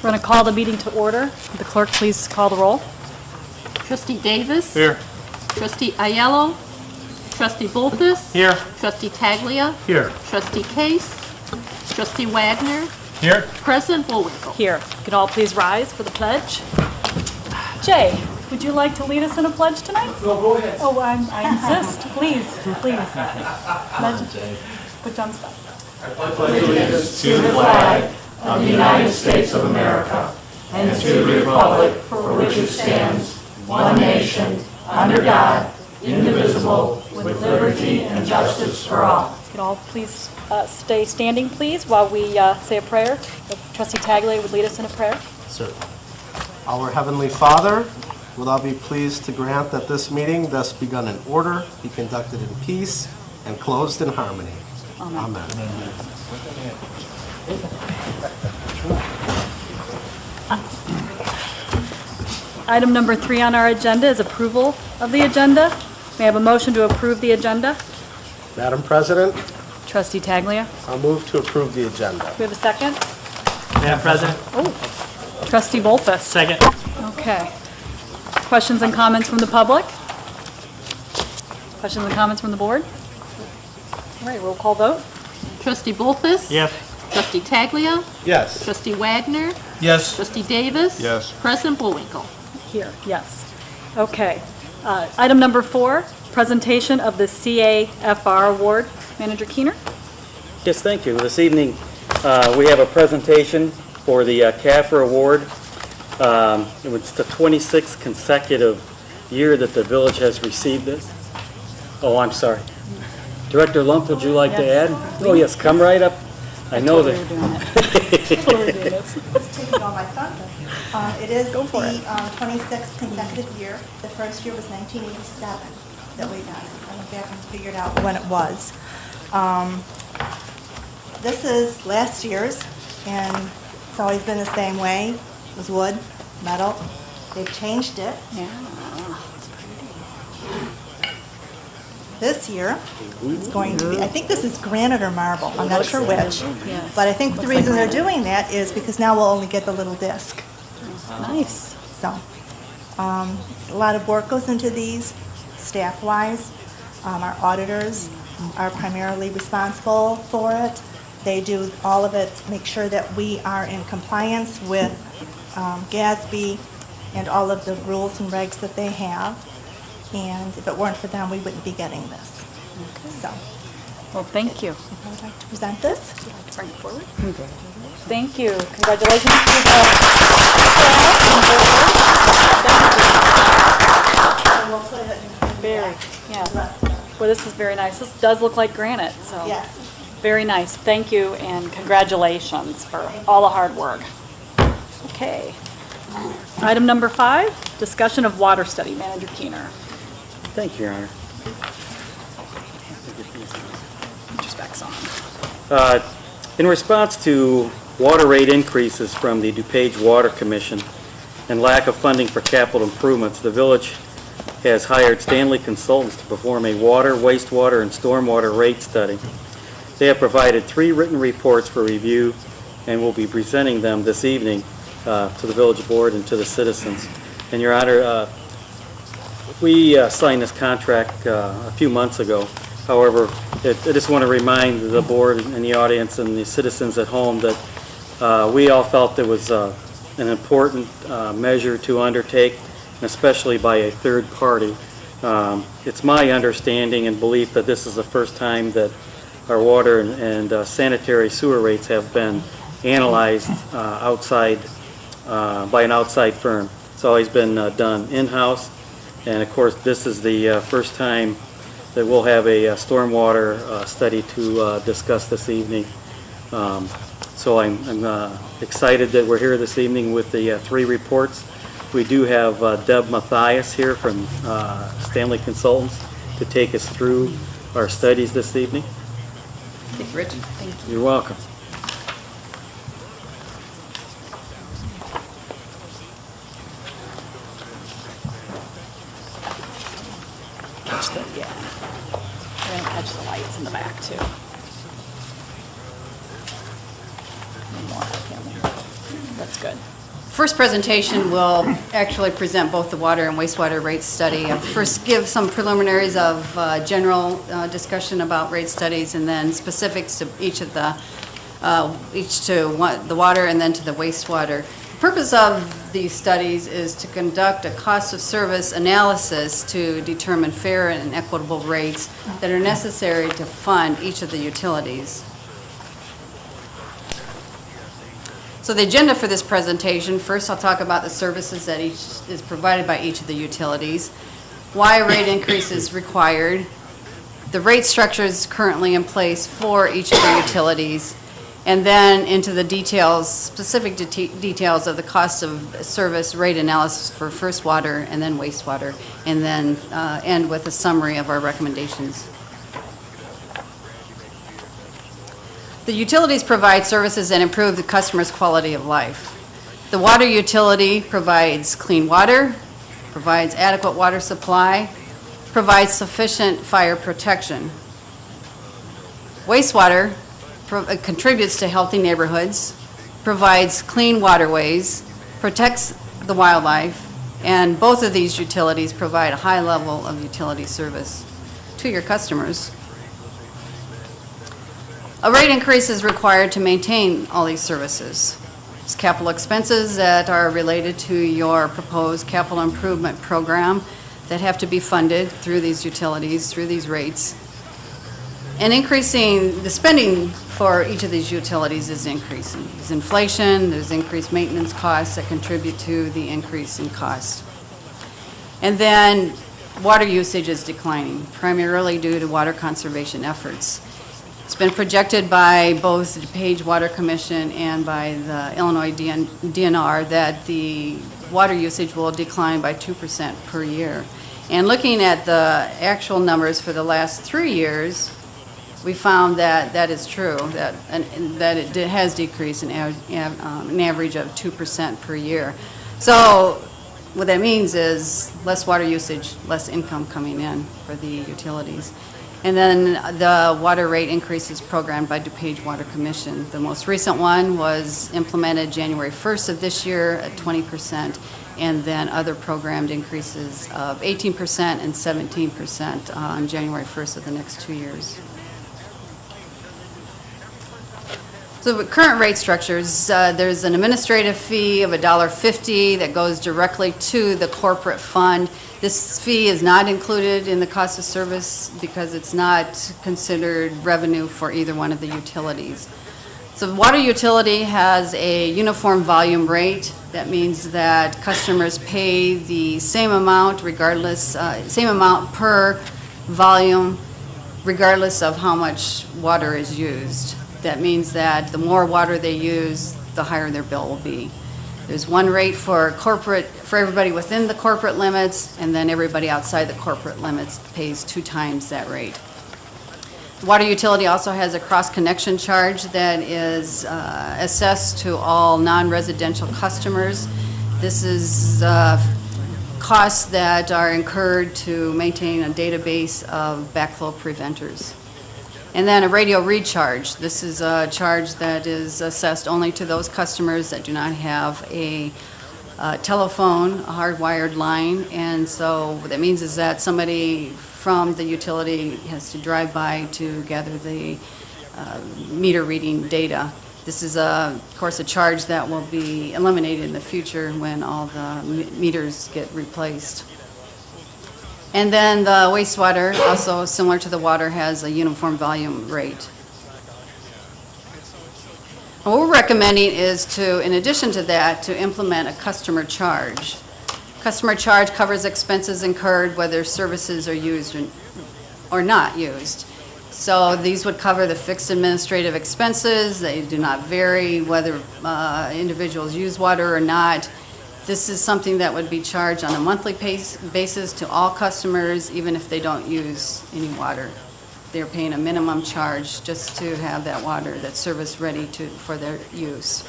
We're going to call the meeting to order. The clerk, please call the roll. Trustee Davis. Here. Trustee Aiello. Trustee Bolfus. Here. Trustee Taglia. Here. Trustee Case. Trustee Wagner. Here. President Bullwinkle. Here. Could all please rise for the pledge? Jay, would you like to lead us in a pledge tonight? No, go ahead. Oh, I insist. Please. Pledge. Put John's back. To the flag of the United States of America and to the republic for which it stands, one nation, under God, indivisible, with liberty and justice for all. Could all please stay standing, please, while we say a prayer? If Trustee Taglia would lead us in a prayer. Sir. Our Heavenly Father, will thou be pleased to grant that this meeting, thus begun in order, be conducted in peace and closed in harmony. Amen. Item number 3 on our agenda is approval of the agenda. May I have a motion to approve the agenda? Madam President, Trustee Taglia. I'll move to approve the agenda. Do we have a second? Madam President. Trustee Bolfus. Second. Okay. Questions and comments from the public? Questions and comments from the board? All right, roll call vote. Trustee Bolfus. Yes. Trustee Taglia. Yes. Trustee Wagner. Yes. Trustee Davis. Yes. President Bullwinkle. Here, yes. Okay. Item number 4, presentation of the CAFR Award. Manager Keener? Yes, thank you. This evening, we have a presentation for the CAFR Award. It was the 26th consecutive year that the village has received this. Oh, I'm sorry. Director Lump, would you like to add? Oh, yes, come right up. I know that. It's taking all my thunder. It is the 26th consecutive year. The first year was 1987 that we got it. I went back and figured out when it was. This is last year's, and it's always been the same way. It was wood, metal. They've changed it. This year, it's going to be, I think this is granite or marble. I'm not sure which. Yes. But I think the reason they're doing that is because now we'll only get the little disc. Nice. So, a lot of work goes into these, staff-wise. Our auditors are primarily responsible for it. They do all of it, make sure that we are in compliance with GASB and all of the rules and regs that they have. And if it weren't for them, we wouldn't be getting this. So, Well, thank you. I would like to present this. Bring it forward. Thank you. Congratulations to the And we'll put it in Very, yeah. Well, this is very nice. This does look like granite, so. Yes. Very nice. Thank you and congratulations for all the hard work. Okay. Item number 5, discussion of water study. Manager Keener. Thank you, Your Honor. Put your specs on. In response to water rate increases from the DuPage Water Commission and lack of funding for capital improvements, the village has hired Stanley Consultants to perform a water, wastewater, and stormwater rate study. They have provided 3 written reports for review and will be presenting them this evening to the village board and to the citizens. And Your Honor, we signed this contract a few months ago. However, I just want to remind the board and the audience and the citizens at home that we all felt it was an important measure to undertake, and especially by a third party. It's my understanding and belief that this is the first time that our water and sanitary sewer rates have been analyzed outside by an outside firm. It's always been done in-house, and of course this is the first time that we'll have a stormwater study to discuss this evening. So I'm excited that we're here this evening with the 3 reports. We do have Deb Mathias here from Stanley Consultants to take us through our studies this evening. Thank you, Rich. Thank you. You're welcome. Catch the, yeah. We're going to catch the lights in the back, too. One more, yeah, one. That's good. First presentation will actually present both the water and wastewater rate study. I'll first give some preliminaries of general discussion about rate studies, and then specifics to each of the, the water and then to the wastewater. The purpose of these studies is to conduct a cost of service analysis to determine fair and equitable rates that are necessary to fund each of the utilities. So the agenda for this presentation, first I'll talk about the services that each is provided by each of the utilities, why a rate increase is required, the rate structures currently in place for each of the utilities, and then into the details, specific details of the cost of service rate analysis for first water and then wastewater, and then end with a summary of our recommendations. The utilities provide services that improve the customer's quality of life. The water utility provides clean water, provides adequate water supply, provides sufficient fire protection. Wastewater contributes to healthy neighborhoods, provides clean waterways, protects the wildlife, and both of these utilities provide a high level of utility service to your customers. A rate increase is required to maintain all these services. It's capital expenses that are related to your proposed capital improvement program that have to be funded through these utilities, through these rates. And increasing the spending for each of these utilities is increasing. There's inflation, there's increased maintenance costs that contribute to the increase in cost. And then water usage is declining, primarily due to water conservation efforts. It's been projected by both the DuPage Water Commission and by the Illinois DNR that the water usage will decline by 2% per year. And looking at the actual numbers for the last 3 years, we found that that is true, that it has decreased an average of 2% per year. So what that means is less water usage, less income coming in for the utilities. And then the water rate increases programmed by DuPage Water Commission. The most recent one was implemented January 1st of this year at 20%, and then other programmed increases of 18% and 17% on January 1st of the next 2 years. So the current rate structures, there's an administrative fee of $1.50 that goes directly to the corporate fund. This fee is not included in the cost of service because it's not considered revenue for either one of the utilities. So the water utility has a uniform volume rate. That means that customers pay the same amount regardless, same amount per volume regardless of how much water is used. That means that the more water they use, the higher their bill will be. There's one rate for corporate, for everybody within the corporate limits, and then everybody outside the corporate limits pays 2 times that rate. The water utility also has a cross-connection charge that is assessed to all non-residential customers. This is costs that are incurred to maintain a database of backflow preventers. And then a radio recharge. This is a charge that is assessed only to those customers that do not have a telephone, a hardwired line. And so what that means is that somebody from the utility has to drive by to gather the meter reading data. This is, of course, a charge that will be eliminated in the future when all the meters get replaced. And then the wastewater, also similar to the water, has a uniform volume rate. And what we're recommending is to, in addition to that, to implement a customer charge. Customer charge covers expenses incurred whether services are used or not used. So these would cover the fixed administrative expenses. They do not vary whether individuals use water or not. This is something that would be charged on a monthly basis to all customers, even if they don't use any water. They're paying a minimum charge just to have that water, that service ready for their use.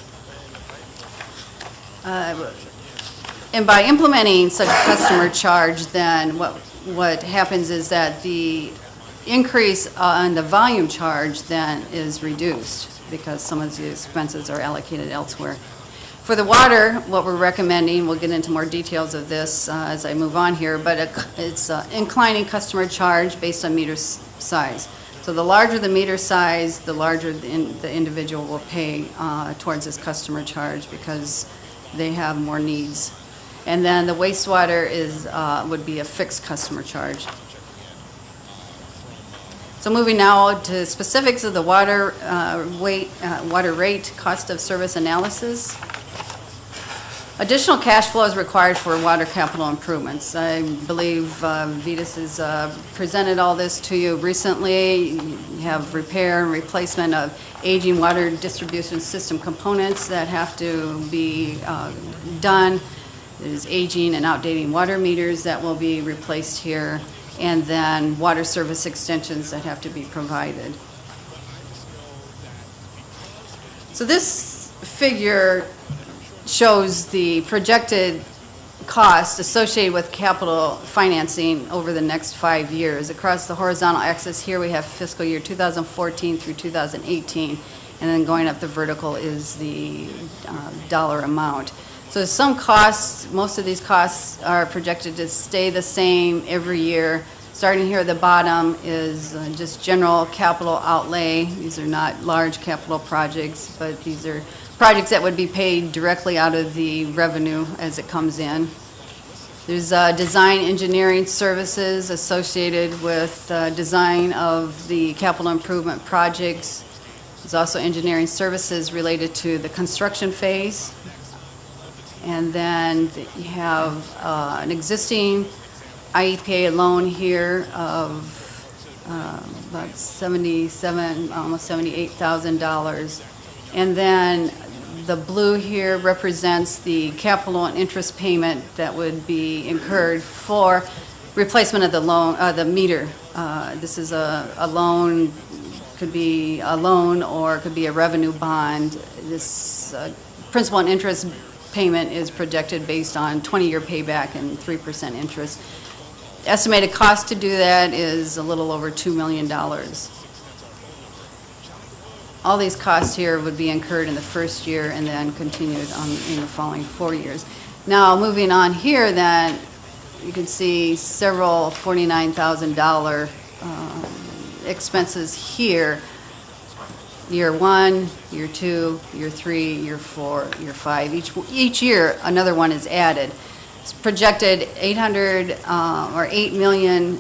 And by implementing such a customer charge, then what happens is that the increase on the volume charge then is reduced because some of the expenses are allocated elsewhere. For the water, what we're recommending, we'll get into more details of this as I move on here, but it's inclining customer charge based on meter size. So the larger the meter size, the larger the individual will pay towards this customer charge because they have more needs. And then the wastewater would be a fixed customer charge. So moving now to specifics of the water rate cost of service analysis. Additional cash flow is required for water capital improvements. I believe Vetus has presented all this to you recently. You have repair and replacement of aging water distribution system components that have to be done. There's aging and outdating water meters that will be replaced here, and then water service extensions that have to be provided. So this figure shows the projected cost associated with capital financing over the next 5 years. Across the horizontal axis here we have fiscal year 2014 through 2018, and then going up the vertical is the dollar amount. So some costs, most of these costs are projected to stay the same every year. Starting here at the bottom is just general capital outlay. These are not large capital projects, but these are projects that would be paid directly out of the revenue as it comes in. There's design engineering services associated with design of the capital improvement projects. There's also engineering services related to the construction phase. And then you have an existing IEPA loan here of about $77, almost $78,000. And then the blue here represents the capital and interest payment that would be incurred for replacement of the loan, the meter. This is a loan, could be a loan or it could be a revenue bond. This principal and interest payment is projected based on 20-year payback and 3% interest. Estimated cost to do that is a little over $2 million. All these costs here would be incurred in the first year and then continued in the following 4 years. Now, moving on here, then, you can see several $49,000 expenses here. Year 1, year 2, year 3, year 4, year 5. Each year, another one is added. It's projected $8 million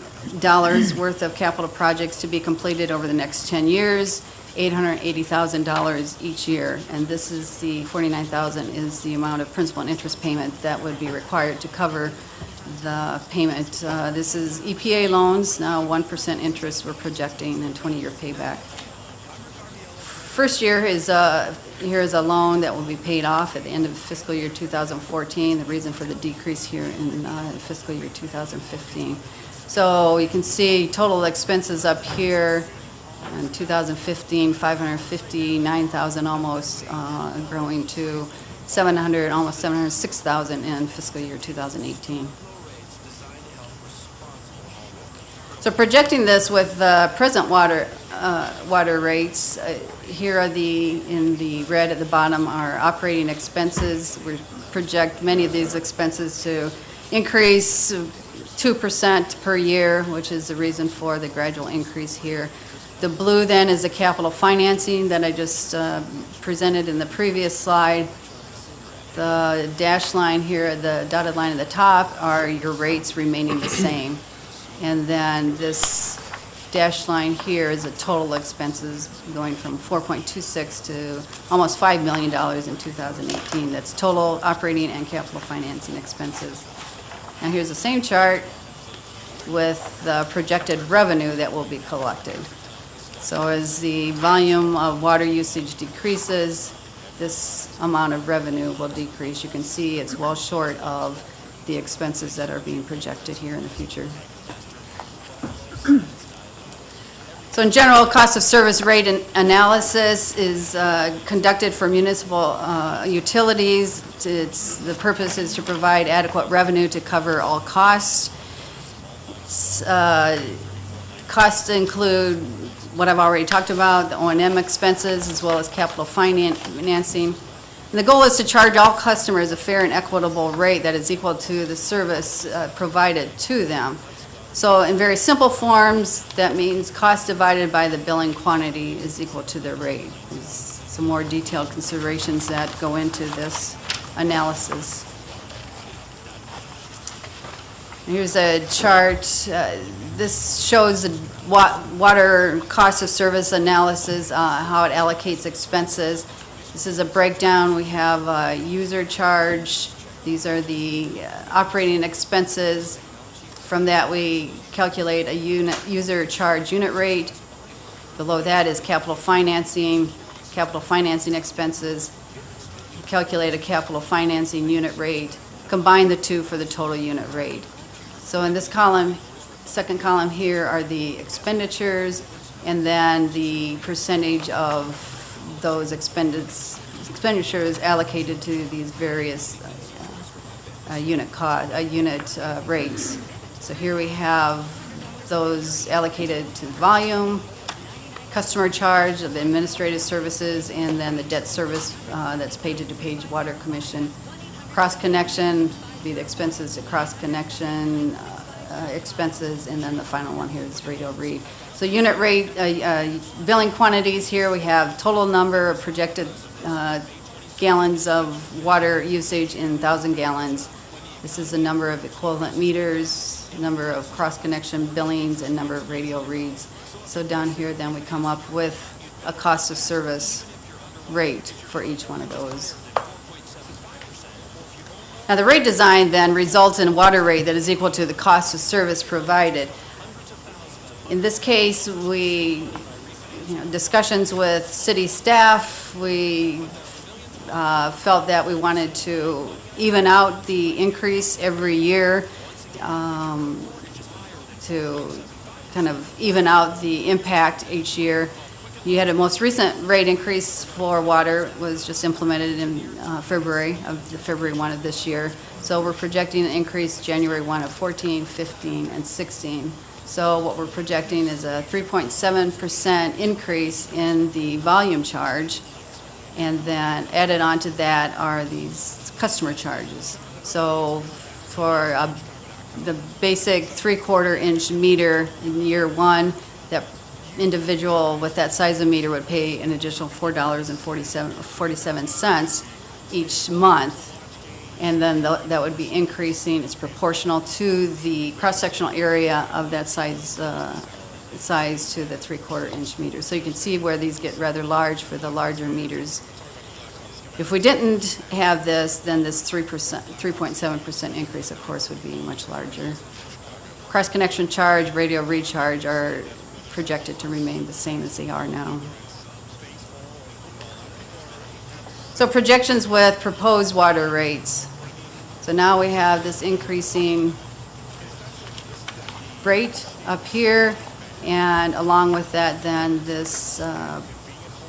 worth of capital projects to be completed over the next 10 years. $880,000 each year, and this is the $49,000 is the amount of principal and interest payment that would be required to cover the payment. This is EPA loans, now 1% interest we're projecting and 20-year payback. First year is here is a loan that will be paid off at the end of fiscal year 2014. The reason for the decrease here in fiscal year 2015. So you can see total expenses up here. In 2015, $559,000 almost, growing to almost $706,000 in fiscal year 2018. So projecting this with the present water rates, here are in the red at the bottom are operating expenses. We project many of these expenses to increase 2% per year, which is the reason for the gradual increase here. The blue then is the capital financing that I just presented in the previous slide. The dashed line here, the dotted line at the top, are your rates remaining the same. And then this dashed line here is the total expenses going from 4.26 to almost $5 million in 2018. That's total operating and capital financing expenses. Now here's the same chart with the projected revenue that will be collected. So as the volume of water usage decreases, this amount of revenue will decrease. You can see it's well short of the expenses that are being projected here in the future. So in general, cost of service rate analysis is conducted for municipal utilities. The purpose is to provide adequate revenue to cover all costs. Costs include what I've already talked about, the O&M expenses, as well as capital financing. And the goal is to charge all customers a fair and equitable rate that is equal to the service provided to them. So in very simple forms, that means cost divided by the billing quantity is equal to the rate. There's some more detailed considerations that go into this analysis. Here's a chart. This shows the water cost of service analysis, how it allocates expenses. This is a breakdown. We have a user charge. These are the operating expenses. From that, we calculate a user charge unit rate. Below that is capital financing expenses. Calculate a capital financing unit rate. Combine the two for the total unit rate. So in this column, second column here are the expenditures, and then the percentage of those expenditures allocated to these various unit rates. So here we have those allocated to volume, customer charge of the administrative services, and then the debt service that's paid to DuPage Water Commission. Cross-connection, be the expenses to cross-connection expenses, and then the final one here is radio read. So unit rate, billing quantities here, we have total number of projected gallons of water usage in 1,000 gallons. This is the number of equivalent meters, number of cross-connection billings, and number of radio reads. So down here, then we come up with a cost of service rate for each one of those. Now, the rate design then results in a water rate that is equal to the cost of service provided. In this case, discussions with city staff, we felt that we wanted to even out the increase every year to kind of even out the impact each year. You had a most recent rate increase for water was just implemented in February 1 of this year. So we're projecting an increase January 1 of 14, 15, and 16. So what we're projecting is a 3.7% increase in the volume charge, and then added on to that are these customer charges. So for the basic 3/4 inch meter in year one, that individual with that size of meter would pay an additional $4.47 each month. And then that would be increasing, it's proportional to the cross-sectional area of that size to the 3/4 inch meter. So you can see where these get rather large for the larger meters. If we didn't have this, then this 3.7% increase, of course, would be much larger. Cross-connection charge, radio recharge are projected to remain the same as they are now. So projections with proposed water rates. So now we have this increasing rate up here, and along with that, then this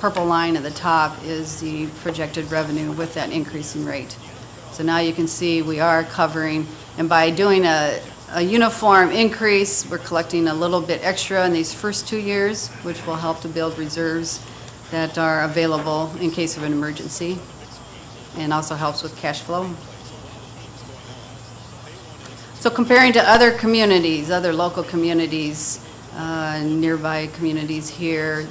purple line at the top is the projected revenue with that increasing rate. So now you can see we are covering, and by doing a uniform increase, we're collecting a little bit extra in these first 2 years, which will help to build reserves that are available in case of an emergency, and also helps with cash flow. So comparing to other communities, other local communities, nearby communities here,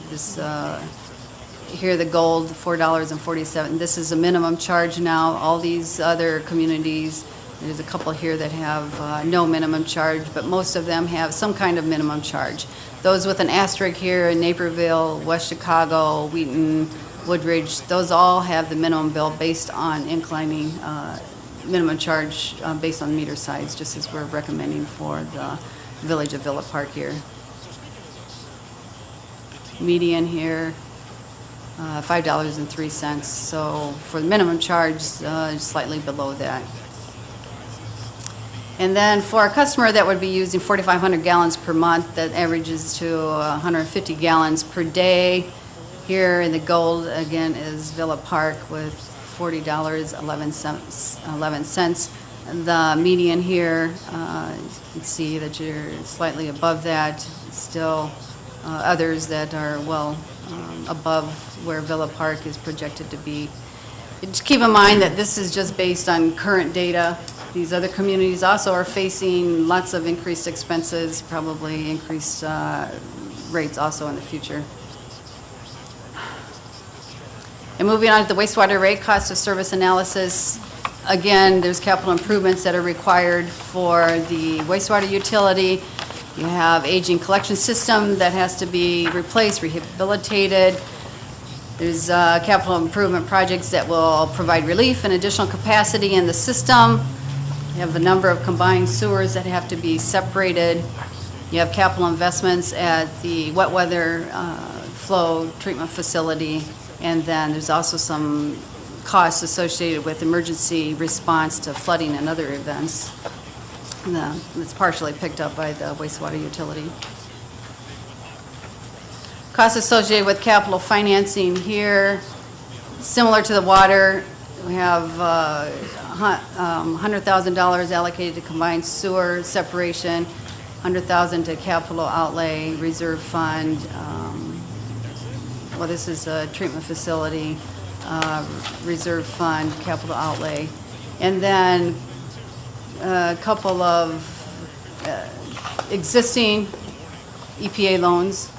here the gold, $4.47. This is a minimum charge now. All these other communities, there's a couple here that have no minimum charge, but most of them have some kind of minimum charge. Those with an asterisk here in Naperville, West Chicago, Wheaton, Woodridge, those all have the minimum bill based on inclining minimum charge based on meter size, just as we're recommending for the village of Villa Park here. Median here, $5.03. So for the minimum charge, slightly below that. And then for a customer that would be using 4,500 gallons per month, that averages to 150 gallons per day. Here in the gold, again, is Villa Park with $40.11. The median here, you can see that you're slightly above that. Still others that are well above where Villa Park is projected to be. Just keep in mind that this is just based on current data. These other communities also are facing lots of increased expenses, probably increased rates also in the future. And moving on to the wastewater rate cost of service analysis, again, there's capital improvements that are required for the wastewater utility. You have aging collection system that has to be replaced, rehabilitated. There's capital improvement projects that will provide relief and additional capacity in the system. You have a number of combined sewers that have to be separated. You have capital investments at the wet weather flow treatment facility. And then there's also some costs associated with emergency response to flooding and other events. It's partially picked up by the wastewater utility. Costs associated with capital financing here, similar to the water, we have $100,000 allocated to combined sewer separation, $100,000 to capital outlay reserve fund. Well, this is a treatment facility, reserve fund, capital outlay. And then a couple of existing EPA loans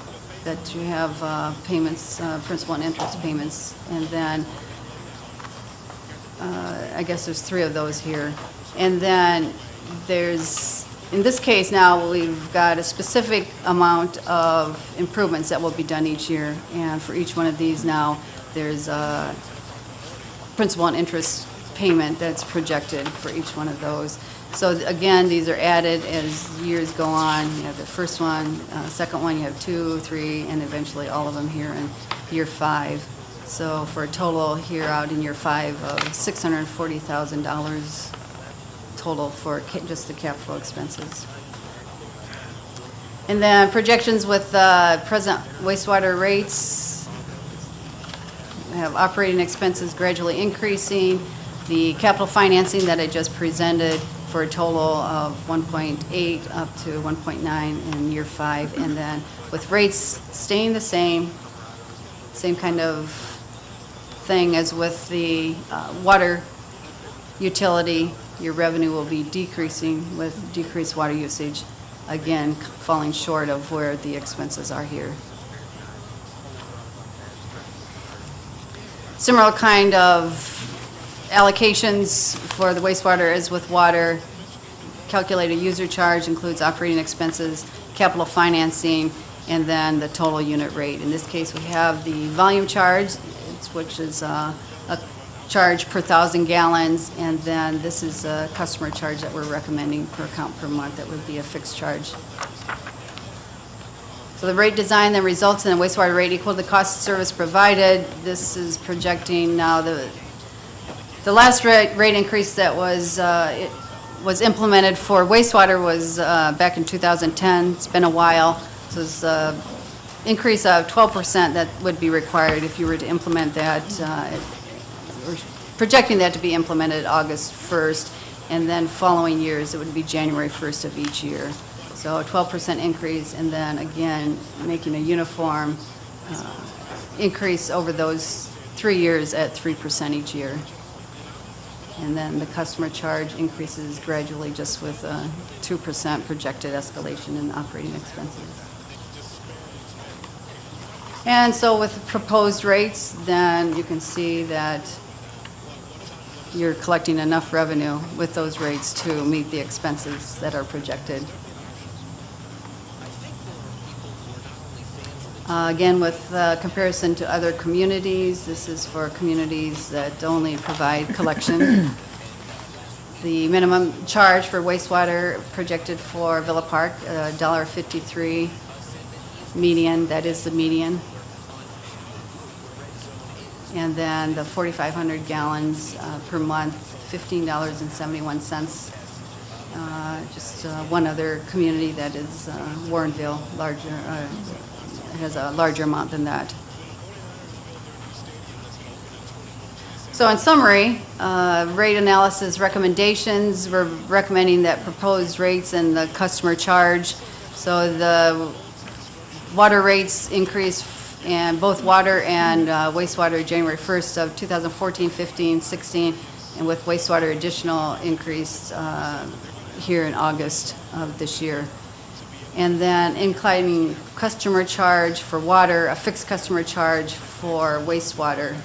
that you have payments, principal and interest payments. And then I guess there's 3 of those here. And then there's, in this case now, we've got a specific amount of improvements that will be done each year. And for each one of these now, there's a principal and interest payment that's projected for each one of those. So again, these are added as years go on. You have the first one, second one, you have 2, 3, and eventually all of them here in year 5. So for a total here out in year 5 of $640,000 total for just the capital expenses. And then projections with present wastewater rates. We have operating expenses gradually increasing. The capital financing that I just presented for a total of 1.8 up to 1.9 in year 5. And then with rates staying the same kind of thing as with the water utility, your revenue will be decreasing with decreased water usage, again, falling short of where the expenses are here. Similar kind of allocations for the wastewater as with water. Calculated user charge includes operating expenses, capital financing, and then the total unit rate. In this case, we have the volume charge, which is a charge per 1,000 gallons, and then this is a customer charge that we're recommending per account per month. That would be a fixed charge. So the rate design then results in a wastewater rate equal to the cost of service provided. This is projecting now the last rate increase that was implemented for wastewater was back in 2010. It's been a while. So it's an increase of 12% that would be required if you were to implement that. We're projecting that to be implemented August 1st, and then following years it would be January 1st of each year. So a 12% increase, and then again making a uniform increase over those 3 years at 3% each year. And then the customer charge increases gradually just with a 2% projected escalation in operating expenses. And so with the proposed rates, then you can see that you're collecting enough revenue with those rates to meet the expenses that are projected. Again, with comparison to other communities, this is for communities that only provide collection. The minimum charge for wastewater projected for Villa Park, $1.53 median, that is the median. And then the 4,500 gallons per month, $15.71. Just one other community that is Warrenville, larger, has a larger amount than that. So in summary, rate analysis recommendations, we're recommending that proposed rates and the customer charge. So the water rates increase and both water and wastewater January 1st of 2014, 15, 16, and with wastewater additional increase here in August of this year. And then inclining customer charge for water, a fixed customer charge for wastewater.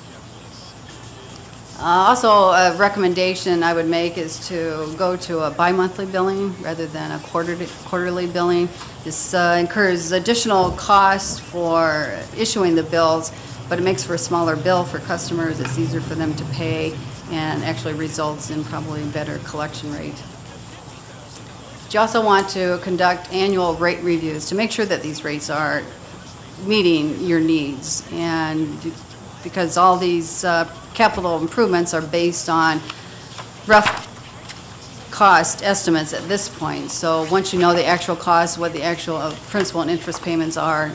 Also, a recommendation I would make is to go to a bi-monthly billing rather than a quarterly billing. This incurs additional costs for issuing the bills, but it makes for a smaller bill for customers. It's easier for them to pay and actually results in probably a better collection rate. You also want to conduct annual rate reviews to make sure that these rates are meeting your needs, and because all these capital improvements are based on rough cost estimates at this point. So once you know the actual cost, what the actual principal and interest payments are,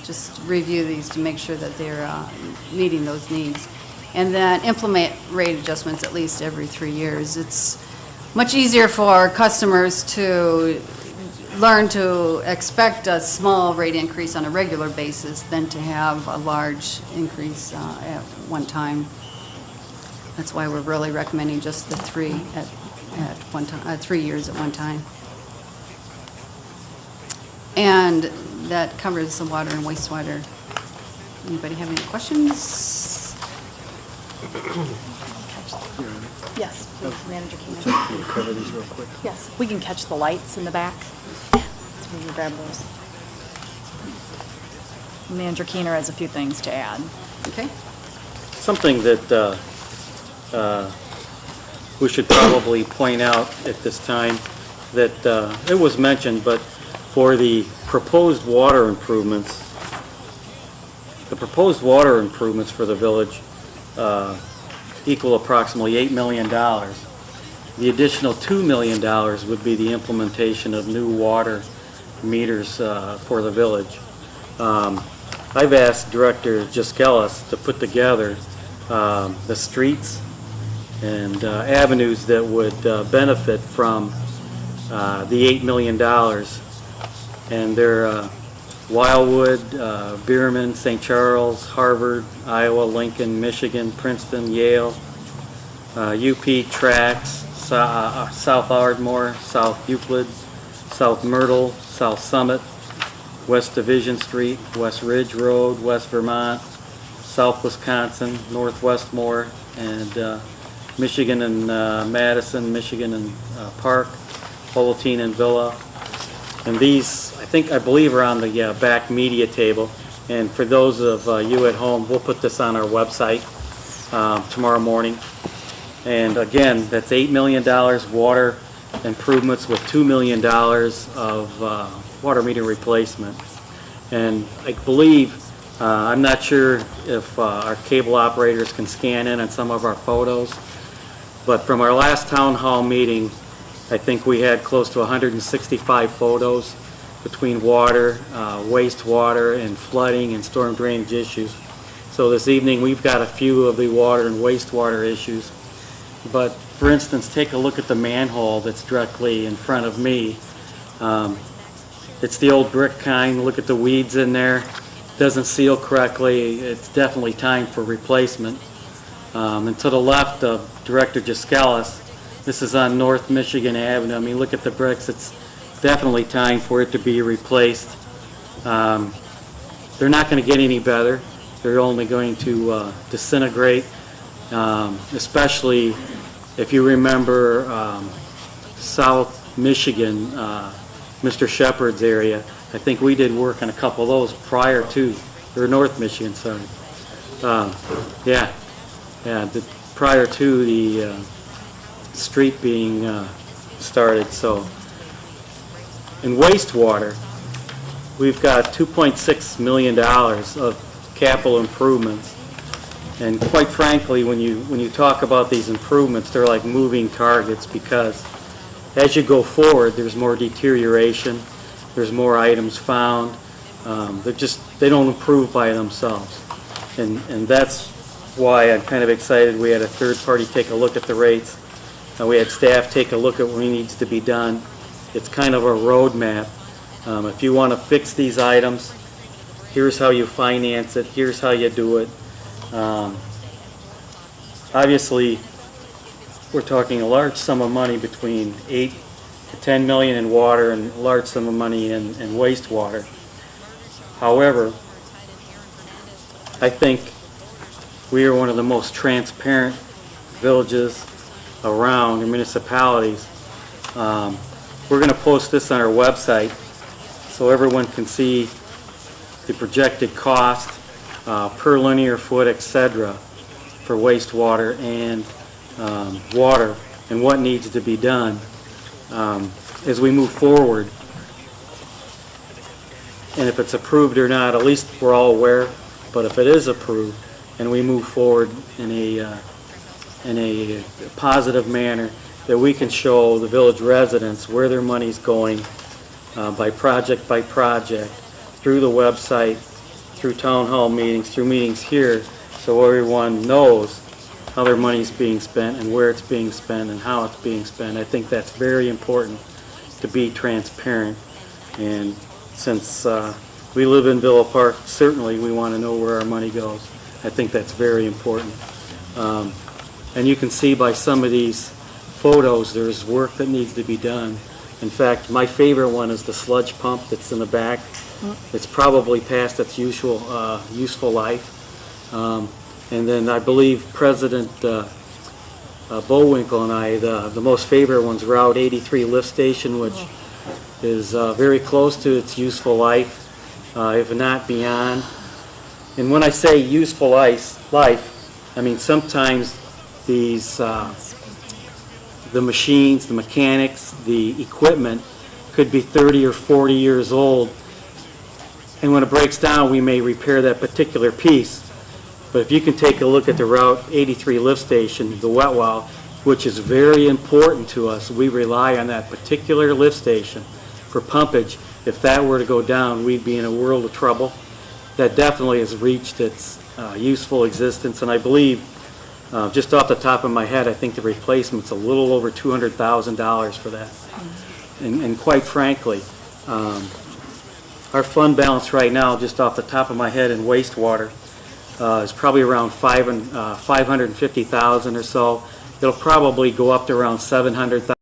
just review these to make sure that they're meeting those needs. And then implement rate adjustments at least every 3 years. It's much easier for customers to learn to expect a small rate increase on a regular basis than to have a large increase at one time. That's why we're really recommending just the 3 at one time, 3 years at one time. And that covers the water and wastewater. Anybody have any questions? Yes, please, Manager Keenan. Can you cover these real quick? Yes, we can catch the lights in the back. So we can grab those. Manager Keener has a few things to add. Okay. Something that we should probably point out at this time, that it was mentioned, but for the proposed water improvements, for the village equal approximately $8 million. The additional $2 million would be the implementation of new water meters for the village. I've asked Director Jaskelis to put together the streets and avenues that would benefit from the $8 million. And they're Wildwood, Bierman, St. Charles, Harvard, Iowa, Lincoln, Michigan, Princeton, Yale, UP, Trax, South Ardmore, South Euclid, South Myrtle, South Summit, West Division Street, West Ridge Road, West Vermont, South Wisconsin, North Westmore, and Michigan and Madison, Michigan and Park, Houlton and Villa. And these, I believe, are on the back media table. And for those of you at home, we'll put this on our website tomorrow morning. And again, that's $8 million water improvements with $2 million of water meter replacement. And I believe, I'm not sure if our cable operators can scan in on some of our photos, but from our last town hall meeting, I think we had close to 165 photos between water, wastewater, and flooding and storm drainage issues. So this evening we've got a few of the water and wastewater issues. But for instance, take a look at the manhole that's directly in front of me. It's the old brick kind. Look at the weeds in there. Doesn't seal correctly. It's definitely time for replacement. And to the left of Director Jaskelis, this is on North Michigan Avenue. I mean, look at the bricks. It's definitely time for it to be replaced. They're not going to get any better. They're only going to disintegrate, especially if you remember South Michigan, Mr. Shepard's area. I think we did work on a couple of those prior to, or North Michigan, sorry. Prior to the street being started. So in wastewater, we've got $2.6 million of capital improvements. And quite frankly, when you talk about these improvements, they're like moving targets, because as you go forward, there's more deterioration, there's more items found. They don't improve by themselves. And that's why I'm kind of excited. We had a third party take a look at the rates. We had staff take a look at what needs to be done. It's kind of a roadmap. If you want to fix these items, Here's how you finance it, here's how you do it. Obviously, we're talking a large sum of money, between 8 to 10 million in water and a large sum of money in wastewater. However, I think we are one of the most transparent villages around, or municipalities. We're going to post this on our website so everyone can see the projected cost per linear foot, etc., for wastewater and water, and what needs to be done as we move forward. And if it's approved or not, at least we're all aware. But if it is approved and we move forward in a positive manner, that we can show the village residents where their money's going by project, through the website, through town hall meetings, through meetings here, so everyone knows how their money's being spent and where it's being spent and how it's being spent. I think that's very important, to be transparent. And since we live in Villa Park, certainly we want to know where our money goes. I think that's very important. And you can see by some of these photos, there's work that needs to be done. In fact, my favorite one is the sludge pump that's in the back. It's probably past its useful life. And then I believe President Bowinkle and I, the most favorite one's Route 83 lift station, which is very close to its useful life, if not beyond. And when I say useful life, I mean sometimes these the machines, the mechanics, the equipment could be 30 or 40 years old, and when it breaks down we may repair that particular piece. But if you can take a look at the Route 83 lift station, the wet well, which is very important to us, we rely on that particular lift station for pumpage. If that were to go down, we'd be in a world of trouble. That definitely has reached its useful existence, and I believe, just off the top of my head, I think the replacement's a little over $200,000 for that. And quite frankly, our fund balance right now, just off the top of my head in wastewater, is probably around $550,000 or so. It'll probably go up to around $700,000.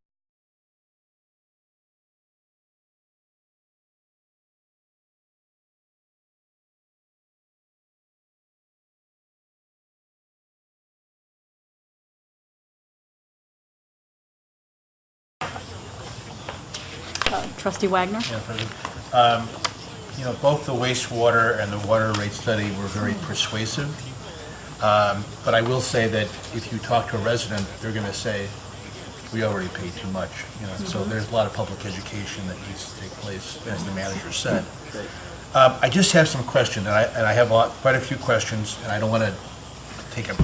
Trustee Wagner? Yeah, President. You know, both the wastewater and the water rate study were very persuasive. But I will say that if you talk to a resident, they're going to say, we already paid too much. You know, so there's a lot of public education that needs to take place, as the manager said. I just have some questions, and I have quite a few questions, and I don't want to take a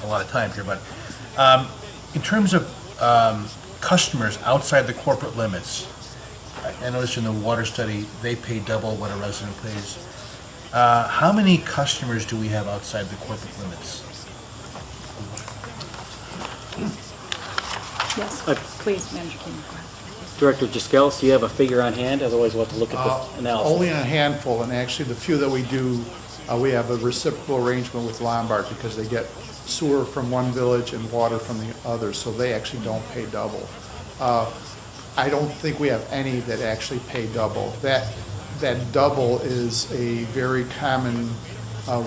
lot of time here. But in terms of customers outside the corporate limits, I noticed in the water study, they pay double what a resident pays. How many customers do we have outside the corporate limits? Yes, please, Manager King. Go ahead. Director Giskelis, do you have a figure on hand? Otherwise, we'll have to look at the analysis. Only a handful, and actually the few that we do, we have a reciprocal arrangement with Lombard because they get sewer from one village and water from the other, so they actually don't pay double. I don't think we have any that actually pay double. That double is a very common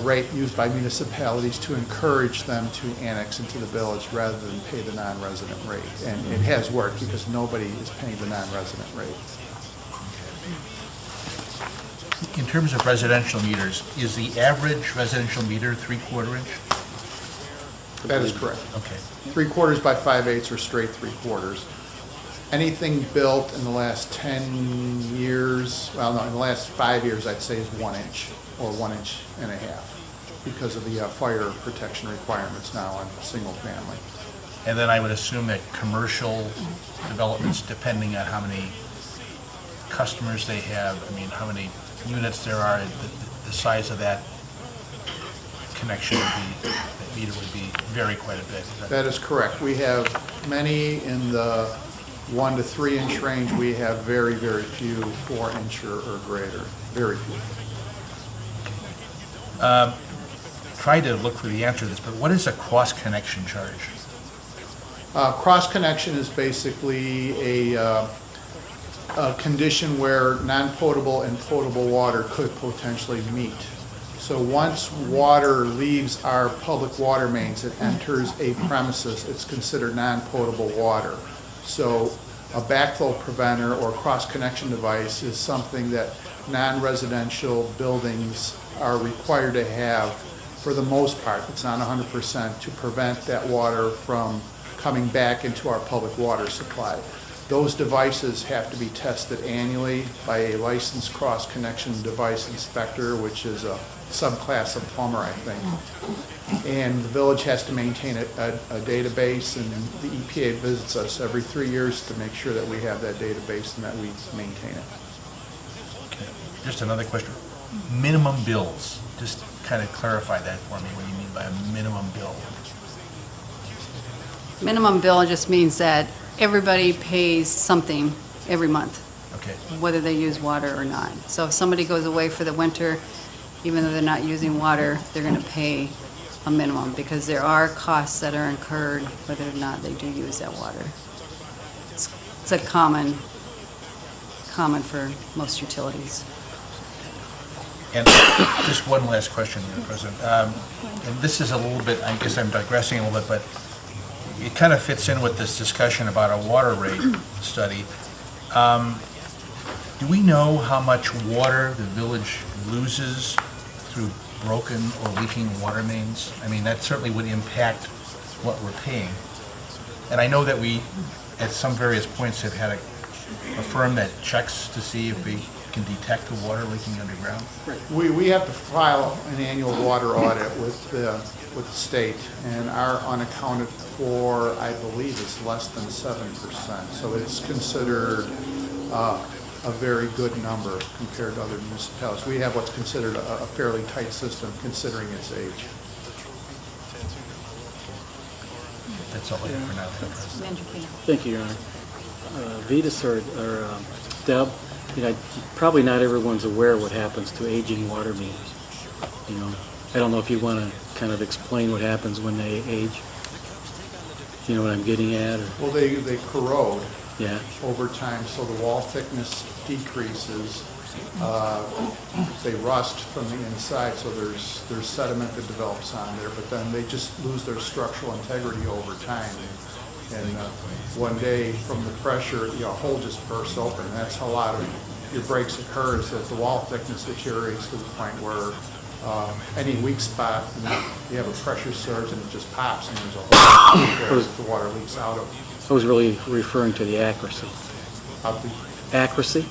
rate used by municipalities to encourage them to annex into the village rather than pay the non-resident rate. And it has worked because nobody is paying the non-resident rate. In terms of residential meters, is the average residential meter 3/4 inch? That is correct. Okay. 3/4 by 5/8 or straight 3/4. Anything built in the last 10 years, well, no, in the last 5 years, I'd say is 1 inch or 1.5 inches because of the fire protection requirements now on single family. And then I would assume that commercial developments, depending on how many customers they have, I mean, how many units there are, the size of that connection would be, that meter would be vary quite a bit. That is correct. We have many in the 1 to 3 inch range. We have very, very few 4 inch or greater. Very few. Tried to look for the answer to this, but what is a cross-connection charge? Cross-connection is basically a condition where non-potable and potable water could potentially meet. So once water leaves our public water mains, it enters a premises, it's considered non-potable water. So a backflow preventer or cross-connection device is something that non-residential buildings are required to have for the most part, it's not 100%, to prevent that water from coming back into our public water supply. Those devices have to be tested annually by a licensed cross-connection device inspector, which is a subclass of plumber, I think. And the village has to maintain a database, and the EPA visits us every 3 years to make sure that we have that database and that we maintain it. Okay. Just another question. Minimum bills. Just kind of clarify that for me, what you mean by a minimum bill. Minimum bill just means that everybody pays something every month, Okay. whether they use water or not. So if somebody goes away for the winter, even though they're not using water, they're going to pay a minimum because there are costs that are incurred whether or not they do use that water. It's a common for most utilities. And just one last question, Madam President. And this is a little bit, I guess I'm digressing a little bit, but it kind of fits in with this discussion about a water rate study. Do we know how much water the village loses through broken or leaking water mains? I mean, that certainly would impact what we're paying. And I know that we, at some various points, have had a firm that checks to see if we can detect the water leaking underground. We have to file an annual water audit with the state, and our unaccounted for, I believe, is less than 7%. So it's considered a very good number compared to other municipalities. We have what's considered a fairly tight system considering its age. That's all I have for now, Madam President. Manager Keener. Thank you, Your Honor. Vetus or Deb, you know, probably not everyone's aware what happens to aging water meters. You know, I don't know if you want to kind of explain what happens when they age. You know what I'm getting at? Or, Well, they corrode yeah. over time, so the wall thickness decreases. They rust from the inside, so there's sediment that develops on there, but then they just lose their structural integrity over time. And one day, from the pressure, a hole just bursts open. And that's how a lot of your breaks occur, is that the wall thickness deteriorates to the point where any weak spot, you have a pressure surge and it just pops, and there's a hole there that the water leaks out of. I was really referring to the accuracy. Of the, Accuracy?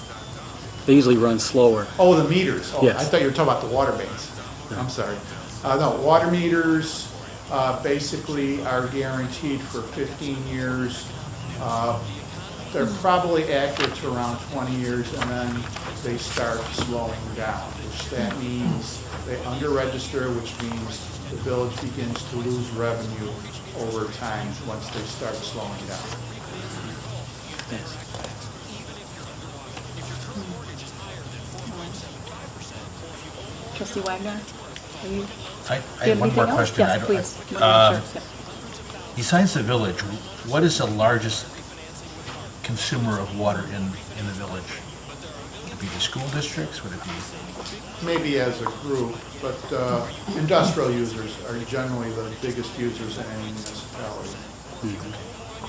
They usually run slower. oh, the meters. Oh, Yes. I thought you were talking about the water mains. I'm sorry. No, water meters basically are guaranteed for 15 years. They're probably accurate to around 20 years, and then they start slowing down, which that means they under-register, which means the village begins to lose revenue over time once they start slowing down. Yes. Trustee Wagner, are you? I do you have one more anything else? question. I Yes, don't- please. Sure. Besides the village, what is the largest consumer of water in the village? Would it be the school districts? Would it be? Maybe as a group, but industrial users are generally the biggest users in any municipality.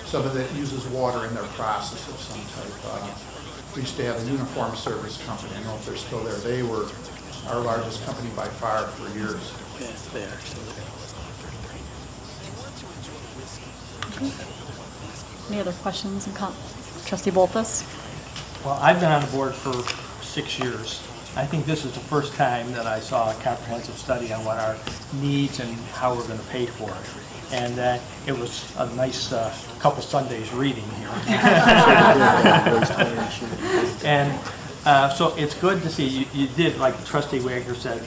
Somebody that uses water in their process of some type. We used to have a uniform service company. I don't know if they're still there. They were our largest company by far for years. Yes, they are. Any other questions and comments? Trustee Bolfus? Well, I've been on the board for 6 years. I think this is the first time that I saw a comprehensive study on what our needs and how we're going to pay for it. And it was a nice couple Sundays reading here. And so it's good to see you did, like Trustee Wagner said,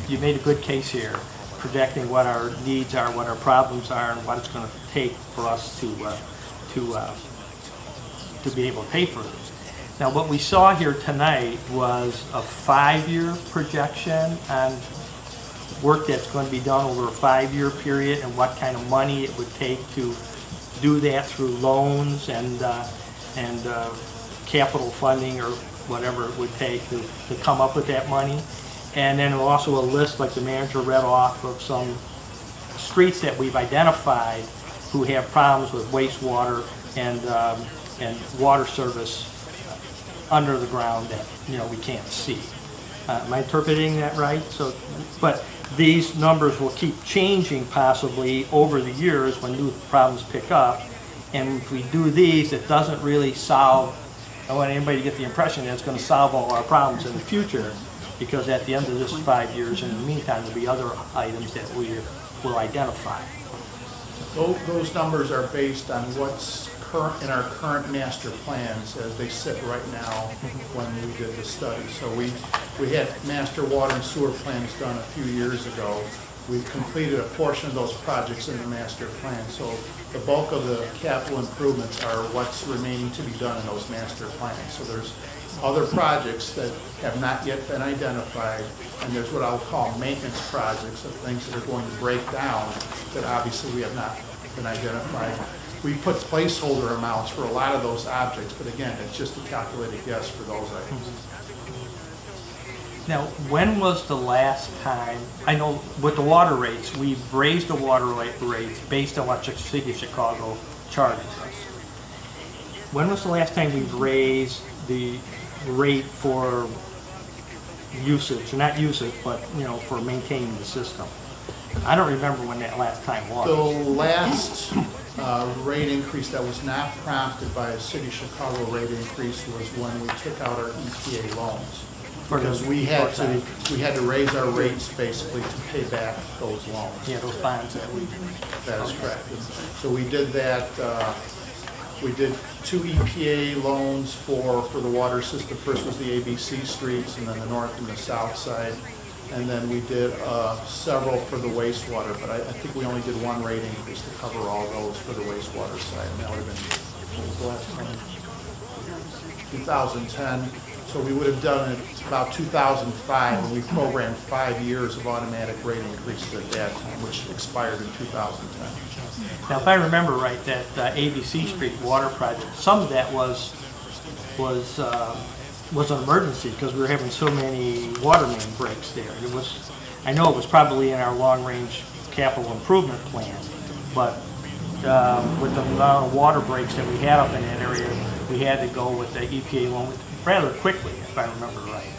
you made a good case here, projecting what our needs are, what our problems are, and what it's going to take for us to be able to pay for this. Now, what we saw here tonight was a 5-year projection on work that's going to be done over a 5-year period and what kind of money it would take to do that through loans and capital funding or whatever it would take to come up with that money. And then also a list, like the manager read off, of some streets that we've identified who have problems with wastewater and water service under the ground that, we can't see. Am I interpreting that right? So, but these numbers will keep changing possibly over the years when new problems pick up. And if we do these, it doesn't really solve, I don't want anybody to get the impression that it's going to solve all our problems in the future, because at the end of this 5 years, in the meantime, there'll be other items that we will identify. Those numbers are based on what's current in our current master plans as they sit right now when we did the study. So we had master water and sewer plans done a few years ago. We've completed a portion of those projects in the master plan. So the bulk of the capital improvements are what's remaining to be done in those master plans. So there's other projects that have not yet been identified, and there's what I'll call maintenance projects of things that are going to break down that obviously we have not been identified. We put placeholder amounts for a lot of those objects, but again, it's just a calculated guess for those items. Now, when was the last time, I know with the water rates, we've raised the water rates based on what the City of Chicago charges us. When was the last time we've raised the rate for usage, not usage, but, for maintaining the system? I don't remember when that last time was. The last rate increase that was not prompted by a City of Chicago rate increase was when we took out our EPA loans. Because we had to raise our rates basically to pay back those loans. Yeah, those bonds That is correct. So we did that, we did 2 EPA loans for the water system. First was the ABC streets, and then the north and the south side. And then we did several for the wastewater, but I think we only did 1 rate increase to cover all those for the wastewater side. And that would have been, what was the last one? 2010. So we would have done it about 2005, when we programmed 5 years of automatic rate increases at that time, which expired in 2010. Now, if I remember right, that ABC Street water project, some of that was an emergency because we were having so many water main breaks there. I know it was probably in our long-range capital improvement plan, but with the amount of water breaks that we had up in that area, we had to go with the EPA loan rather quickly, if I remember right.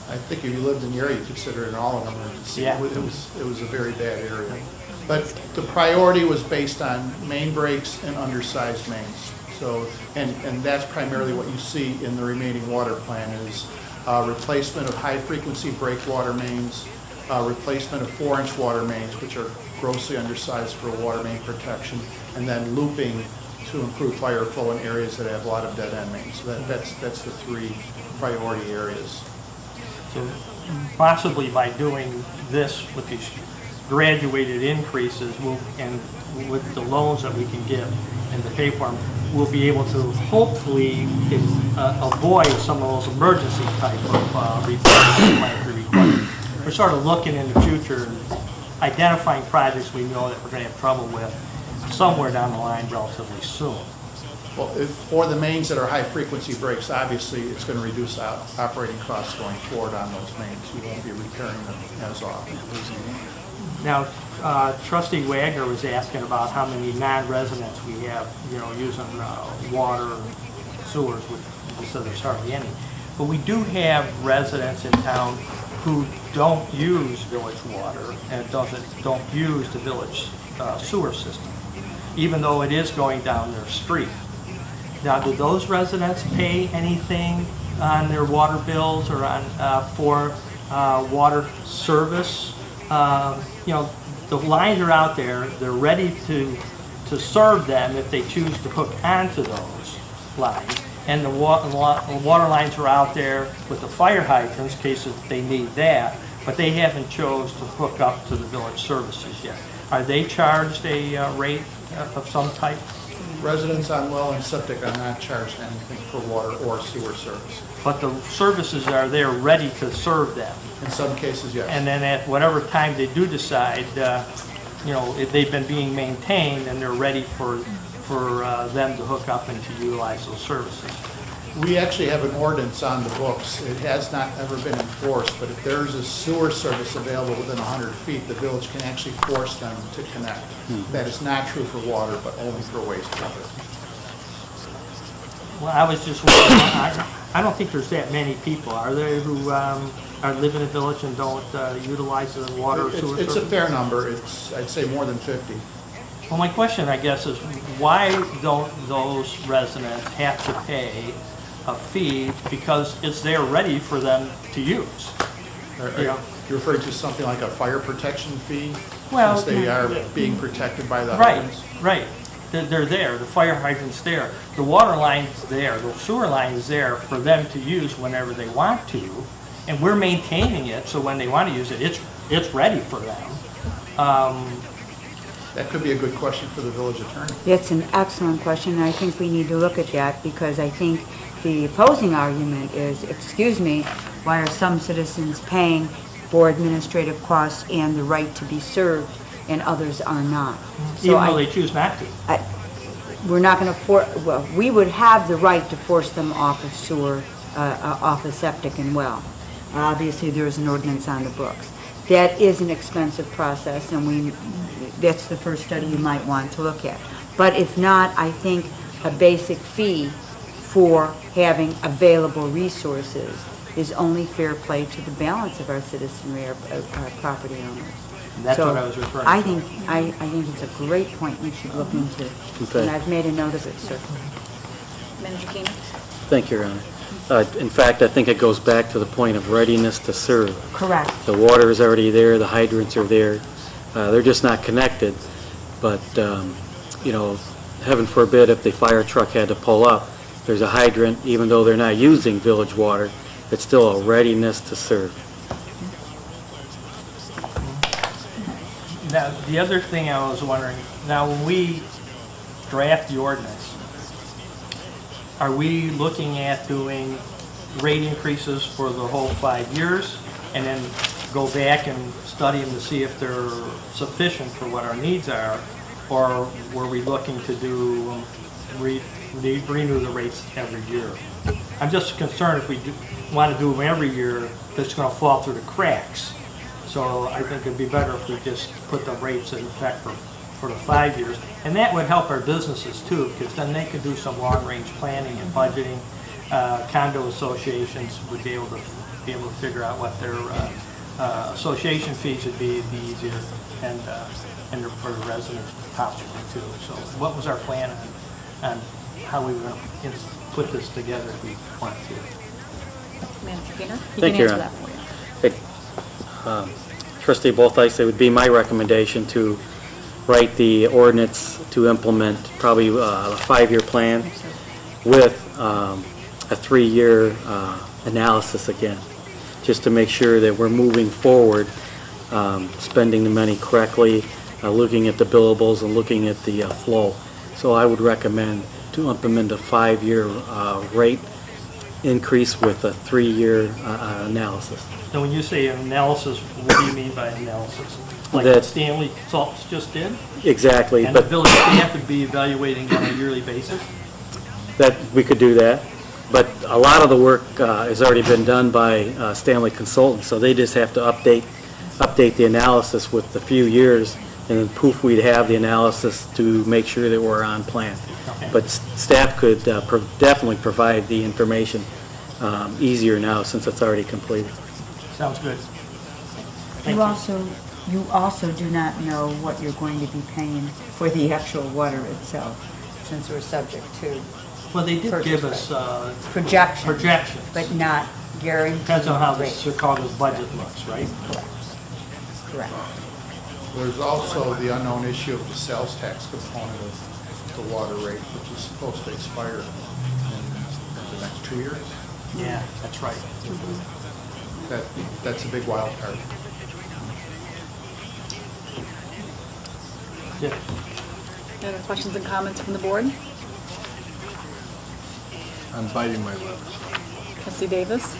I think if you lived in the area, you'd consider it an all-emergency. Yeah. It was a very bad area. But the priority was based on main breaks and undersized mains. So, and that's primarily what you see in the remaining water plan is replacement of high-frequency breakwater mains, replacement of 4-inch water mains, which are grossly undersized for water main protection, and then looping to improve fire flow in areas that have a lot of dead-end mains. So that's the 3 priority areas. So possibly by doing this with these graduated increases and with the loans that we can get and to pay for them, we'll be able to hopefully avoid some of those emergency type of repairs that might be required. We're sort of looking in the future and identifying projects we know that we're going to have trouble with somewhere down the line relatively soon. Well, for the mains that are high-frequency breaks, obviously, it's going to reduce operating costs going forward on those mains. We won't be repairing them as often. Now, Trustee Wagner was asking about how many non-residents we have, using water and sewers, which he said there's hardly any. But we do have residents in town who don't use village water and don't use the village sewer system, even though it is going down their street. Now, do those residents pay anything on their water bills or on for water service? The lines are out there. They're ready to serve them if they choose to hook onto those lines. And the water lines are out there with the fire hydrants in case they need that, but they haven't chose to hook up to the village services yet. Are they charged a rate of some type? Residents on well and septic are not charged anything for water or sewer service. But the services are there ready to serve them. In some cases, yes. And then at whatever time they do decide, if they've been being maintained and they're ready for them to hook up and to utilize those services. We actually have an ordinance on the books. It has not ever been enforced, but if there's a sewer service available within 100 feet, the village can actually force them to connect. That is not true for water, but only for wastewater. Well, I was just wondering, I don't think there's that many people, are there, who live in a village and don't utilize the water or sewer It's a service? fair number. I'd say more than 50. Well, my question, I guess, is why don't those residents have to pay a fee because it's there ready for them to use? You're referring to something like a fire protection fee? Well, Since they are being protected by the Right, hydrants? right. They're there, the fire hydrant's there, the water line's there, the sewer line is there for them to use whenever they want to, and we're maintaining it, so when they want to use it, it's ready for them. That could be a good question for the village attorney. That's an excellent question, and I think we need to look at that, because I think the opposing argument is, excuse me, why are some citizens paying for administrative costs and the right to be served, and others are not? Even though they choose not to. We're not going to we would have the right to force them off of sewer, off of septic and well. Obviously, there's an ordinance on the books. That is an expensive process, and that's the first study you might want to look at. But if not, I think a basic fee for having available resources is only fair play to the balance of our citizenry, our property owners. And that's what I was referring to. I think it's a great point we should look into, and I've made a note of it, sir. Manager Keener? Thank you, Your Honor. In fact, I think it goes back to the point of readiness to serve. Correct. The water is already there, the hydrants are there. They're just not connected. But, heaven forbid if the fire truck had to pull up, there's a hydrant, even though they're not using village water, it's still a readiness to serve. Now, the other thing I was wondering, now when we draft the ordinance, are we looking at doing rate increases for the whole 5 years and then go back and study them to see if they're sufficient for what our needs are? Or were we looking to do, renew the rates every year? I'm just concerned if we want to do them every year, that's going to fall through the cracks. So I think it'd be better if we just put the rates in effect for the 5 years. And that would help our businesses too, because then they could do some long-range planning and budgeting. Condo associations would be able to figure out what their association fees would be. It'd be easier, and for the residents possibly too. So what was our plan on how we were going to put this together if we want to? Manager Keener? Thank you, Your Honor. Trustee Bolthuis, it would be my recommendation to write the ordinance to implement probably a 5-year plan with a 3-year analysis again, just to make sure that we're moving forward, spending the money correctly, looking at the billables and looking at the flow. So I would recommend to implement a 5-year rate increase with a 3-year analysis. Now, when you say analysis, what do you mean by analysis? Like That- what Stanley Salts just did? Exactly, And the but village staff would be evaluating on a yearly basis? that we could do that. But a lot of the work has already been done by Stanley Consultants, so they just have to update the analysis with a few years, and then poof, we'd have the analysis to make sure that we're on plan. Okay. But staff could definitely provide the information easier now since it's already completed. Sounds good. Thank You also do not know what you're going to be paying for the actual water itself, since we're subject to Well, they did purchase give us projections. but not guaranteed. Depends on how the rates. Chicago's budget looks, right? Correct. There's also the unknown issue of the sales tax component of the water rate, which is supposed to expire in the next 2 years. Yeah, that's right. That's a big wild card. Yeah. Any other questions and comments from the board? I'm biting my lip. Trustee Davis?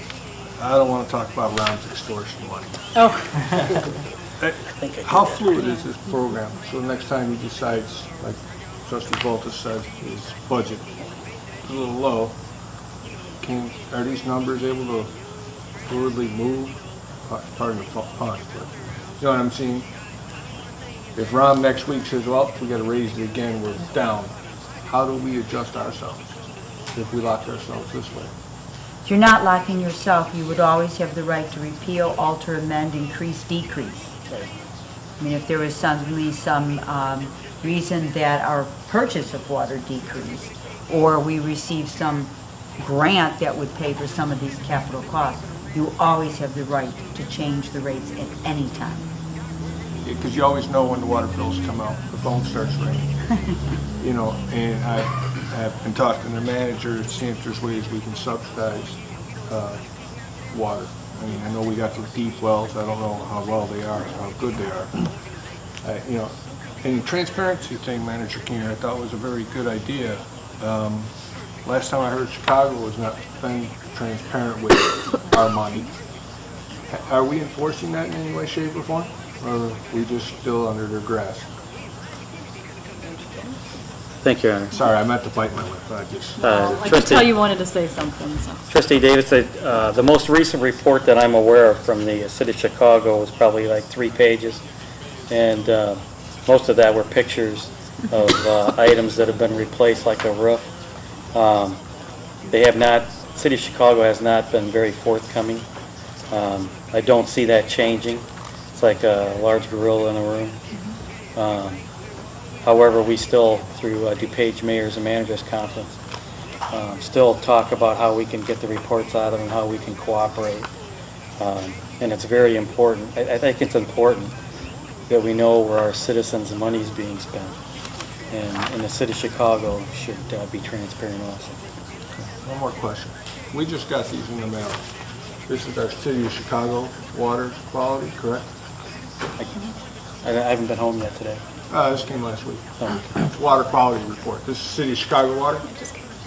I don't want to talk about Ron's extortion money. Oh, How fluid is this program? So the next time he decides, like Trustee Bolta said, his budget is a little low, are these numbers able to fluidly move? Pardon the pun, but you know what I'm saying? If Ron next week says, well, we got to raise it again, we're down, how do we adjust ourselves if we lock ourselves this way? If you're not locking yourself, you would always have the right to repeal, alter, amend, increase, decrease. I mean, if there was suddenly some reason that our purchase of water decreased, or we received some grant that would pay for some of these capital costs, you always have the right to change the rates at any time. Because you always know when the water bills come out, the phone starts ringing. You know, and I've been talking to the manager, seeing if there's ways we can subsidize water. I mean, I know we got the deep wells, I don't know how well they are, how good they are. You know, and the transparency thing, Manager Keener, I thought was a very good idea. Last time I heard Chicago was not being transparent with our money. Are we enforcing that in any way, shape, or form? Or are we just still under their grasp? Thank you, Your Honor. Sorry, I meant to bite my lip, but I just... I could tell you wanted to say something, so. Trustee Davis, the most recent report that I'm aware of from the city of Chicago was probably like 3 pages. And most of that were pictures of items that have been replaced, like a roof. They have not, city of Chicago has not been very forthcoming. I don't see that changing. It's like a large gorilla in a room. However, we still, through DuPage Mayors and Managers Conference, still talk about how we can get the reports out of them and how we can cooperate. And it's very important. I think it's important that we know where our citizens' money is being spent. And the city of Chicago should be transparent also. One more question. We just got these in the mail. This is our City of Chicago water quality, correct? I haven't been home yet today. This came last week. It's water quality report. This is City of Chicago water?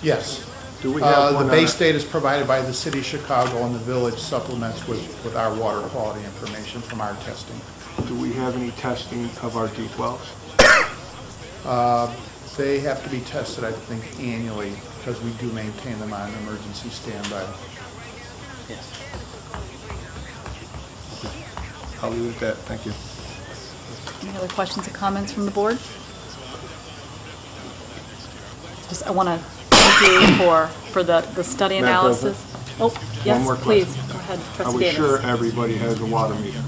Yes. Do we have one The on base it? data is provided by the city of Chicago, and the village supplements with our water quality information from our testing. Do we have any testing of our deep wells? They have to be tested, I think, annually, because we do maintain them on emergency standby. Yes. I'll leave it at that. Thank you. Any other questions or comments from the board? I want to thank you for the study Madam analysis. Oh, One yes, more please, question. go ahead, Are Trustee we Davis. sure everybody has a water meter?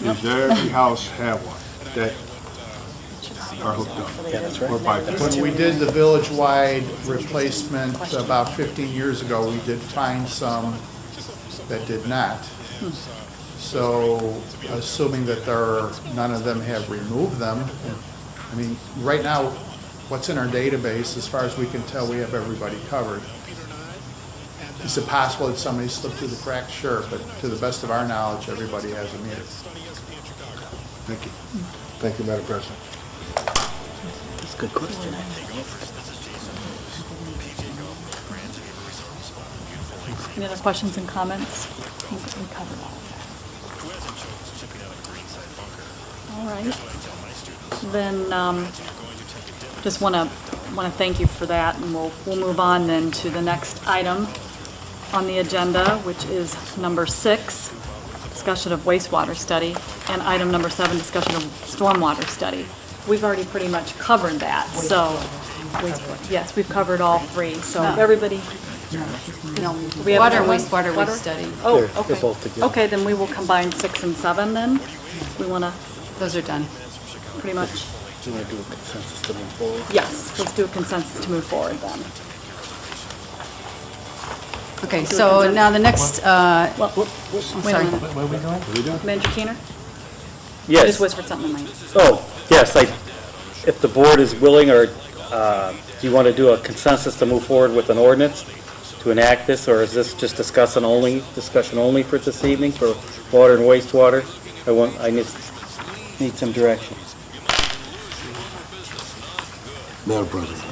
Yep. Does every house have one that are hooked up? Yeah, that's right. Or bypassed? When we did the village-wide replacement about 15 years ago, we did find some that did not. So, assuming that none of them have removed them, I mean, right now, what's in our database, as far as we can tell, we have everybody covered. Is it possible that somebody slipped through the cracks? Sure, but to the best of our knowledge, everybody has a meter. Thank you. Thank you, Madam President. That's a good question. Any other questions and comments? I think we covered all of that. All right. Then, just want to thank you for that, and we'll move on then to the next item on the agenda, which is number 6, discussion of wastewater study, and item number 7, discussion of stormwater study. We've already pretty much covered that, so, yes, we've covered all 3, so everybody. No, We have water and one? wastewater Water? waste study. Oh, They're okay. both together. Okay, then we will combine 6 and 7 then. We want to Those are done. pretty much, Do you want to do a consensus to move forward? yes, let's do a consensus to move forward then. Okay, so now the next, Well, I'm wait a sorry. minute. What are we doing? Manager Keener? I Yes. just whispered something in my ear. Oh, yes, if the board is willing, or do you want to do a consensus to move forward with an ordinance to enact this, or is this just discussion only for this evening for water and wastewater? I need some direction. Madam President.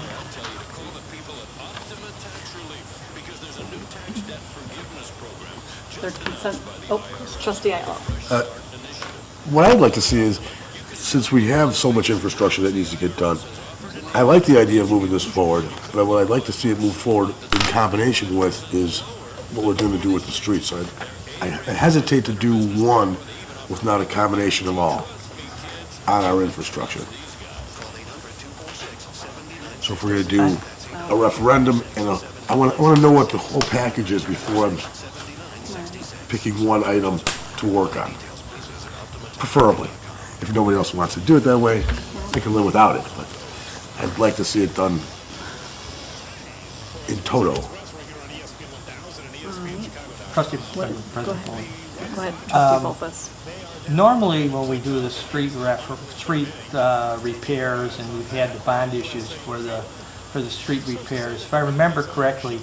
there consent? Oh, trustee Ayala. What I'd like to see is, since we have so much infrastructure that needs to get done, I like the idea of moving this forward, but what I'd like to see it move forward in combination with is what we're going to do with the streets. So I hesitate to do one without a combination of all on our infrastructure. So if we're going to do a referendum and I want to know what the whole package is before I'm picking one item to work on. Preferably. If nobody else wants to do it that way, I can live without it, but I'd like to see it done in toto. Trustee, Go President ahead. Foley. Go ahead, trustee Bolfus. Normally, when we do the street repairs, and we've had the bond issues for the street repairs, if I remember correctly,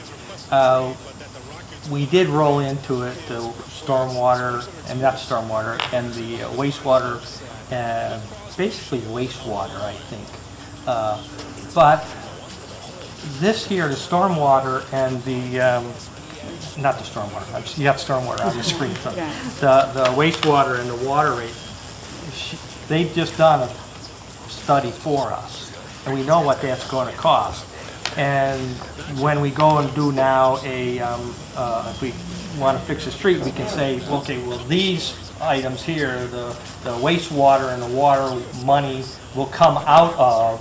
we did roll into it the stormwater, and not stormwater, and the wastewater, basically wastewater, I think. But this here, the stormwater and the, not the stormwater, you have stormwater on the screen. So the wastewater and the water rate, they've just done a study for us, and we know what that's going to cost. And when we go and do now if we want to fix a street, we can say, okay, well, these items here, the wastewater and the water money will come out of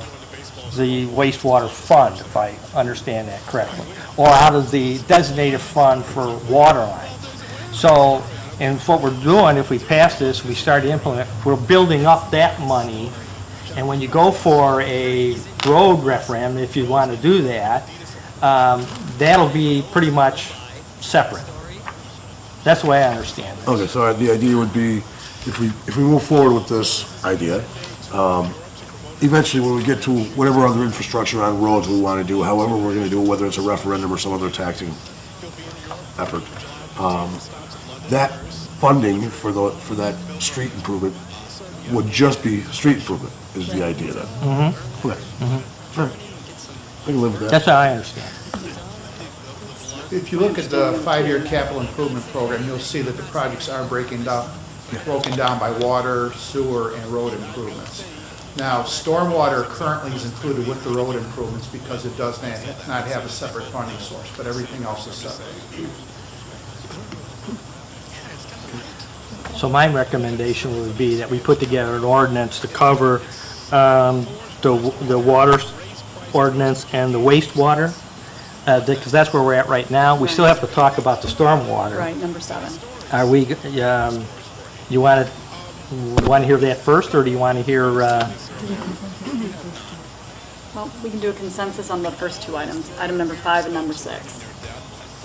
the wastewater fund, if I understand that correctly, or out of the designated fund for water lines. So, and what we're doing, if we pass this, we start to implement, we're building up that money, and when you go for a road referendum, if you want to do that, that'll be pretty much separate. That's the way I understand it. Okay, so the idea would be, if we move forward with this idea, eventually when we get to whatever other infrastructure on roads we want to do, however we're going to do it, whether it's a referendum or some other taxing effort, that funding for that street improvement would just be street improvement, is the idea then? Mm-hmm. Okay. Mm-hmm. All right. I can live with that. That's how I understand it. If you look at the 5-year capital improvement program, you'll see that the projects are broken down by water, sewer, and road improvements. Now, stormwater currently is included with the road improvements because it does not have a separate funding source, but everything else is separate. So my recommendation would be that we put together an ordinance to cover the water ordinance and the wastewater, because that's where we're at right now. We still have to talk about the stormwater. Right, number 7. Are we, you want to hear that first, or do you want to hear? Well, we can do a consensus on the first 2 items, item number 5 and number 6.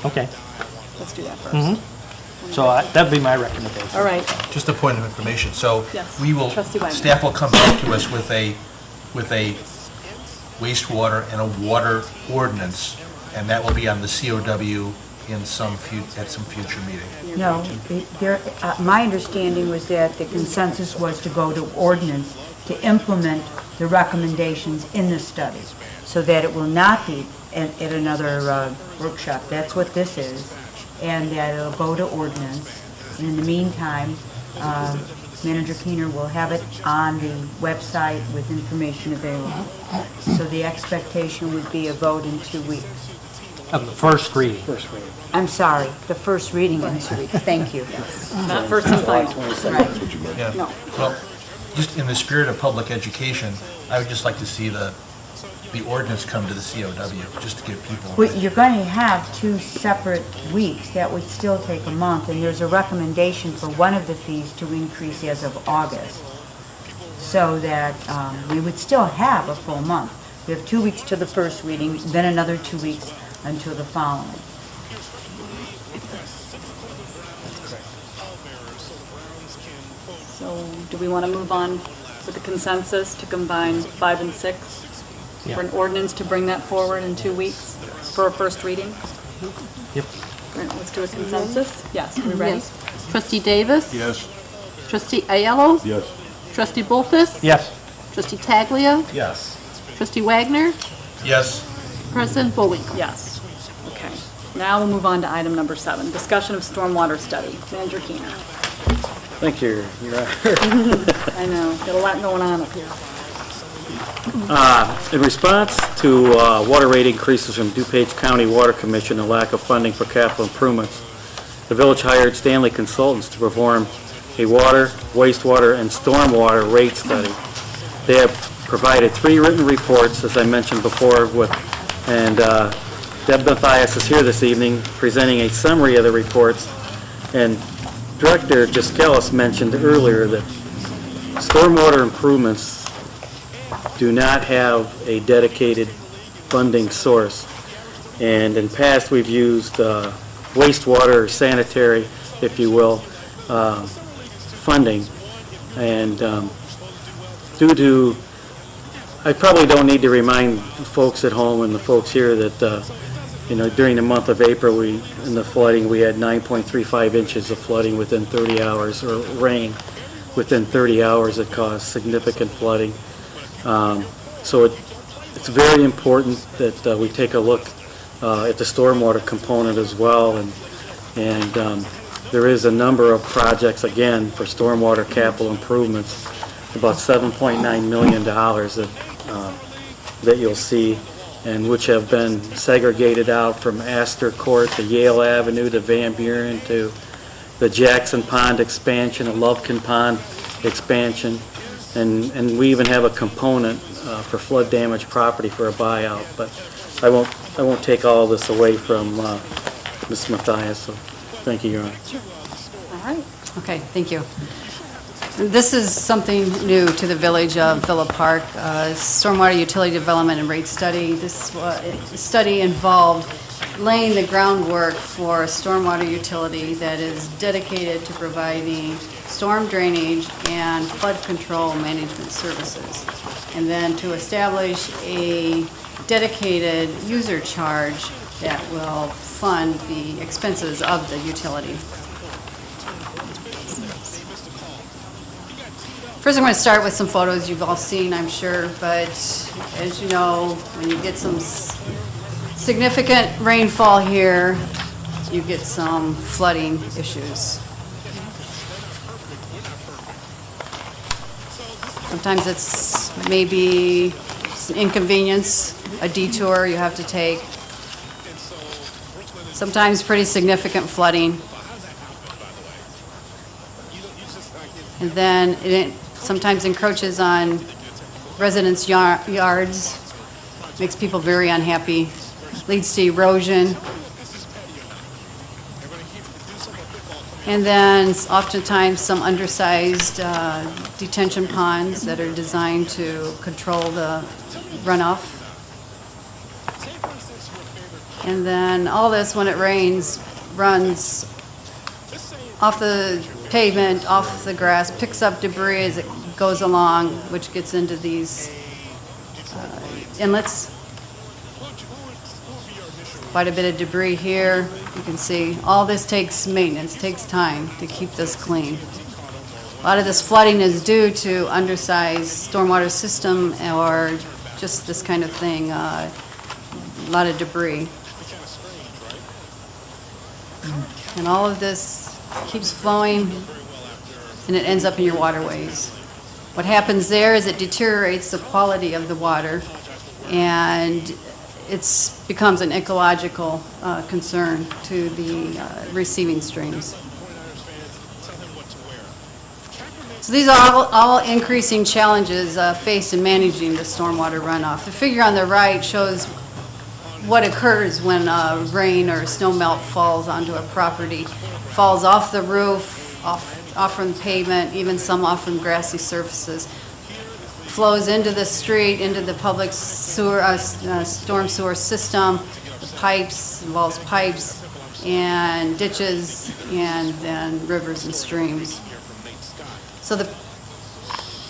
Okay. Let's do that first. So that'd be my recommendation. All right. Just a point of information, so Yes. we will, Trustee Wagner. staff will come back to us with a wastewater and a water ordinance, and that will be on the COW at some future meeting. No, my understanding was that the consensus was to go to ordinance to implement the recommendations in the study, so that it will not be at another workshop. That's what this is, and that it'll go to ordinance. And in the meantime, Manager Keener will have it on the website with information available. So the expectation would be a vote in 2 weeks. Of the first reading. I'm sorry, the first reading in 2 weeks. Thank you. Not first and final. Right. Yeah. No. Well, just in the spirit of public education, I would just like to see the ordinance come to the COW, just to give people. Well, you're going to have 2 separate weeks. That would still take a month, and there's a recommendation for one of the fees to increase as of August, so that we would still have a full month. We have 2 weeks to the first reading, then another 2 weeks until the following. So do we want to move on with the consensus to combine 5 and 6? For an ordinance to bring that forward in 2 weeks for a first reading? Yep. Great, let's do a consensus. Yes, we ready? Yes. Trustee Davis? Yes. Trustee Ayala? Yes. Trustee Bolfus? Yes. Trustee Taglia? Yes. Trustee Wagner? Yes. President Bullwinkle? Yes. Okay. Now we'll move on to item number 7, discussion of stormwater study. Manager Keener. Thank you, Your Honor. I know, got a lot going on up here. In response to water rate increases from DuPage County Water Commission and lack of funding for capital improvements, the village hired Stanley Consultants to perform a water, wastewater, and stormwater rate study. They have provided 3 written reports, as I mentioned before, and Deb Mathias is here this evening presenting a summary of the reports. And Director Giskelis mentioned earlier that stormwater improvements do not have a dedicated funding source. And in past, we've used wastewater or sanitary, if you will, funding. And due to, I probably don't need to remind the folks at home and the folks here that, during the month of April, in the flooding, we had 9.35 inches of flooding within 30 hours, or rain within 30 hours that caused significant flooding. So it's very important that we take a look at the stormwater component as well, and there is a number of projects, again, for stormwater capital improvements, about $7.9 million that you'll see, and which have been segregated out from Astor Court to Yale Avenue to Van Buren to the Jackson Pond expansion, the Lovekin Pond expansion, and we even have a component for flood damaged property for a buyout. But I won't take all this away from Ms. Mathias, so thank you, Your Honor. All right. Okay, thank you. This is something new to the village of Villa Park, stormwater utility development and rate study. This study involved laying the groundwork for a stormwater utility that is dedicated to providing storm drainage and flood control management services, and then to establish a dedicated user charge that will fund the expenses of the utility. First, I'm going to start with some photos you've all seen, I'm sure, but as you know, when you get some significant rainfall here, you get some flooding issues. Sometimes it's maybe an inconvenience, a detour you have to take. Sometimes pretty significant flooding. And then it sometimes encroaches on residents' yards, makes people very unhappy, leads to erosion. And then oftentimes some undersized detention ponds that are designed to control the runoff. And then all this, when it rains, runs off the pavement, off the grass, picks up debris as it goes along, which gets into these inlets. Quite a bit of debris here. You can see all this takes maintenance, takes time to keep this clean. A lot of this flooding is due to undersized stormwater system or just this kind of thing, a lot of debris. And all of this keeps flowing and it ends up in your waterways. What happens there is it deteriorates the quality of the water, and it becomes an ecological concern to the receiving streams. So these are all increasing challenges faced in managing the stormwater runoff. The figure on the right shows what occurs when rain or snow melt falls onto a property. Falls off the roof, off from the pavement, even some off from grassy surfaces. Flows into the street, into the public sewer, storm sewer system, the pipes, involves pipes and ditches, and then rivers and streams. So the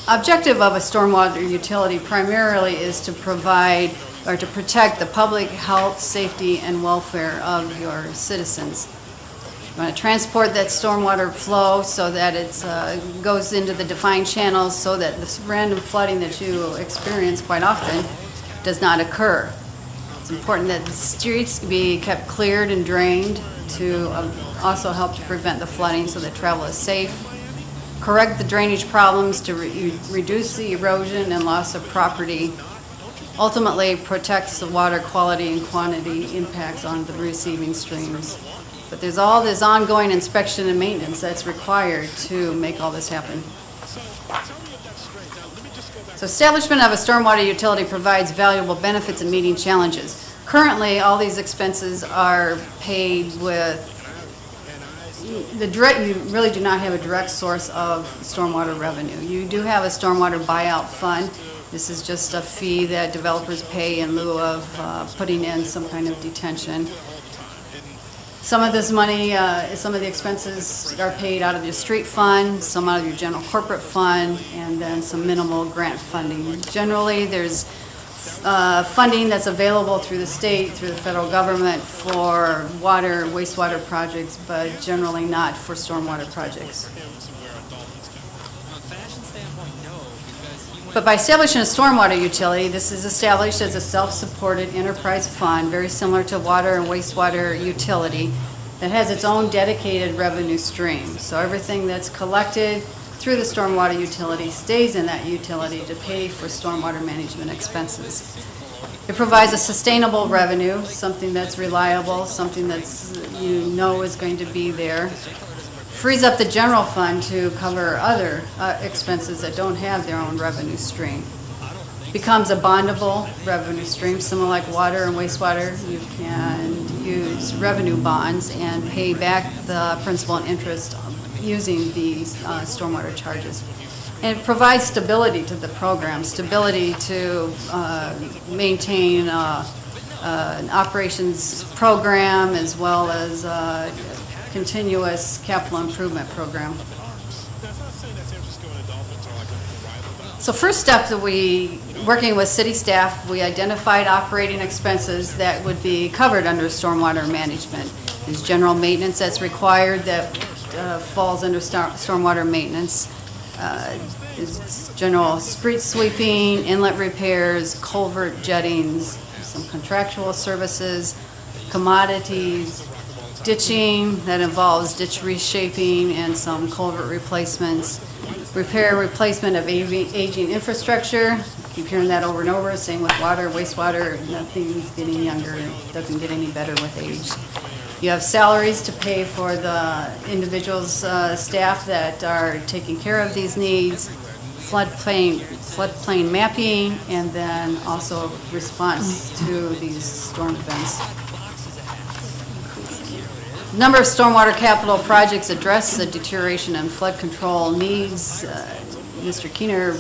objective of a stormwater utility primarily is to provide or to protect the public health, safety, and welfare of your citizens. You want to transport that stormwater flow so that it goes into the defined channels so that this random flooding that you experience quite often does not occur. It's important that the streets be kept cleared and drained to also help to prevent the flooding so that travel is safe. Correct the drainage problems to reduce the erosion and loss of property. Ultimately protects the water quality and quantity impacts on the receiving streams. But there's all this ongoing inspection and maintenance that's required to make all this happen. So establishment of a stormwater utility provides valuable benefits in meeting challenges. Currently, all these expenses are paid with you really do not have a direct source of stormwater revenue. You do have a stormwater buyout fund. This is just a fee that developers pay in lieu of putting in some kind of detention. Some of this money, some of the expenses are paid out of your street fund, some out of your general corporate fund, and then some minimal grant funding. Generally, there's funding that's available through the state, through the federal government for water, wastewater projects, but generally not for stormwater projects. But by establishing a stormwater utility, this is established as a self-supported enterprise fund, very similar to water and wastewater utility, that has its own dedicated revenue stream. So everything that's collected through the stormwater utility stays in that utility to pay for stormwater management expenses. It provides a sustainable revenue, something that's reliable, something that's is going to be there. Frees up the general fund to cover other expenses that don't have their own revenue stream. Becomes a bondable revenue stream, similar like water and wastewater. You can use revenue bonds and pay back the principal and interest using these stormwater charges. And it provides stability to the program, stability to maintain an operations program as well as continuous capital improvement program. So first step that working with city staff, we identified operating expenses that would be covered under stormwater management. There's general maintenance that's required that falls under stormwater maintenance. There's general street sweeping, inlet repairs, culvert jettings, some contractual services, commodities, ditching that involves ditch reshaping and some culvert replacements, replacement of aging infrastructure. Keep hearing that over and over. Same with water, wastewater. Nothing's getting younger. It doesn't get any better with age. You have salaries to pay for the individuals, staff that are taking care of these needs, floodplain mapping, and then also response to these storm events. A number of stormwater capital projects address the deterioration and flood control needs. Mr. Keener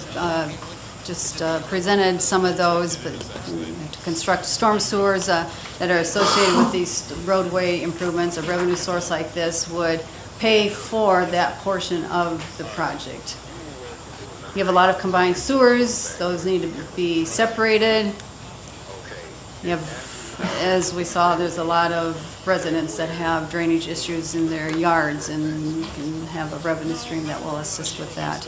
just presented some of those, but to construct storm sewers that are associated with these roadway improvements, a revenue source like this would pay for that portion of the project. You have a lot of combined sewers. Those need to be separated. You have, as we saw, there's a lot of residents that have drainage issues in their yards, and you can have a revenue stream that will assist with that.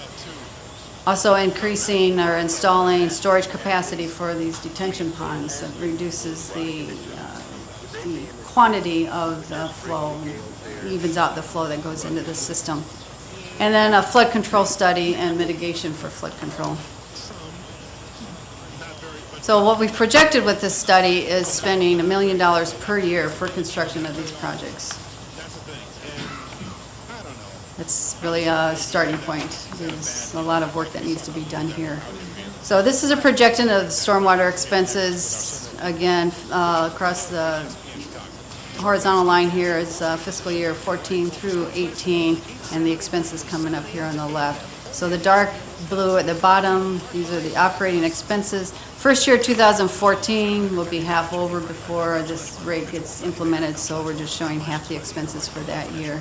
Also increasing or installing storage capacity for these detention ponds that reduces the quantity of the flow, evens out the flow that goes into the system. And then a flood control study and mitigation for flood control. So what we've projected with this study is spending $1 million per year for construction of these projects. That's really a starting point. There's a lot of work that needs to be done here. So this is a projection of stormwater expenses. Again, across the horizontal line here is fiscal year 14 through 18, and the expenses coming up here on the left. So the dark blue at the bottom, these are the operating expenses. First year 2014 will be half over before this rate gets implemented, so we're just showing half the expenses for that year.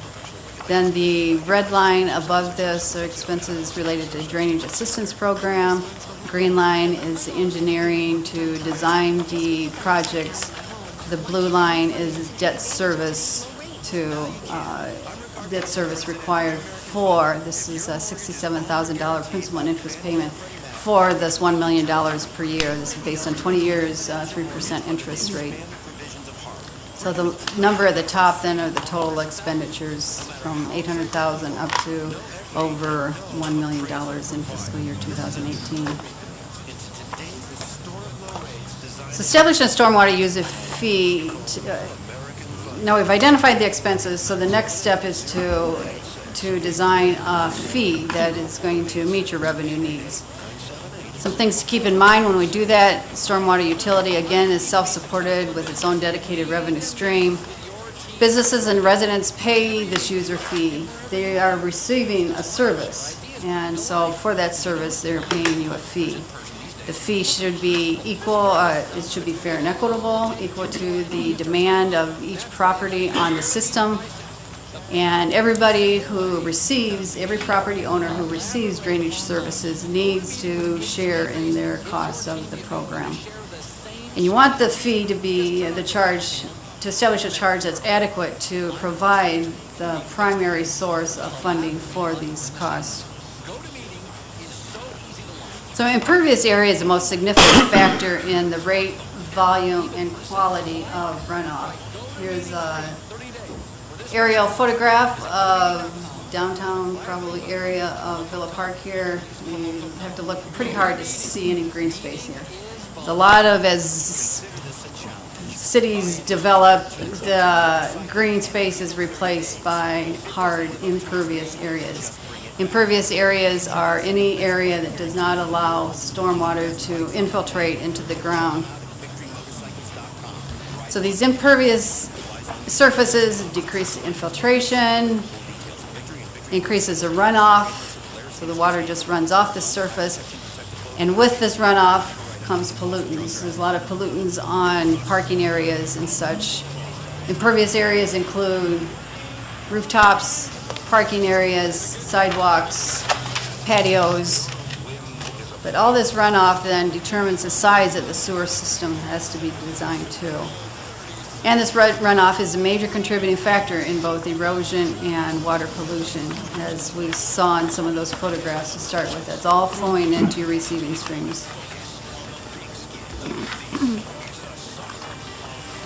Then the red line above this are expenses related to drainage assistance program. Green line is engineering to design the projects. The blue line is debt service required for, this is a $67,000 principal and interest payment for this $1 million per year. This is based on 20 years, 3% interest rate. So the number at the top then are the total expenditures from $800,000 up to over $1 million in fiscal year 2018. So establishing a stormwater user fee, now we've identified the expenses, so the next step is to design a fee that is going to meet your revenue needs. Some things to keep in mind when we do that: stormwater utility, again, is self-supported with its own dedicated revenue stream. Businesses and residents pay this user fee. They are receiving a service, and so for that service, they're paying you a fee. The fee should be equal, it should be fair and equitable, equal to the demand of each property on the system. And everybody who receives, every property owner who receives drainage services needs to share in their cost of the program. And you want the fee to be the charge, to establish a charge that's adequate to provide the primary source of funding for these costs. So impervious area is the most significant factor in the rate, volume, and quality of runoff. Here's a aerial photograph of downtown, probably area of Villa Park here. You have to look pretty hard to see any green space here. There's a lot of, as cities develop, the green space is replaced by hard impervious areas. Impervious areas are any area that does not allow stormwater to infiltrate into the ground. So these impervious surfaces decrease infiltration, increases the runoff, so the water just runs off the surface. And with this runoff comes pollutants. There's a lot of pollutants on parking areas and such. Impervious areas include rooftops, parking areas, sidewalks, patios. But all this runoff then determines the size that the sewer system has to be designed to. And this runoff is a major contributing factor in both erosion and water pollution, as we saw in some of those photographs to start with. That's all flowing into your receiving streams.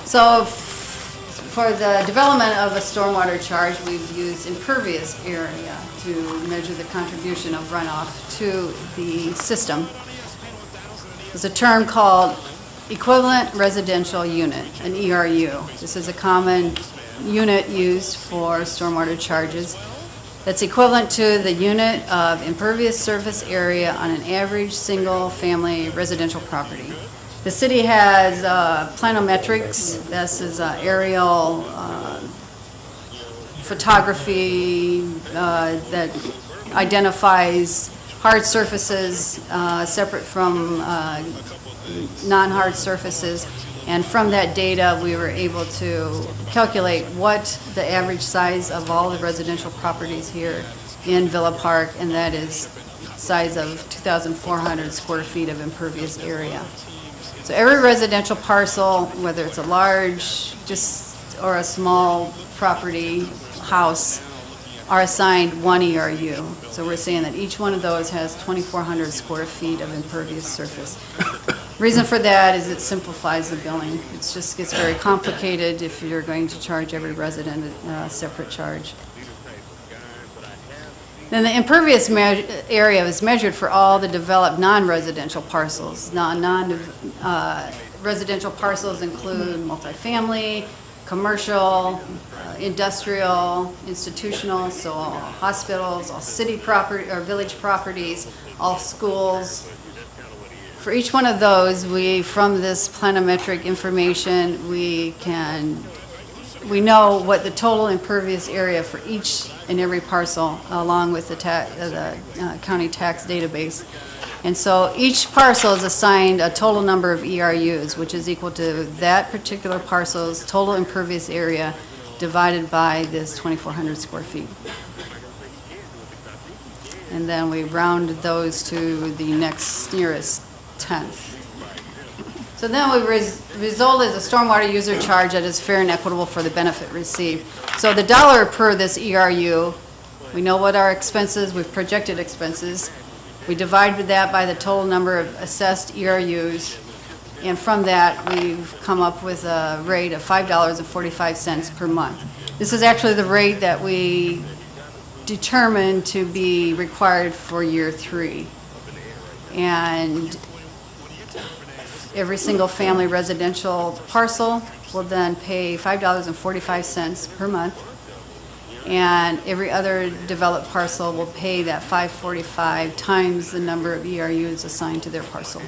So for the development of a stormwater charge, we've used impervious area to measure the contribution of runoff to the system. There's a term called equivalent residential unit, an ERU. This is a common unit used for stormwater charges that's equivalent to the unit of impervious surface area on an average single-family residential property. The city has planometrics. This is aerial photography that identifies hard surfaces separate from non-hard surfaces, and from that data we were able to calculate what the average size of all the residential properties here in Villa Park, and that is size of 2,400 square feet of impervious area. So every residential parcel, whether it's a large or a small property house, are assigned one ERU. So we're saying that each one of those has 2,400 square feet of impervious surface. Reason for that is it simplifies the billing. It just gets very complicated if you're going to charge every resident a separate charge. Then the impervious area is measured for all the developed non-residential parcels. Non-residential parcels include multifamily, commercial, industrial, institutional, so all hospitals, all city property or village properties, all schools. For each one of those, from this planometric information, we know what the total impervious area for each and every parcel, along with the county tax database. And so each parcel is assigned a total number of ERUs, which is equal to that particular parcel's total impervious area divided by this 2,400 square feet. And then we round those to the nearest tenth. So then we result is a stormwater user charge that is fair and equitable for the benefit received. So the dollar per this ERU, we know what our expenses, we've projected expenses, We divided that by the total number of assessed ERUs, and from that, we've come up with a rate of $5.45 per month. This is actually the rate that we determined to be required for year 3. And every single family residential parcel will then pay $5.45 per month, and every other developed parcel will pay that $5.45 times the number of ERUs assigned to their parcel.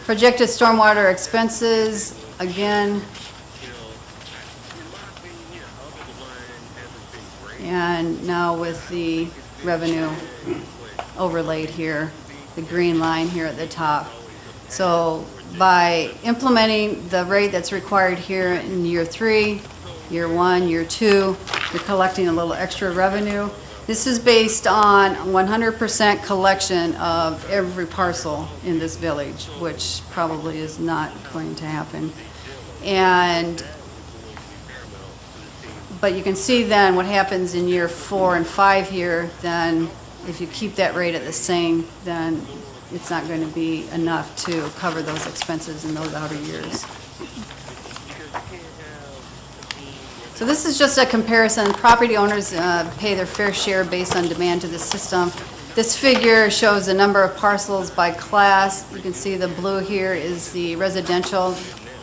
Projected stormwater expenses, again, and now with the revenue overlaid here, the green line here at the top. So by implementing the rate that's required here in year 3, year 1, year 2, you're collecting a little extra revenue. This is based on 100% collection of every parcel in this village, which probably is not going to happen. But you can see then what happens in year 4 and 5 here, then if you keep that rate at the same, then it's not going to be enough to cover those expenses in those outer years. So this is just a comparison. Property owners pay their fair share based on demand to the system. This figure shows the number of parcels by class. You can see the blue here is the residential.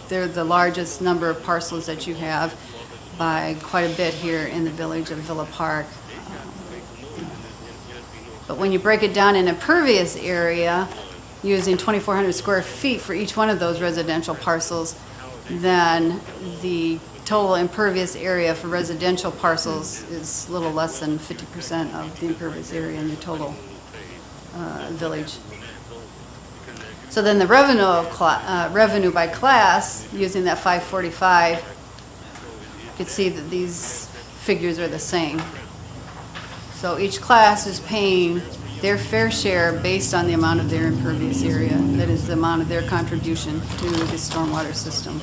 They're the largest number of parcels that you have by quite a bit here in the village of Villa Park. But when you break it down in impervious area, using 2,400 square feet for each one of those residential parcels, then the total impervious area for residential parcels is a little less than 50% of the impervious area in the total village. So then the revenue by class, using that 545, you can see that these figures are the same. So each class is paying their fair share based on the amount of their impervious area, that is the amount of their contribution to the stormwater system.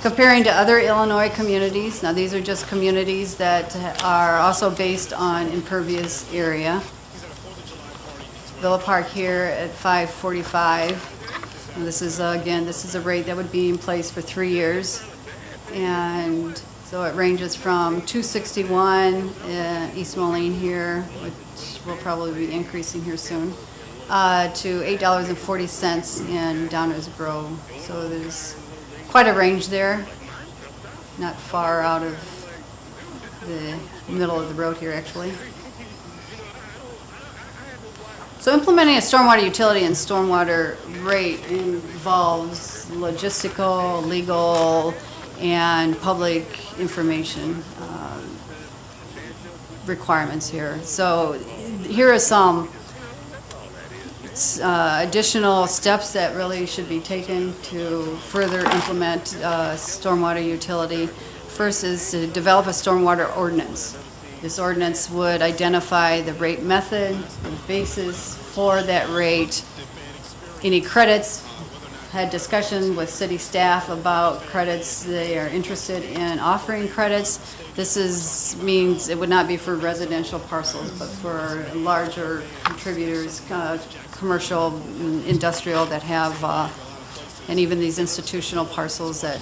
Comparing to other Illinois communities, now these are just communities that are also based on impervious area. Villa Park here at 545. And this is, again, this is a rate that would be in place for 3 years. And so it ranges from 261 East Moline here, which will probably be increasing here soon, to $8.40 in Downers Grove. So there's quite a range there, not far out of the middle of the road here, actually. So implementing a stormwater utility and stormwater rate involves logistical, legal, and public information requirements here. So here are some additional steps that really should be taken to further implement stormwater utility. First is to develop a stormwater ordinance. This ordinance would identify the rate method, the basis for that rate, any credits. Had discussion with city staff about credits. They are interested in offering credits. This means it would not be for residential parcels, but for larger contributors, commercial, industrial that have, and even these institutional parcels that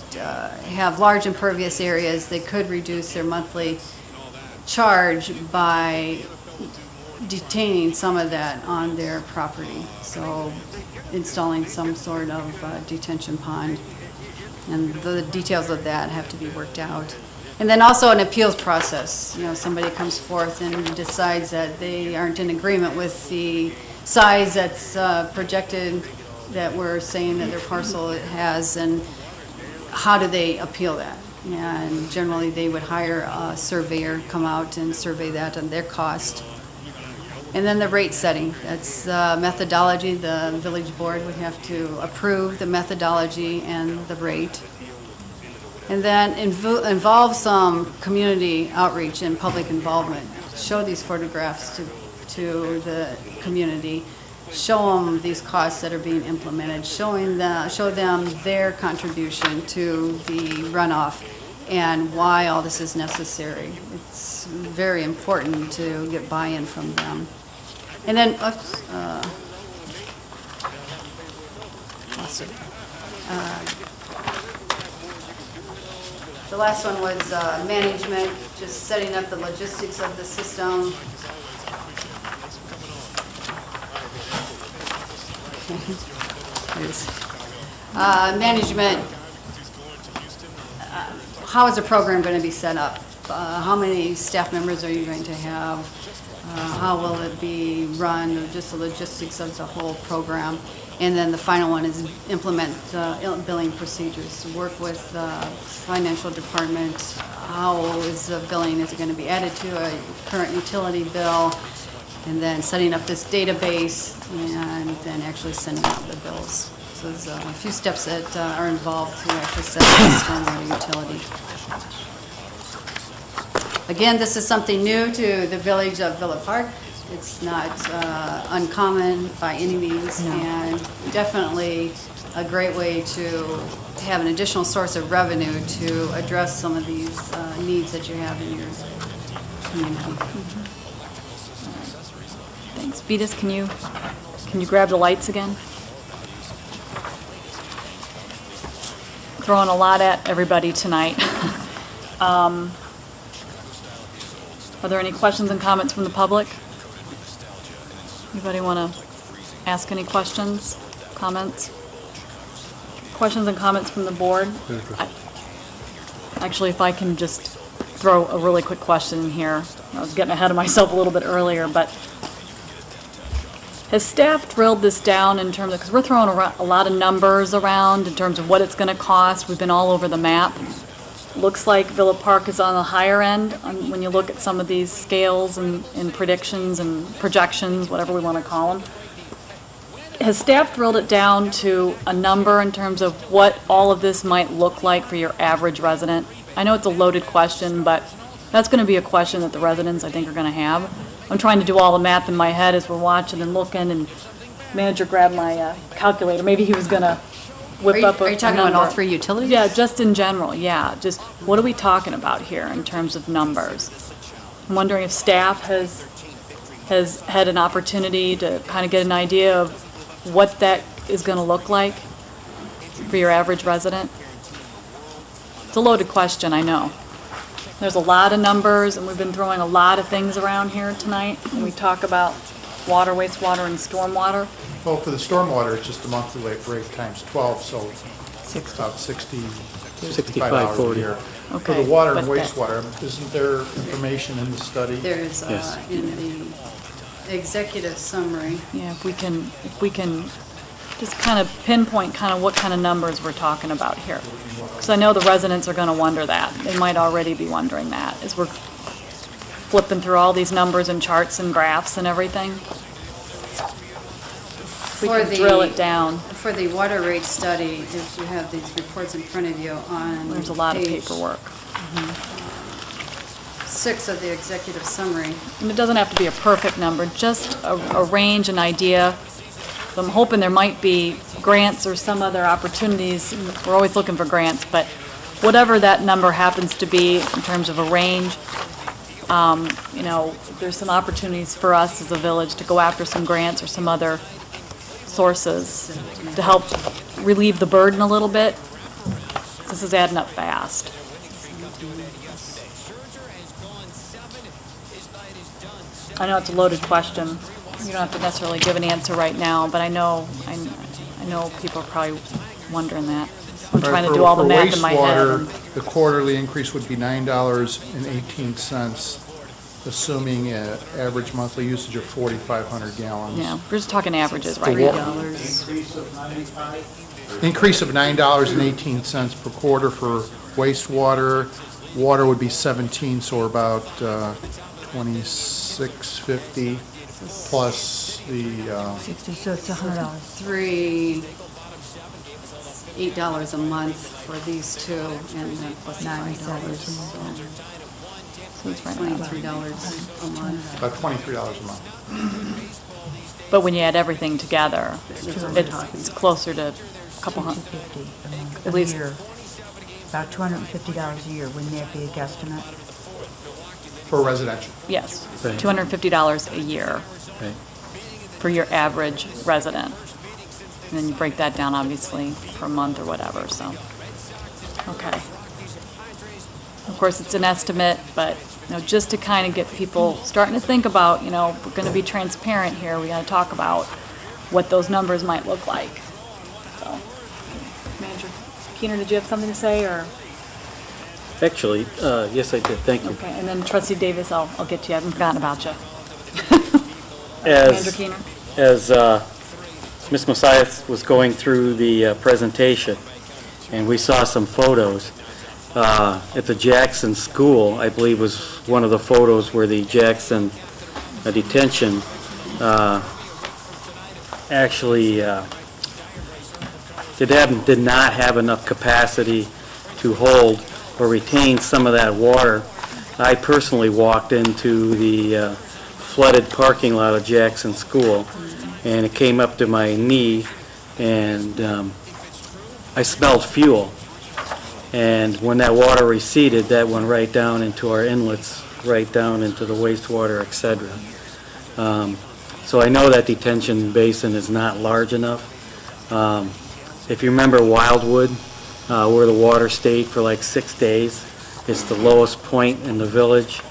have large impervious areas. They could reduce their monthly charge by detaining some of that on their property. So installing some sort of detention pond, and the details of that have to be worked out. And then also an appeals process. You know, somebody comes forth and decides that they aren't in agreement with the size that's projected that we're saying that their parcel has, and how do they appeal that? And generally they would hire a surveyor, come out and survey that at their cost. And then the rate setting, that's the methodology. The village board would have to approve the methodology and the rate. And then involve some community outreach and public involvement. Show these photographs to the community. Show them these costs that are being implemented. Show them their contribution to the runoff. and why all this is necessary. It's very important to get buy-in from them. And then, lost it. The last one was management, just setting up the logistics of the system. Management, how is the program going to be set up? How many staff members are you going to have? How will it be run? Just the logistics of the whole program. And then the final one is implement billing procedures. Work with the financial department. How is the billing? Is it going to be added to a current utility bill? And then setting up this database and then actually sending out the bills. So there's a few steps that are involved to actually set up the stormwater utility. Again, this is something new to the village of Villa Park. It's not uncommon by any means, and definitely a great way to have an additional source of revenue to address some of these needs that you have in your community. Thanks. Vitas, can you grab the lights again? Throwing a lot at everybody tonight. Are there any questions and comments from the public? Anybody want to ask any questions, comments? Questions and comments from the board? Actually, if I can just throw a really quick question in here. I was getting ahead of myself a little bit earlier, but has staff drilled this down in terms of, because we're throwing a lot of numbers around in terms of what it's going to cost. We've been all over the map. Looks like Villa Park is on the higher end when you look at some of these scales and predictions and projections, whatever we want to call them. Has staff drilled it down to a number in terms of what all of this might look like for your average resident? I know it's a loaded question, but that's going to be a question that the residents, I think, are going to have. I'm trying to do all the math in my head as we're watching and looking, and manager grabbed my calculator. Maybe he was going to whip up a number. Are you talking about all three utilities? Yeah, just in general, yeah. Just what are we talking about here in terms of numbers? I'm wondering if staff has had an opportunity to kind of get an idea of what that is going to look like for your average resident. It's a loaded question, I know. There's a lot of numbers, and we've been throwing a lot of things around here tonight when we talk about water, wastewater, and stormwater. Well, for the stormwater, it's just a monthly rate times 12, so it's about 65 hours a year. For Okay, the water and but that- wastewater, isn't there information in the study? There's in the executive summary. Yeah, if we can just kind of pinpoint kind of what kind of numbers we're talking about here. Because I know the residents are going to wonder that. They might already be wondering that as we're flipping through all these numbers and charts and graphs and everything. We For can the- drill it down. For the water rate study, if you have these reports in front of you on There's a lot of page paperwork. 6 of the executive summary. And it doesn't have to be a perfect number, just a range, an idea. I'm hoping there might be grants or some other opportunities. We're always looking for grants, but whatever that number happens to be in terms of a range, you know, there's some opportunities for us as a village to go after some grants or some other sources to help relieve the burden a little bit. This is adding up fast. I know it's a loaded question. You don't have to necessarily give an answer right now, but I know people are probably wondering that. I'm trying to do all the math in my head. For wastewater, the quarterly increase would be $9.18, assuming an average monthly usage of 4,500 gallons. Yeah, we're just talking averages For right wa- now. Increase of $9.18 per quarter for wastewater. Water would be 17, so we're about $26.50 plus the, 60, so it's $100. $8 a month for these two, and then plus $5. So it's right around $23 a month. about $23 a month. But when you add everything together, it's closer to a couple hundred, at least About $250 a year, wouldn't that be a guesstimate? For residential. Yes, Right. $250 a year Right. for your average resident. And then you break that down, obviously, per month or whatever, so, okay. Of course, it's an estimate, but, just to kind of get people starting to think about, if we're going to be transparent here, we got to talk about what those numbers might look like. So, Manager Keener, did you have something to say, or? Actually, yes, I did. Thank you. Okay, and then Trustee Davis, I'll get to you. I haven't forgotten about you. Manager Keener? As Ms. Messias was going through the presentation, and we saw some photos at the Jackson School, I believe was one of the photos where the Jackson detention actually did not have enough capacity to hold or retain some of that water. I personally walked into the flooded parking lot of Jackson School, and it came up to my knee, and I smelled fuel. And when that water receded, that went right down into our inlets, right down into the wastewater, etc. So I know that detention basin is not large enough. If you remember Wildwood, where the water stayed for like 6 days, it's the lowest point in the village.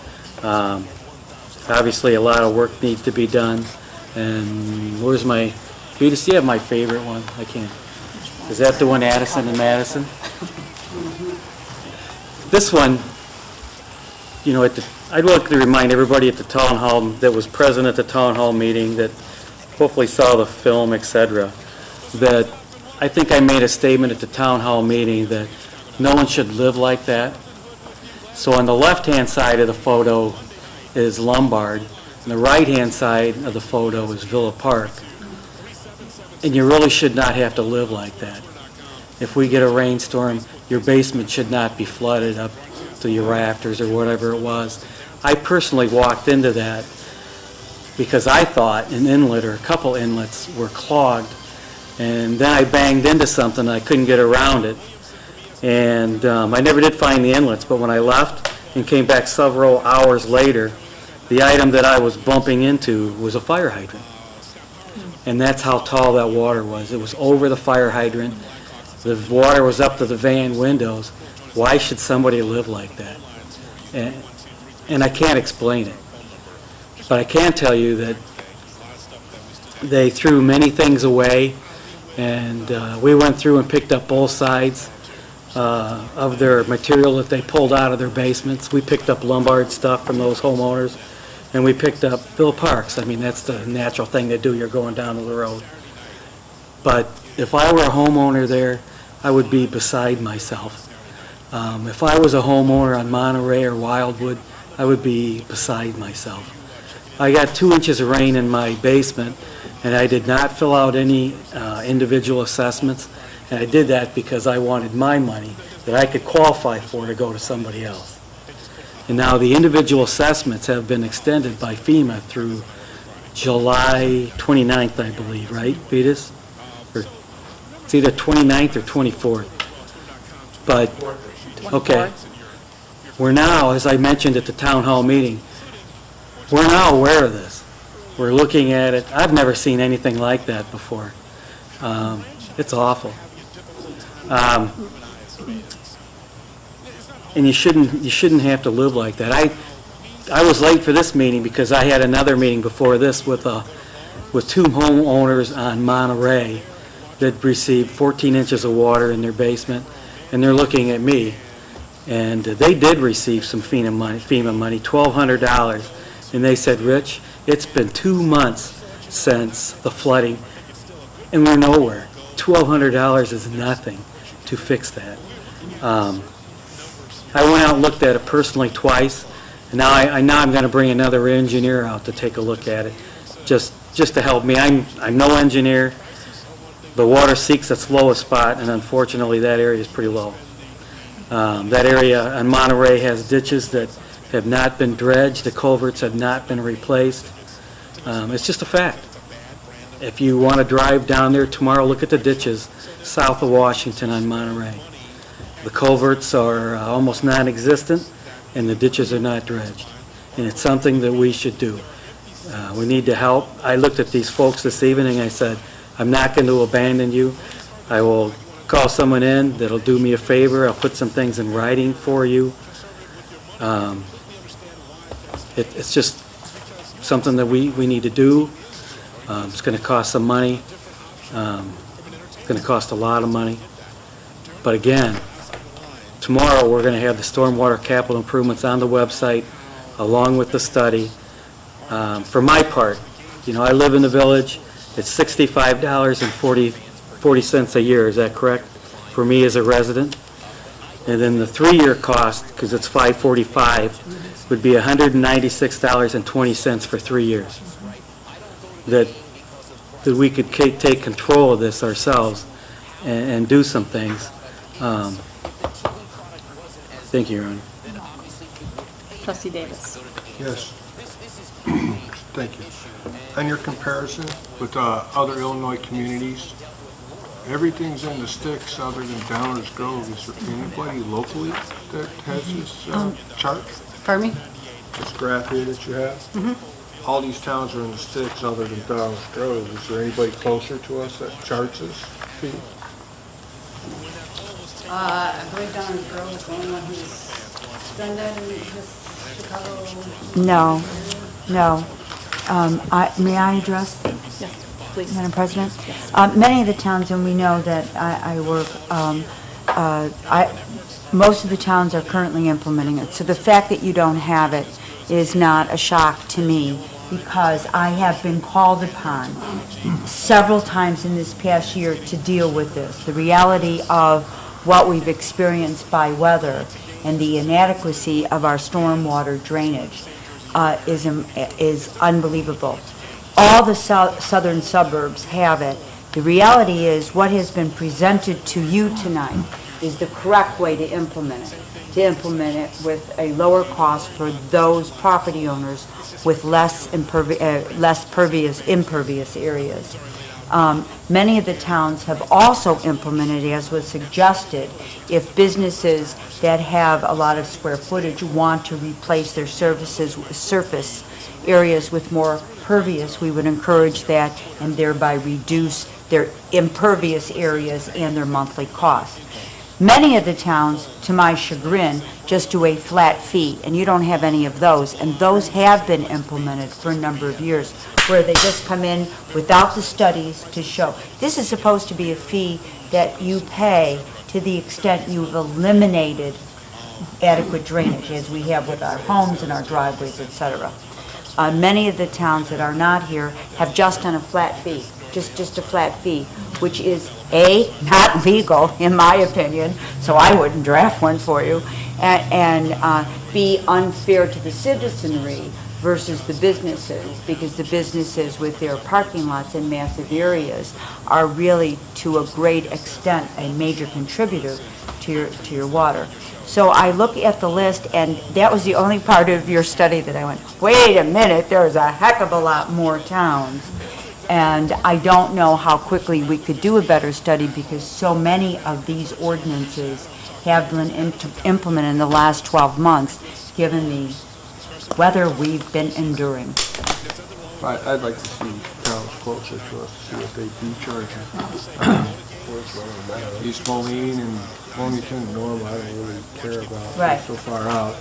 Obviously, a lot of work needs to be done. And where's my, do you have my favorite one? I can't. Is that the one, Addison and Madison? This one, I'd like to remind everybody at the town hall that was present at the town hall meeting, that hopefully saw the film, etc., that I think I made a statement at the town hall meeting that no one should live like that. So on the left-hand side of the photo is Lombard, and the right-hand side of the photo is Villa Park. And you really should not have to live like that. If we get a rainstorm, your basement should not be flooded up to your rafters or whatever it was. I personally walked into that because I thought an inlet or a couple inlets were clogged, and then I banged into something and I couldn't get around it. And I never did find the inlets, but when I left and came back several hours later, the item that I was bumping into was a fire hydrant. And that's how tall that water was. It was over the fire hydrant. The water was up to the van windows. Why should somebody live like that? And I can't explain it. But I can tell you that they threw many things away, and we went through and picked up both sides of their material that they pulled out of their basements. We picked up Lombard stuff from those homeowners, and we picked up Villa Parks. I mean, that's the natural thing to do. You're going down the road. But if I were a homeowner there, I would be beside myself. If I was a homeowner on Monterey or Wildwood, I would be beside myself. I got 2 inches of rain in my basement, and I did not fill out any individual assessments, and I did that because I wanted my money that I could qualify for to go to somebody else. And now the individual assessments have been extended by FEMA through July 29th, I believe, right, Vetus? Or it's either 29th or 24th. But, okay. We're now, as I mentioned at the town hall meeting, we're now aware of this. We're looking at it. I've never seen anything like that before. It's awful. And you shouldn't have to live like that. I was late for this meeting because I had another meeting before this with 2 homeowners on Monterey that received 14 inches of water in their basement, and they're looking at me. And they did receive some FEMA money, $1,200, and they said, Rich, it's been 2 months since the flooding, and we're nowhere. $1,200 is nothing to fix that. I went out and looked at it personally twice, and now I'm going to bring another engineer out to take a look at it, just to help me. I'm no engineer. The water seeks its lowest spot, and unfortunately that area is pretty low. That area on Monterey has ditches that have not been dredged. The culverts have not been replaced. It's just a fact. If you want to drive down there tomorrow, look at the ditches south of Washington on Monterey. The culverts are almost non-existent, and the ditches are not dredged. And it's something that we should do. We need to help. I looked at these folks this evening, I said, I'm not going to abandon you. I will call someone in that'll do me a favor. I'll put some things in writing for you. It's just something that we need to do. It's going to cost some money. It's going to cost a lot of money. But again, tomorrow we're going to have the stormwater capital improvements on the website along with the study. For my part, you know, I live in the village. It's $65.40 a year. Is that correct? For me as a resident. And then the 3-year cost, because it's $545, would be $196.20 for 3 years. That we could take control of this ourselves and do some things. Thank you, Your Honor. Trustee Davis. Yes. Thank you. On your comparison with other Illinois communities, everything's in the sticks other than Downers Grove. Is there anybody locally that has this chart? Pardon me? This graph here that you have? Mm-hmm. All these towns are in the sticks other than Downers Grove. Is there anybody closer to us that charts this fee? I believe Downers Grove is the only one who's done that in Chicago. No, no. May I address? Yes, please. Madam President? Many of the towns, and we know that I work, most of the towns are currently implementing it. So the fact that you don't have it is not a shock to me, because I have been called upon several times in this past year to deal with this. The reality of what we've experienced by weather and the inadequacy of our stormwater drainage is unbelievable. All the southern suburbs have it. The reality is what has been presented to you tonight is the correct way to implement it with a lower cost for those property owners with less impervious areas. Many of the towns have also implemented, as was suggested, if businesses that have a lot of square footage want to replace their surface areas with more pervious, we would encourage that and thereby reduce their impervious areas and their monthly cost. Many of the towns, to my chagrin, just do a flat fee, and you don't have any of those, and those have been implemented for a number of years, where they just come in without the studies to show. This is supposed to be a fee that you pay to the extent you've eliminated adequate drainage, as we have with our homes and our driveways, etc. Many of the towns that are not here have just done a flat fee, just a flat fee, which is A, not legal, in my opinion, so I wouldn't draft one for you, and B, unfair to the citizenry versus the businesses, because the businesses with their parking lots in massive areas are really, to a great extent, a major contributor to your water. So I look at the list, and that was the only part of your study that I went, wait a minute, there's a heck of a lot more towns. And I don't know how quickly we could do a better study, because so many of these ordinances have been implemented in the last 12 months, given the weather we've been enduring. I'd like to see towns closer to us, to see what they do charge. East Moline and Wilmington, Norm, I don't really care about. Right. So far out.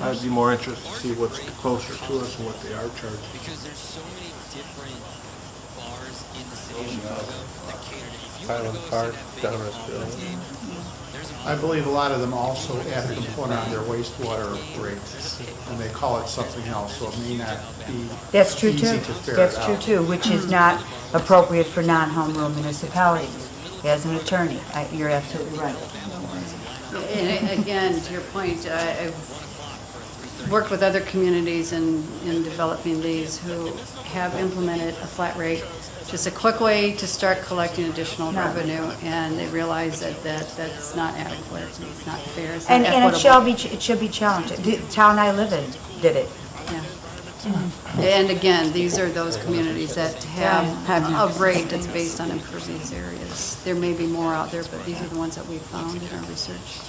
I'd be more interested to see what's closer to us and what they are charging. Highland Park, Downersville. I believe a lot of them also add a component on their wastewater rates, and they call it something else, so it may not be That's true easy too. to ferret out. That's true too, which is not appropriate for non-home rule municipalities. As an attorney, you're absolutely right. And again, to your point, I've worked with other communities in developing these who have implemented a flat rate, just a quick way to start collecting additional revenue, and they realize that that's not adequate, it's not fair, it's not And equitable. it should be challenged. The town I live in did it. Yeah. And again, these are those communities that have a rate that's based on impervious areas. There may be more out there, but these are the ones that we found in our research.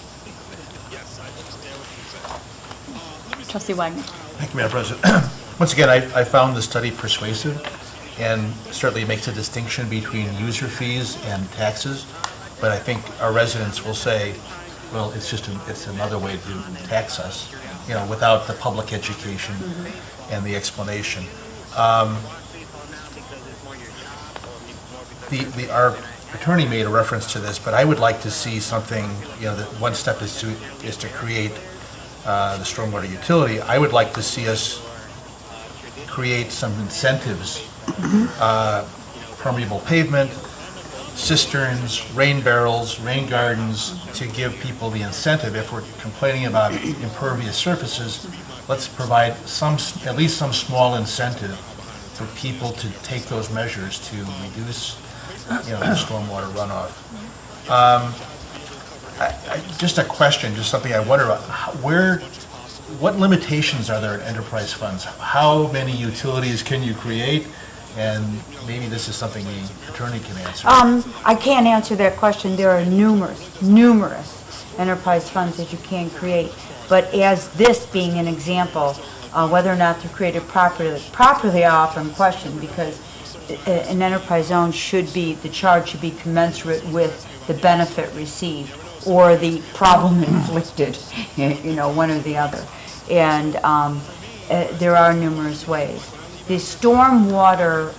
Trustee Wagner. Thank you, Madam President. Once again, I found the study persuasive, and certainly it makes a distinction between user fees and taxes, but I think our residents will say, well, it's another way to tax us, without the public education and the explanation. Our attorney made a reference to this, but I would like to see something, that one step is to create the stormwater utility. I would like to see us create some incentives, permeable pavement, cisterns, rain barrels, rain gardens, to give people the incentive. If we're complaining about impervious surfaces, let's provide at least some small incentive for people to take those measures to reduce, the stormwater runoff. Just a question, just something I wonder about. What limitations are there in enterprise funds? How many utilities can you create? And maybe this is something the attorney can answer. I can't answer that question. There are numerous enterprise funds that you can create. But as this being an example, whether or not they're created properly I often question, because an enterprise zone the charge should be commensurate with the benefit received or the problem inflicted, one or the other. And there are numerous ways. The stormwater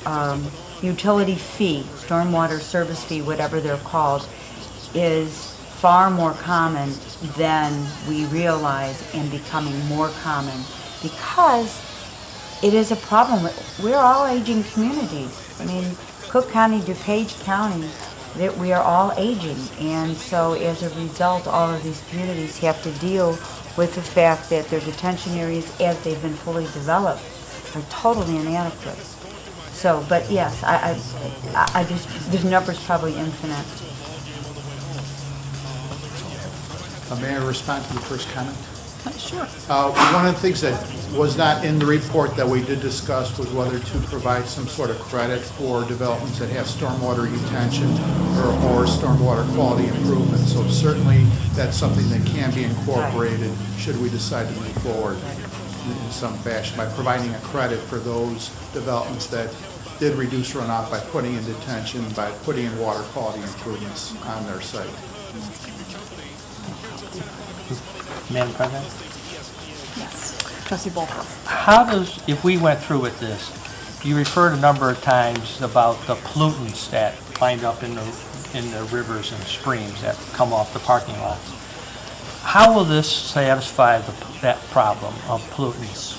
utility fee, stormwater service fee, whatever they're called, is far more common than we realize and becoming more common because it is a problem. We're all aging communities. I mean, Cook County, DuPage County, that we are all aging. And so as a result, all of these communities have to deal with the fact that their detention areas, as they've been fully developed, are totally inadequate. So, but yes, I just, the number's probably infinite. May I respond to the first comment? Sure. One of the things that was not in the report that we did discuss was whether to provide some sort of credit for developments that have stormwater retention or stormwater quality improvement. So certainly that's something that can be incorporated should we decide to move forward in some fashion by providing a credit for those developments that did reduce runoff by putting in detention, by putting in water quality improvements on their site. Madam President? Yes. Trustee Bolford. How does, if we went through with this, you referred a number of times about the pollutants that wind up in the rivers and streams that come off the parking lots. How will this satisfy that problem of pollutants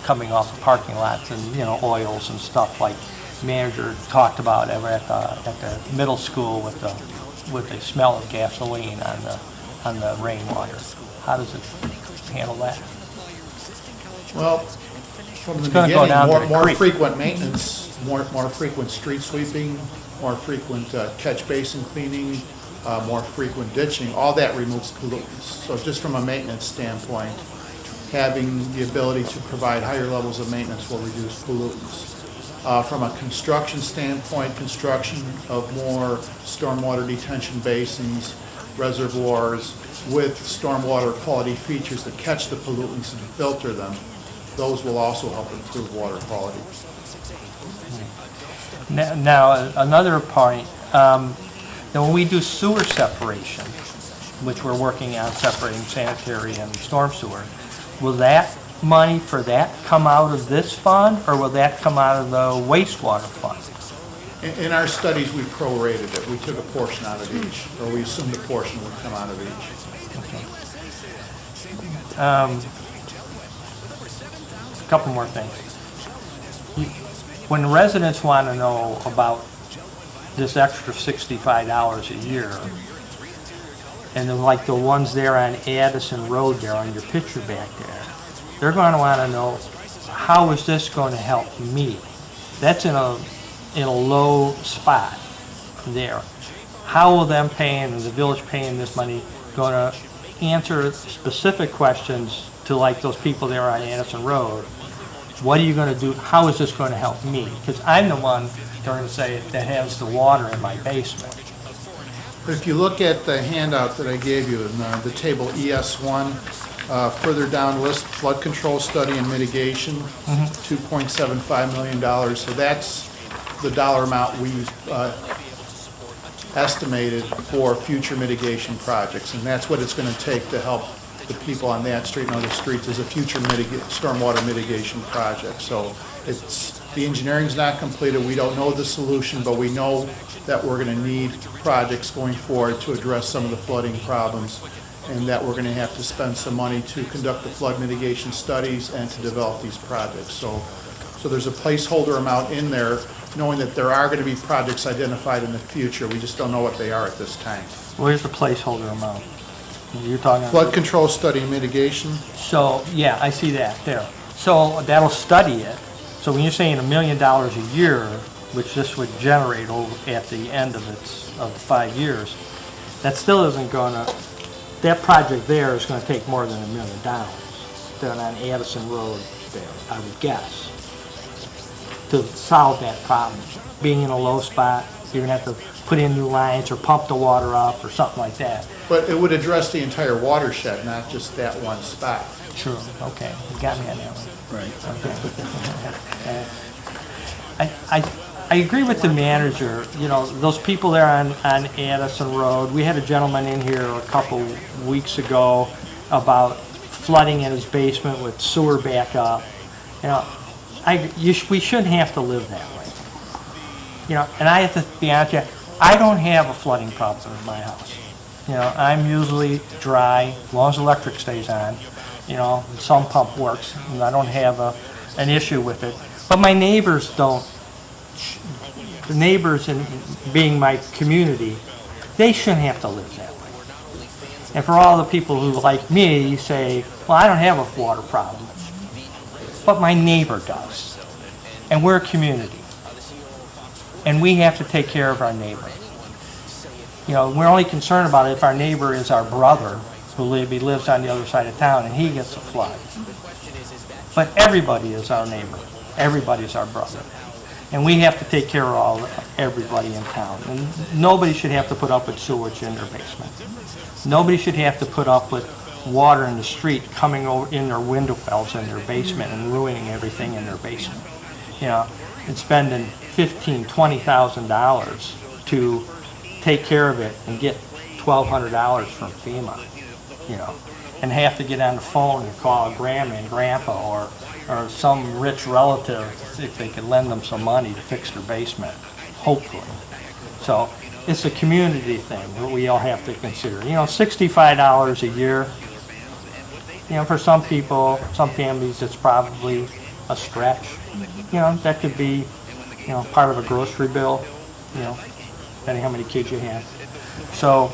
coming off the parking lots and, oils and stuff like manager talked about at the middle school with the smell of gasoline on the rainwater? How does it handle that? Well, from the beginning, more frequent maintenance, more frequent street sweeping, more frequent catch basin cleaning, more frequent ditching, all that removes pollutants. So just from a maintenance standpoint, having the ability to provide higher levels of maintenance will reduce pollutants. From a construction standpoint, construction of more stormwater detention basins, reservoirs, with stormwater quality features that catch the pollutants and filter them, those will also help improve water quality. Now another point, when we do sewer separation, which we're working on separating sanitary and storm sewer, will that money for that come out of this fund, or will that come out of the wastewater fund? In our studies, we prorated it. We took a portion out of each, or we assumed a portion would come out of each. A couple more things. When residents want to know about this extra $65 a year, and then like the ones there on Addison Road there on your picture back there, they're going to want to know, how is this going to help me? That's in a low spot there. How will them paying, and the village paying this money, going to answer specific questions to like those people there on Addison Road What are you going to do? How is this going to help me? Because I'm the one, they're going to say, that has the water in my basement. But if you look at the handout that I gave you in the table ES1, further down list flood control study and mitigation, $2.75 million. So that's the dollar amount we estimated for future mitigation projects. And that's what it's going to take to help the people on that street and other streets is a future stormwater mitigation project. So the engineering's not completed. We don't know the solution, but we know that we're going to need projects going forward to address some of the flooding problems, and that we're going to have to spend some money to conduct the flood mitigation studies and to develop these projects. So there's a placeholder amount in there, knowing that there are going to be projects identified in the future. We just don't know what they are at this time. Where's the placeholder amount? You're talking Flood control study and mitigation. So, yeah, I see that there. So that'll study it. So when you're saying $1 million a year, which this would generate at the end of the 5 years, that still isn't going to, that project there is going to take more than $1 million than on Addison Road there, I would guess, to solve that problem. Being in a low spot, you're going to have to put in new lines or pump the water up or something like that. But it would address the entire watershed, not just that one spot. True, okay, you got me on that one. Right. Okay. I agree with the manager, you know, those people there on Addison Road. We had a gentleman in here a couple weeks ago about flooding in his basement with sewer backup. You know, we shouldn't have to live that way. You know, and I have to be honest with you, I don't have a flooding problem in my house. You know, I'm usually dry, as long as the electric stays on. You know, some pump works, and I don't have an issue with it. But my neighbors don't. The neighbors, in being my community, they shouldn't have to live that way. And for all the people who, like me, say, well, I don't have a water problem. But my neighbor does. And we're a community. And we have to take care of our neighbor. You know, we're only concerned about it if our neighbor is our brother, who lives on the other side of town, and he gets a flood. But everybody is our neighbor. Everybody is our brother. And we have to take care of everybody in town. And nobody should have to put up with sewage in their basement. Nobody should have to put up with water in the street coming over in their window wells in their basement and ruining everything in their basement. You know, and spending $15,000, $20,000 to take care of it and get $1,200 from FEMA, you know, and have to get on the phone and call grandma and grandpa or some rich relative if they could lend them some money to fix their basement, hopefully. So it's a community thing that we all have to consider. You know, $65 a year, you know, for some people, some families, it's probably a stretch. You know, that could be, you know, part of a grocery bill, you know, depending how many kids you have. So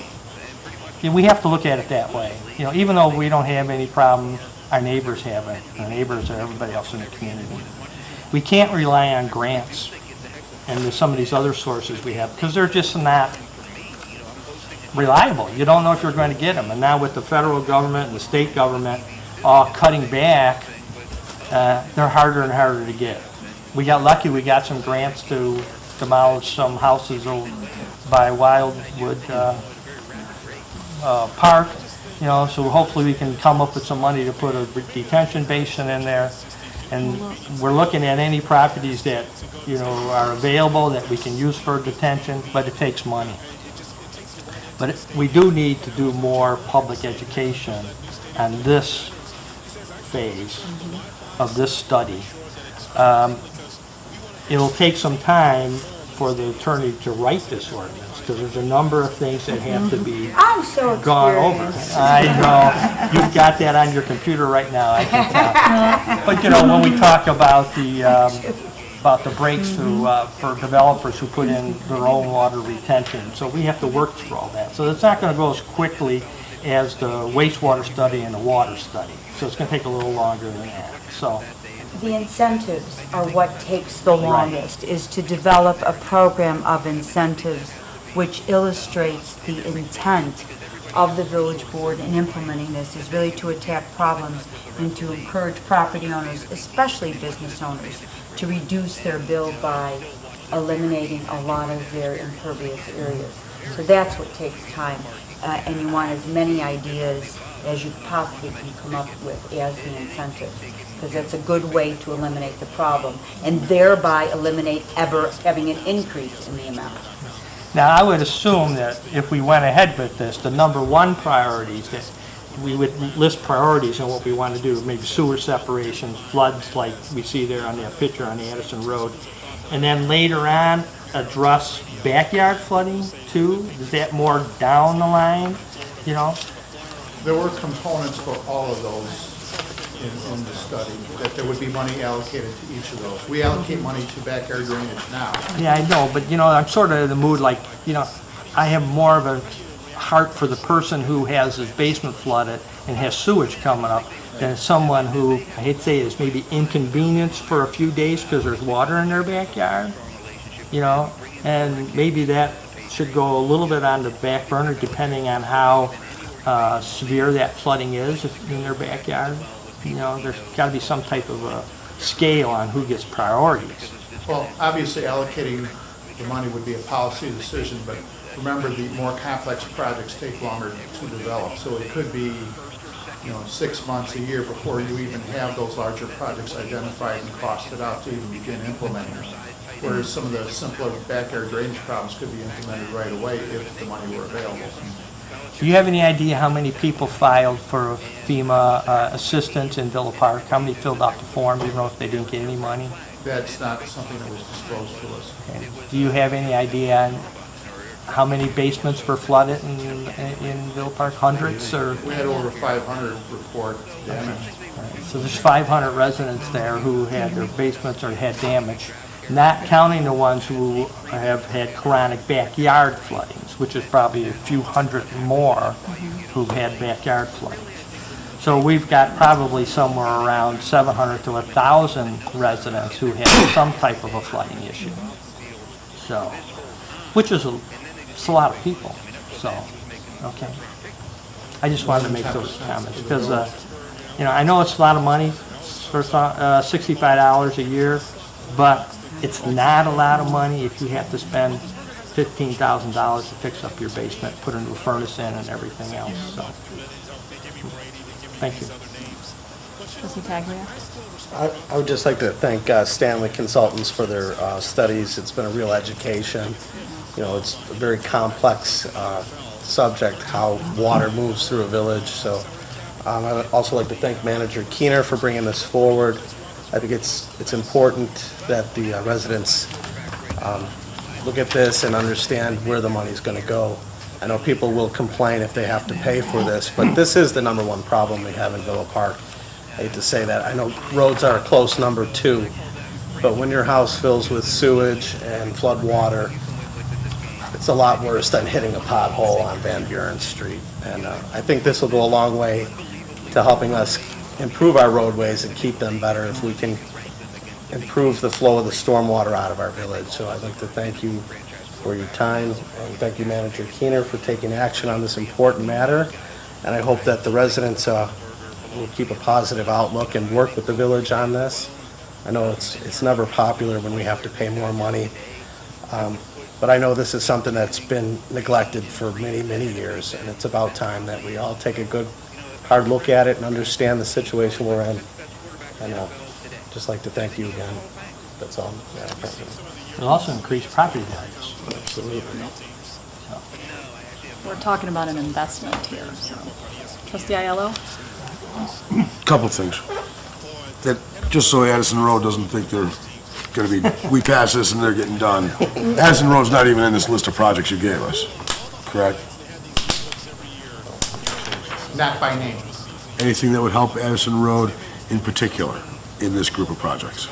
yeah, we have to look at it that way. You know, even though we don't have any problem, our neighbors have it. Our neighbors are everybody else in the community. We can't rely on grants and some of these other sources we have because they're just not reliable. You don't know if you're going to get them. And now with the federal government and the state government all cutting back, they're harder and harder to get. We got lucky. We got some grants to demolish some houses by Wildwood Park. You know, so hopefully we can come up with some money to put a detention basin in there. And we're looking at any properties that, you know, are available that we can use for detention, but it takes money. But we do need to do more public education on this phase of this study. It'll take some time for the attorney to write this ordinance, because there's a number of things that have to be gone over. I know, you've got that on your computer right now, I can tell. But you know, when we talk about the breaks for developers who put in their own water retention, so we have to work through all that. So it's not going to go as quickly as the wastewater study and the water study. So it's going to take a little longer than that. So the incentives are what takes the longest, is to develop a program of incentives which illustrates the intent of the village board in implementing this is really to attack problems and to encourage property owners, especially business owners, to reduce their bill by eliminating a lot of their impervious areas. So that's what takes time, and you want as many ideas as you possibly can come up with as the incentive, because that's a good way to eliminate the problem, and thereby eliminate ever having an increase in the amount. Now, I would assume that if we went ahead with this, the number one priorities, that we would list priorities on what we want to do, maybe sewer separations, floods like we see there on that picture on Addison Road, and then later on, address backyard flooding too? Is that more down the line, you know? There were components for all of those in the study, that there would be money allocated to each of those. We allocate money to backyard drainage now. Yeah, I know, but you know, I'm sort of in the mood like, you know, I have more of a heart for the person who has his basement flooded and has sewage coming up than someone who, I hate to say, is maybe inconvenienced for a few days because there's water in their backyard, you know, and maybe that should go a little bit on the back burner depending on how severe that flooding is in their backyard. You know, there's got to be some type of a scale on who gets priorities. Well, obviously allocating the money would be a policy decision, but remember, the more complex projects take longer to develop. So it could be, you know, 6 months, a year before you even have those larger projects identified and costed out to even begin implementing them. Whereas some of the simpler backyard drainage problems could be implemented right away if the money were available. Do you have any idea how many people filed for FEMA assistance in Villa Park? How many filled out the form, even if they didn't get any money? That's not something that was disclosed to us. Okay. Do you have any idea on how many basements were flooded in Villa Park? Hundreds or? We had over 500 report damage. Right. So there's 500 residents there who had their basements or had damage, not counting the ones who have had chronic backyard floodings, which is probably a few hundred more who've had backyard floodings. So we've got probably somewhere around 700 to 1,000 residents who have some type of a flooding issue. So, which is it's a lot of people. So, okay. I just wanted to make those comments because, you know, I know it's a lot of money for $65 a year, but it's not a lot of money if you have to spend $15,000 to fix up your basement, put a new furnace in and everything else. So, thank you. Trustee Taglia? I would just like to thank Stanley Consultants for their studies. It's been a real education. You know, it's a very complex subject, how water moves through a village. So I would also like to thank Manager Keener for bringing this forward. I think it's important that the residents look at this and understand where the money's going to go. I know people will complain if they have to pay for this, but this is the number one problem we have in Villa Park. I hate to say that. I know roads are a close number 2, but when your house fills with sewage and flood water, it's a lot worse than hitting a pothole on Van Buren Street. And I think this will go a long way to helping us improve our roadways and keep them better if we can improve the flow of the stormwater out of our village. So I'd like to thank you for your time, and thank you, Manager Keener, for taking action on this important matter. And I hope that the residents will keep a positive outlook and work with the village on this. I know it's never popular when we have to pay more money, but I know this is something that's been neglected for many, many years, and it's about time that we all take a good, hard look at it and understand the situation we're in. And just like to thank you again. That's all, Madam President. It'll also increase property values. Absolutely. So. We're talking about an investment here, so. Trustee Aiello? Couple things. That, just so Addison Road doesn't think they're gonna be, we pass this and they're getting done. Addison Road's not even in this list of projects you gave us, correct? Not by name. Anything that would help Addison Road in particular in this group of projects?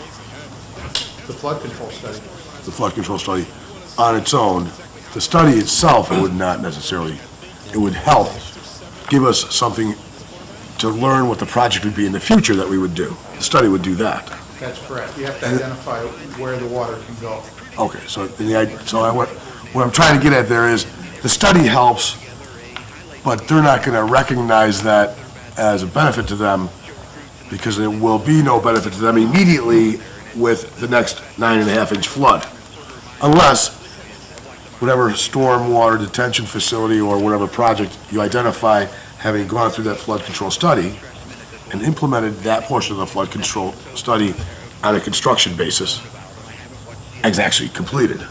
The flood control study. The flood control study on its own, the study itself, it would not necessarily, it would help give us something to learn what the project would be in the future that we would do. The study would do that. That's correct. You have to identify where the water can go. Okay, so what I'm trying to get at there is, the study helps but they're not going to recognize that as a benefit to them because there will be no benefit to them immediately with the next 9.5-inch flood. Unless whatever stormwater detention facility or whatever project you identify, having gone through that flood control study and implemented that portion of the flood control study on a construction basis, is actually completed.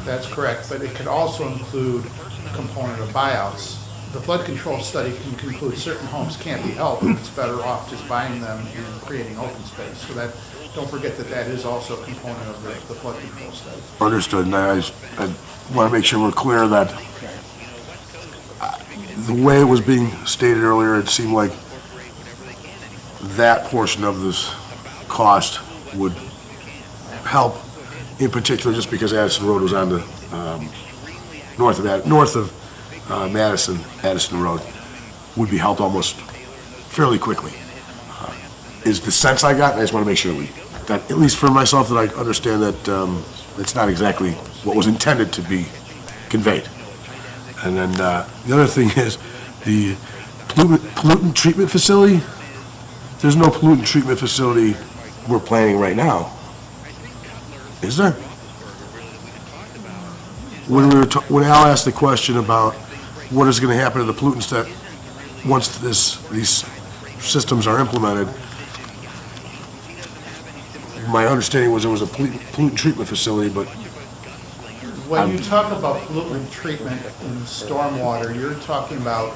That's correct, but it could also include a component of buyouts. The flood control study can conclude certain homes can't be helped, and it's better off just buying them and creating open space. So that, don't forget that that is also a component of the flood control study. Understood, and I want to make sure we're clear that the way it was being stated earlier, it seemed like that portion of this cost would help, in particular, just because Addison Road was on the north of Addison Road, would be helped almost fairly quickly. Is the sense I got, and I just want to make sure that, at least for myself, that I understand that it's not exactly what was intended to be conveyed. And then the other thing is the pollutant treatment facility. There's no pollutant treatment facility we're planning right now, is there? When Al asked the question about what is going to happen to the pollutants that once these systems are implemented, my understanding was there was a pollutant treatment facility, but When you talk about pollutant treatment in stormwater, you're talking about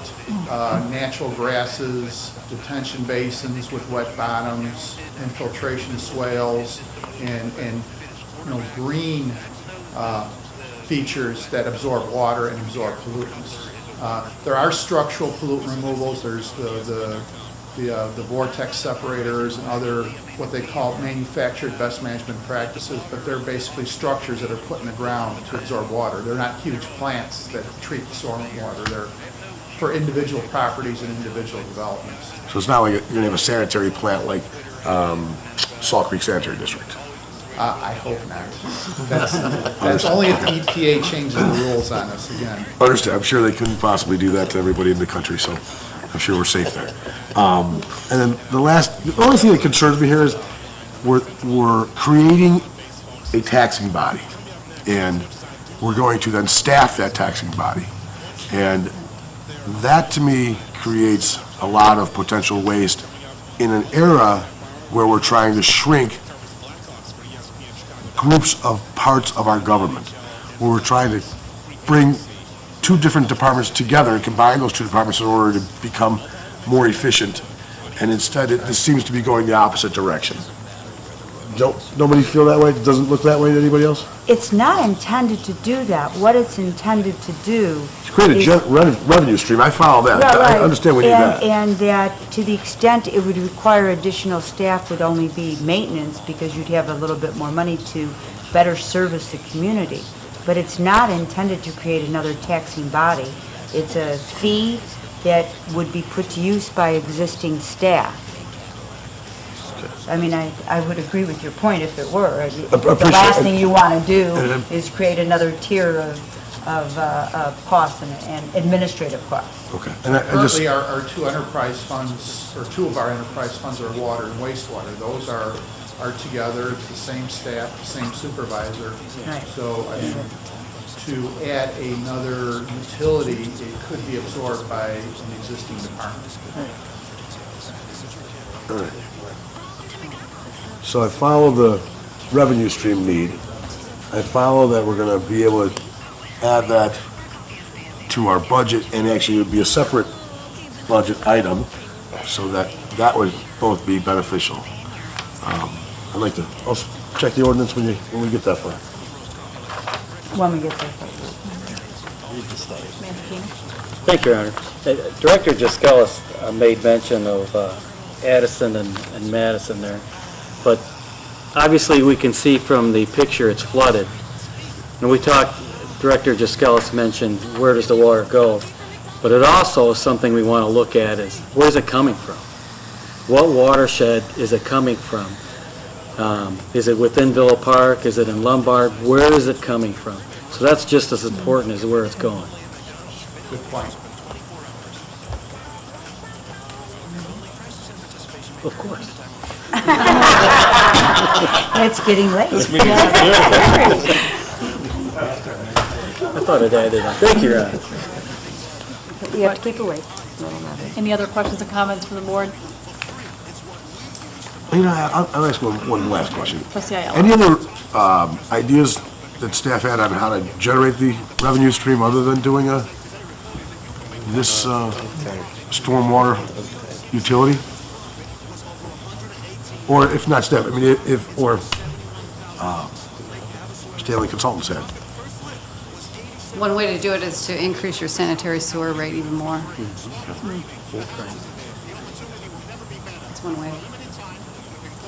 natural grasses, detention basins with wet bottoms, infiltration swales, and green features that absorb water and absorb pollutants. There are structural pollutant removals. There's the vortex separators and other what they call manufactured best management practices, but they're basically structures that are put in the ground to absorb water. They're not huge plants that treat storm water. They're for individual properties and individual developments. so it's not like you're going to have a sanitary plant like Salt Creek Sanitary District. I hope not. That's only if the EPA changes the rules on us again. Understand. I'm sure they couldn't possibly do that to everybody in the country, so I'm sure we're safe there. And then the only thing that concerns me here is we're creating a taxing body, and we're going to then staff that taxing body. And that, to me, creates a lot of potential waste in an era where we're trying to shrink groups of parts of our government, where we're trying to bring two different departments together and combine those two departments in order to become more efficient. And instead, this seems to be going the opposite direction. Nobody feel that way? Doesn't look that way to anybody else? It's not intended to do that. What it's intended to do To create a revenue stream, I follow that. I understand we need that. And that to the extent it would require additional staff would only be maintenance because you'd have a little bit more money to better service the community. But it's not intended to create another taxing body. It's a fee that would be put to use by existing staff. I mean, I would agree with your point if it were. The last thing you want to do is create another tier of costs and administrative costs. Okay. Currently, our two enterprise funds, or two of our enterprise funds are water and wastewater. Those are together, it's the same staff, the same supervisor. Right. So, I mean, to add another utility, it could be absorbed by an existing department. All right. So I follow the revenue stream need. I follow that we're going to be able to add that to our budget, and actually it would be a separate budget item, so that would both be beneficial. I'd like to also check the ordinance when we get that far. When we get there. Thank you, Your Honor. Director Jaskelis made mention of Addison and Madison there, but obviously we can see from the picture it's flooded. And we talked, Director Jaskelis mentioned where does the water go, but it also is something we want to look at is where's it coming from? What watershed is it coming from? Is it within Villa Park? Is it in Lombard? Where is it coming from? So that's just as important as where it's going. Good point. Of course. It's getting late. I thought I'd added that. Thank you, Ron. You have to keep awake. Any other questions or comments from the board? You know, I'll ask one last question. Trustee Ayala. Any other ideas that staff had on how to generate the revenue stream other than doing this stormwater utility? Or if not staff, I mean, Stanley Consultants had. One way to do it is to increase your sanitary sewer rate even more. That's one way.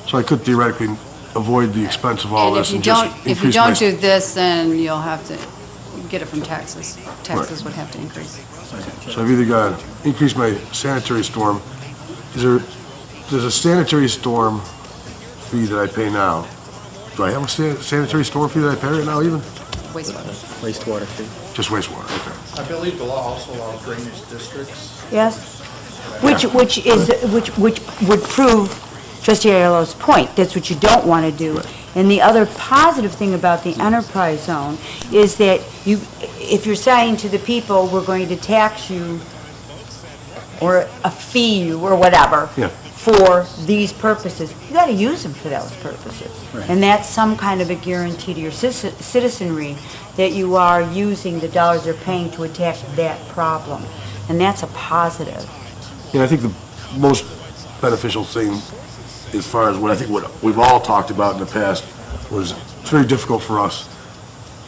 So I could theoretically avoid the expense of all And this if you and just don't, if you increase my... don't do this, then you'll have to get it from taxes. Taxes would have to increase. So I've either got to increase my sanitary storm. There's a sanitary storm fee that I pay now. Do I have a sanitary storm fee that I pay right now even? Wastewater. Wastewater fee. Just wastewater, okay. I believe the law also allows drainage districts. Yes? Which would prove Trustee Ayala's point. That's what you don't want to do. And the other positive thing about the enterprise zone is that if you're saying to the people, we're going to tax you or a fee you or whatever Yeah. for these purposes, you got to use them for those purposes. And that's some kind of a guarantee to your citizenry that you are using the dollars they're paying to attack that problem. And that's a positive. And I think the most beneficial thing, as far as what we've all talked about in the past, was it's very difficult for us,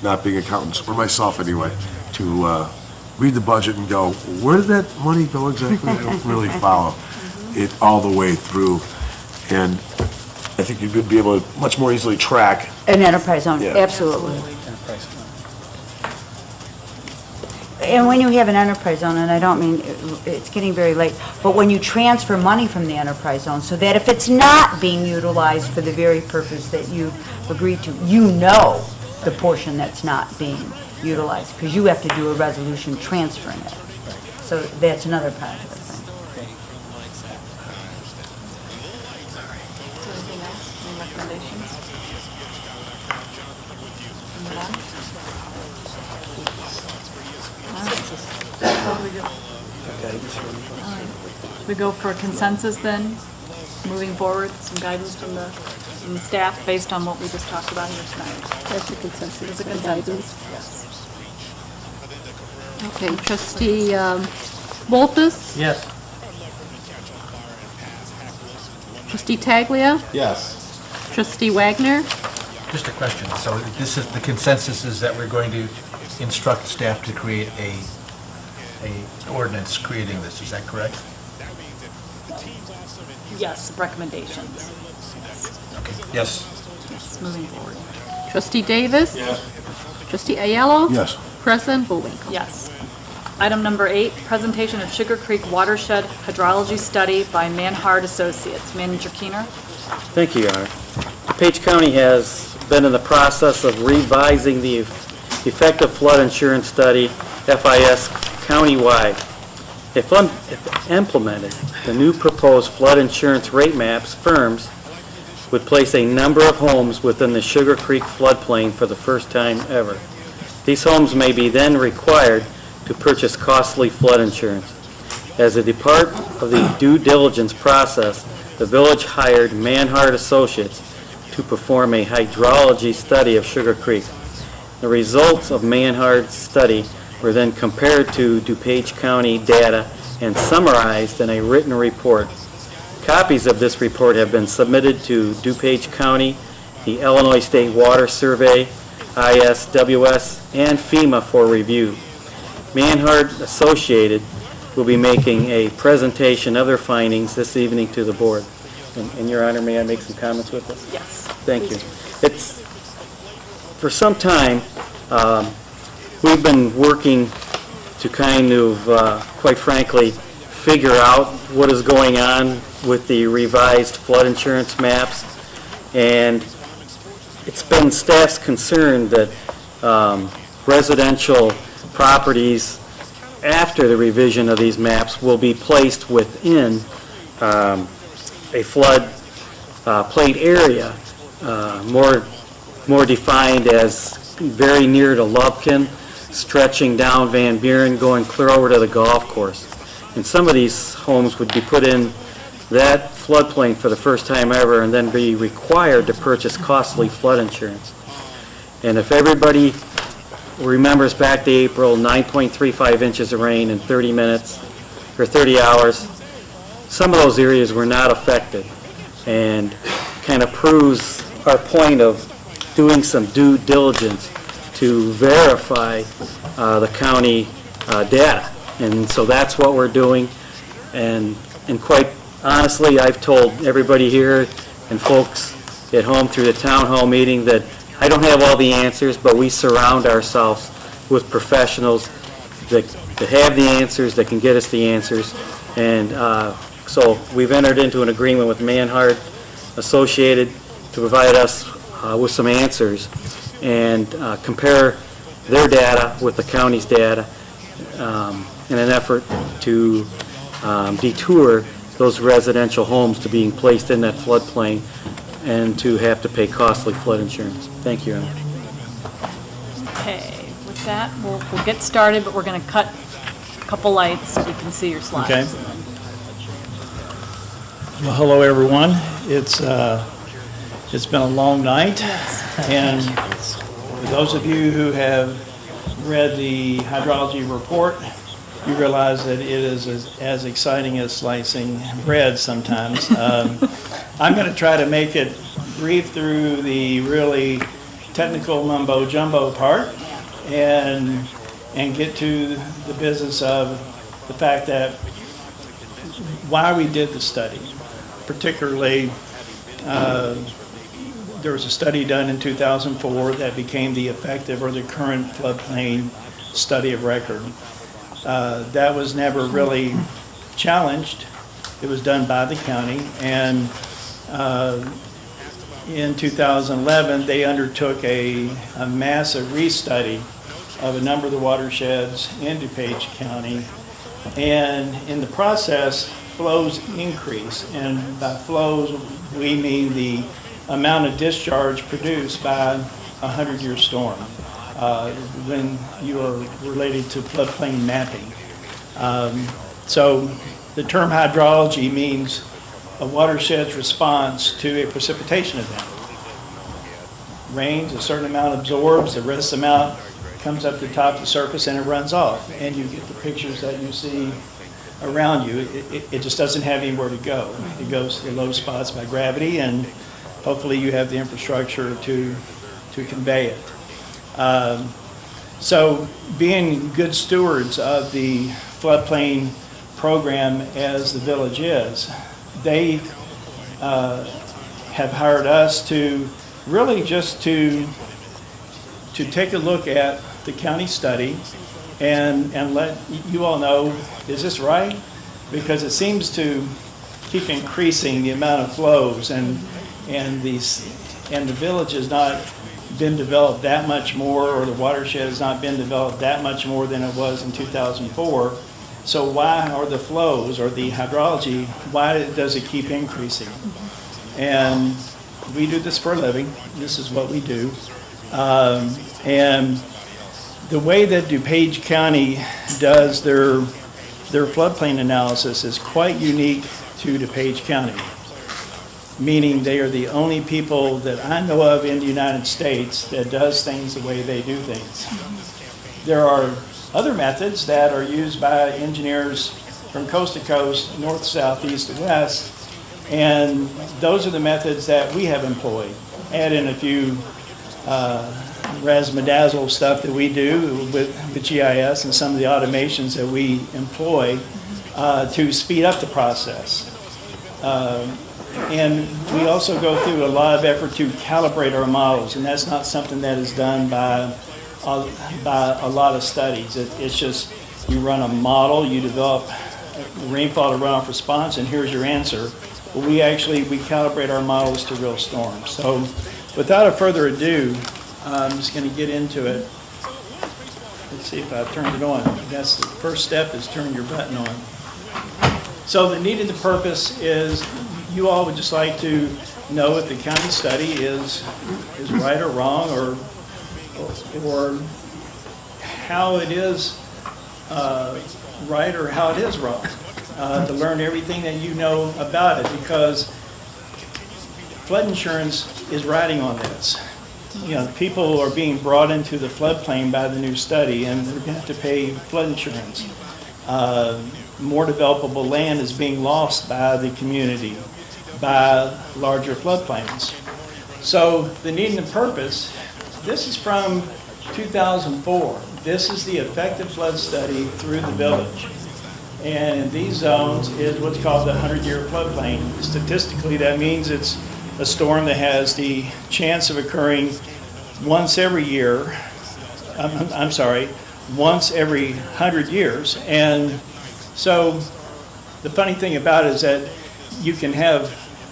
not being accountants, or myself anyway, to read the budget and go, where did that money go exactly? I don't really follow it all the way through. And I think you could be able to much more easily track. An enterprise zone, Yeah. absolutely. And when you have an enterprise zone, and I don't mean, it's getting very late, but when you transfer money from the enterprise zone, so that if it's not being utilized for the very purpose that you agreed to, you know the portion that's not being utilized, because you have to do a resolution transferring it. So that's another positive thing. Anything else? Any recommendations? Move on? We go for consensus then, moving forward, some guidance from the staff based on what we just talked about here tonight. That's a consensus. There's a consensus, yes. Okay, Trustee Bolfus? Yes. Trustee Taglia? Yes. Trustee Wagner? Just a question. So this is, the consensus is that we're going to instruct staff to create a ordinance creating this, is that correct? Yes, recommendations. Okay. Yes. Yes, moving forward. Trustee Davis? Yes. Trustee Ayala? Yes. President Bullwinkle? Yes. Item number 8, presentation of Sugar Creek Watershed Hydrology Study by Manhard Associates. Manager Keener. Thank you, Your Honor. DuPage County has been in the process of revising the effective flood insurance study, FIS, countywide. If implemented, the new proposed flood insurance rate maps firms would place a number of homes within the Sugar Creek floodplain for the first time ever. These homes may be then required to purchase costly flood insurance. As a part of the due diligence process, the village hired Manhard Associates to perform a hydrology study of Sugar Creek. The results of Manhard's study were then compared to DuPage County data and summarized in a written report. Copies of this report have been submitted to DuPage County, the Illinois State Water Survey, ISWS, and FEMA for review. Manhard Associated will be making a presentation of their findings this evening to the board. And Your Honor, may I make some comments with this? Yes. Thank you. It's, for some time, we've been working to kind of, quite frankly, figure out what is going on with the revised flood insurance maps. And it's been staff's concern that residential properties after the revision of these maps will be placed within a flood plain area, more defined as very near to Lubkin, stretching down Van Buren, going clear over to the golf course. And some of these homes would be put in that floodplain for the first time ever and then be required to purchase costly flood insurance. And if everybody remembers back to April, 9.35 inches of rain in 30 minutes, or 30 hours, some of those areas were not affected, and kind of proves our point of doing some due diligence to verify the county data. And so that's what we're doing. And quite honestly, I've told everybody here and folks at home through the town hall meeting that I don't have all the answers, but we surround ourselves with professionals that have the answers, that can get us the answers. And so we've entered into an agreement with Manhart Associated to provide us with some answers and compare their data with the county's data in an effort to detour those residential homes to being placed in that floodplain and to have to pay costly flood insurance. Thank you, Emma. Okay, with that, we'll get started, but we're going to cut a couple lights so we can see your slides. Okay. Well, hello, everyone. It's been a long night, and for those of you who have read the hydrology report, you realize that it is as exciting as slicing bread sometimes. I'm going to try to make it brief through the really technical mumbo-jumbo part and get to the business of the fact that why we did the study. Particularly, there was a study done in 2004 that became the effective or the current floodplain study of record. That was never really challenged. It was done by the county, and in 2011 they undertook a massive restudy of a number of the watersheds in DuPage County, and in the process flows increase, and by flows we mean the amount of discharge produced by a 100-year storm when you are related to floodplain mapping. So the term hydrology means a watershed's response to a precipitation event. Rains, a certain amount absorbs, the rest amount comes up to the top of the surface and it runs off, and you get the pictures that you see around you. It just doesn't have anywhere to go. It goes to the low spots by gravity, and hopefully you have the infrastructure to convey it. So being good stewards of the floodplain program as the village is, they have hired us to really just to take a look at the county study and let you all know, is this right? Because it seems to keep increasing the amount of flows, and the village has not been developed that much more, or the watershed has not been developed that much more than it was in 2004. So why are the flows, or the hydrology, why does it keep increasing? And we do this for a living. This is what we do. And the way that DuPage County does their floodplain analysis is quite unique to DuPage County, meaning they are the only people that I know of in the United States that does things the way they do things. There are other methods that are used by engineers from coast to coast, north, south, east, to west, and those are the methods that we have employed. Add in a few razzle-dazzle stuff that we do with GIS and some of the automations that we employ to speed up the process. And we also go through a lot of effort to calibrate our models, and that's not something that is done by a lot of studies. It's just you run a model, you develop rainfall to runoff response, and here's your answer. But we calibrate our models to real storms. So without further ado, I'm just going to get into it. Let's see if I've turned it on. That's the first step, is turn your button on. So the need and the purpose is you all would just like to know if the county study is right or wrong, or how it is right or how it is wrong, to learn everything that you know about it, because flood insurance is riding on this. You know, people are being brought into the floodplain by the new study, and they're going to have to pay flood insurance. More developable land is being lost by the community, by larger floodplains. So the need and the purpose, this is from 2004. This is the effective flood study through the village. And in these zones is what's called the 100-year floodplain. Statistically, that means it's a storm that has the chance of occurring once every year, once every 100 years. And so the funny thing about it is that you can have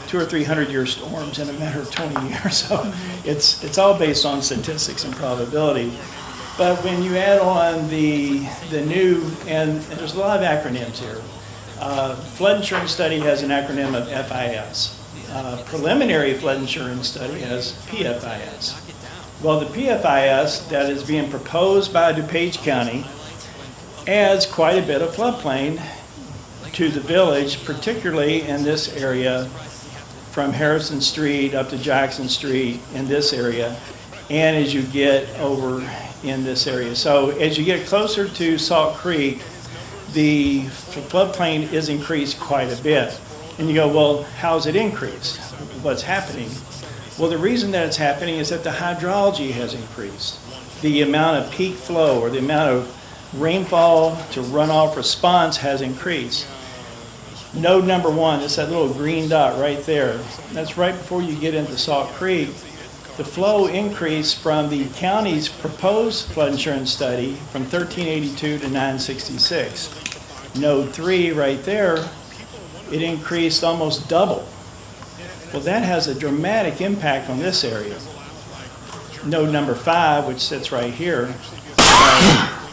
200 or 300-year storms in a matter of 20 years. So it's all based on statistics and probability. But when you add on the new, and there's a lot of acronyms here. Flood insurance study has an acronym of FIS. Preliminary flood insurance study has PFIS. Well, the PFIS that is being proposed by DuPage County adds quite a bit of floodplain to the village, particularly in this area from Harrison Street up to Jackson Street in this area, and as you get over in this area. So as you get closer to Salt Creek, the floodplain is increased quite a bit. And you go, well, how's it increased? What's happening? Well, the reason that it's happening is that the hydrology has increased. The amount of peak flow, or the amount of rainfall to runoff response, has increased. Node number 1, it's that little green dot right there. That's right before you get into Salt Creek. The flow increased from the county's proposed flood insurance study from 1382 to 966. Node 3 right there, it increased almost double. Well, that has a dramatic impact on this area. Node number 5, which sits right here,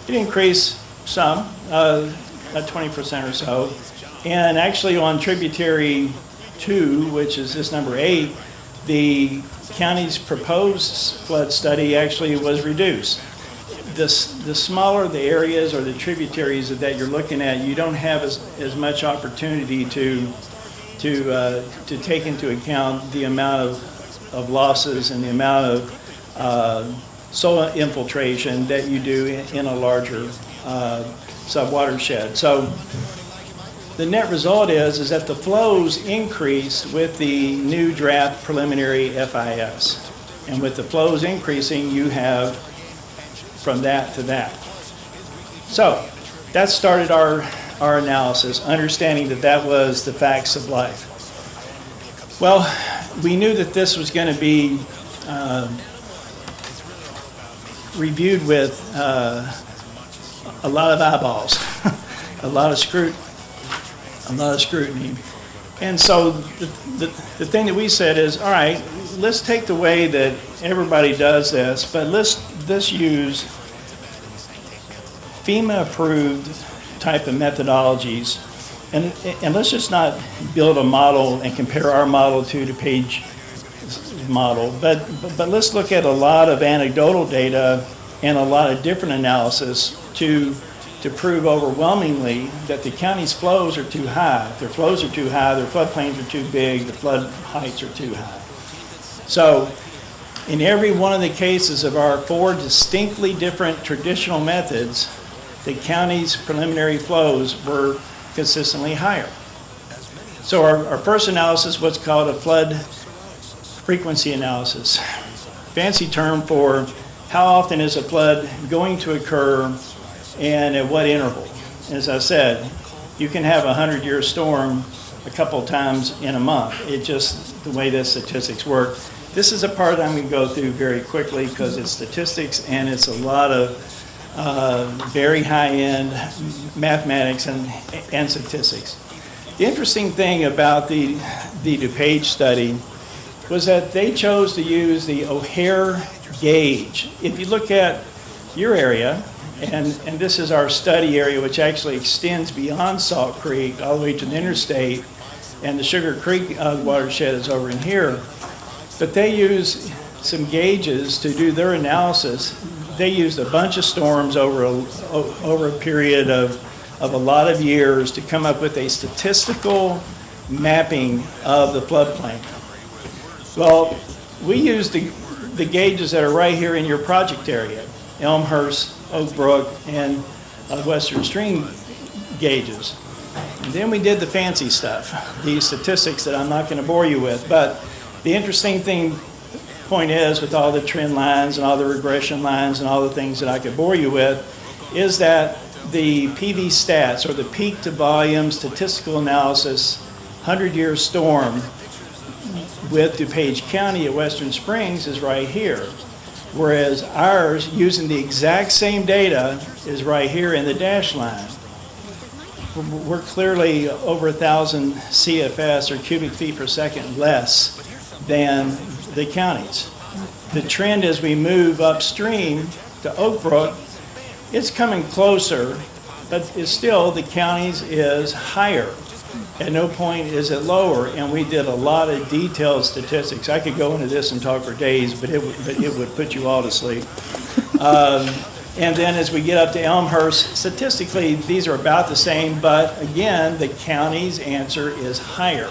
it increased some, about 20% or so. And actually on tributary 2, which is this number 8, the county's proposed flood study actually was reduced. The smaller the areas or the tributaries that you're looking at, you don't have as much opportunity to take into account the amount of losses and the amount of soil infiltration that you do in a larger sub-watershed. So the net result is that the flows increased with the new draft preliminary FIS. And with the flows increasing, you have from that to that. So that started our analysis, understanding that that was the facts of life. Well, we knew that this was going to be reviewed with a lot of eyeballs, a lot of scrutiny. And so the thing that we said is, all right, let's take the way that everybody does this, but let's use FEMA-approved type of methodologies, and let's just not build a model and compare our model to DuPage model, but let's look at a lot of anecdotal data and a lot of different analysis to prove overwhelmingly that the county's flows are too high. If their flows are too high, their floodplains are too big, the flood heights are too high. So in every one of the cases of our 4 distinctly different traditional methods, the county's preliminary flows were consistently higher. So our first analysis was called a flood frequency analysis. Fancy term for how often is a flood going to occur and at what interval. As I said, you can have a 100-year storm a couple of times in a month. It's just the way the statistics work. This is a part I'm going to go through very quickly because it's statistics and it's a lot of very high-end mathematics and statistics. The interesting thing about the DuPage study was that they chose to use the O'Hare gauge. If you look at your area, and this is our study area, which actually extends beyond Salt Creek all the way to the interstate, and the Sugar Creek watershed is over in here. But they use some gauges to do their analysis. They used a bunch of storms over a period of a lot of years to come up with a statistical mapping of the floodplain. Well, we used the gauges that are right here in your project area, Elmhurst, Oak Brook, and Western Stream gauges. And then we did the fancy stuff, these statistics that I'm not going to bore you with. But the interesting point is, with all the trend lines and all the regression lines and all the things that I could bore you with, is that the PV stats, or the peak to volume statistical analysis 100-year storm with DuPage County at Western Springs is right here. Whereas ours, using the exact same data, is right here in the dashed line. We're clearly over 1,000 CFS, or cubic feet per second, less than the counties. The trend as we move upstream to Oak Brook, it's coming closer, but it's still, the counties is higher. At no point is it lower, and we did a lot of detailed statistics. I could go into this and talk for days, but it would put you all to sleep. And then as we get up to Elmhurst, statistically, these are about the same, but again, the county's answer is higher.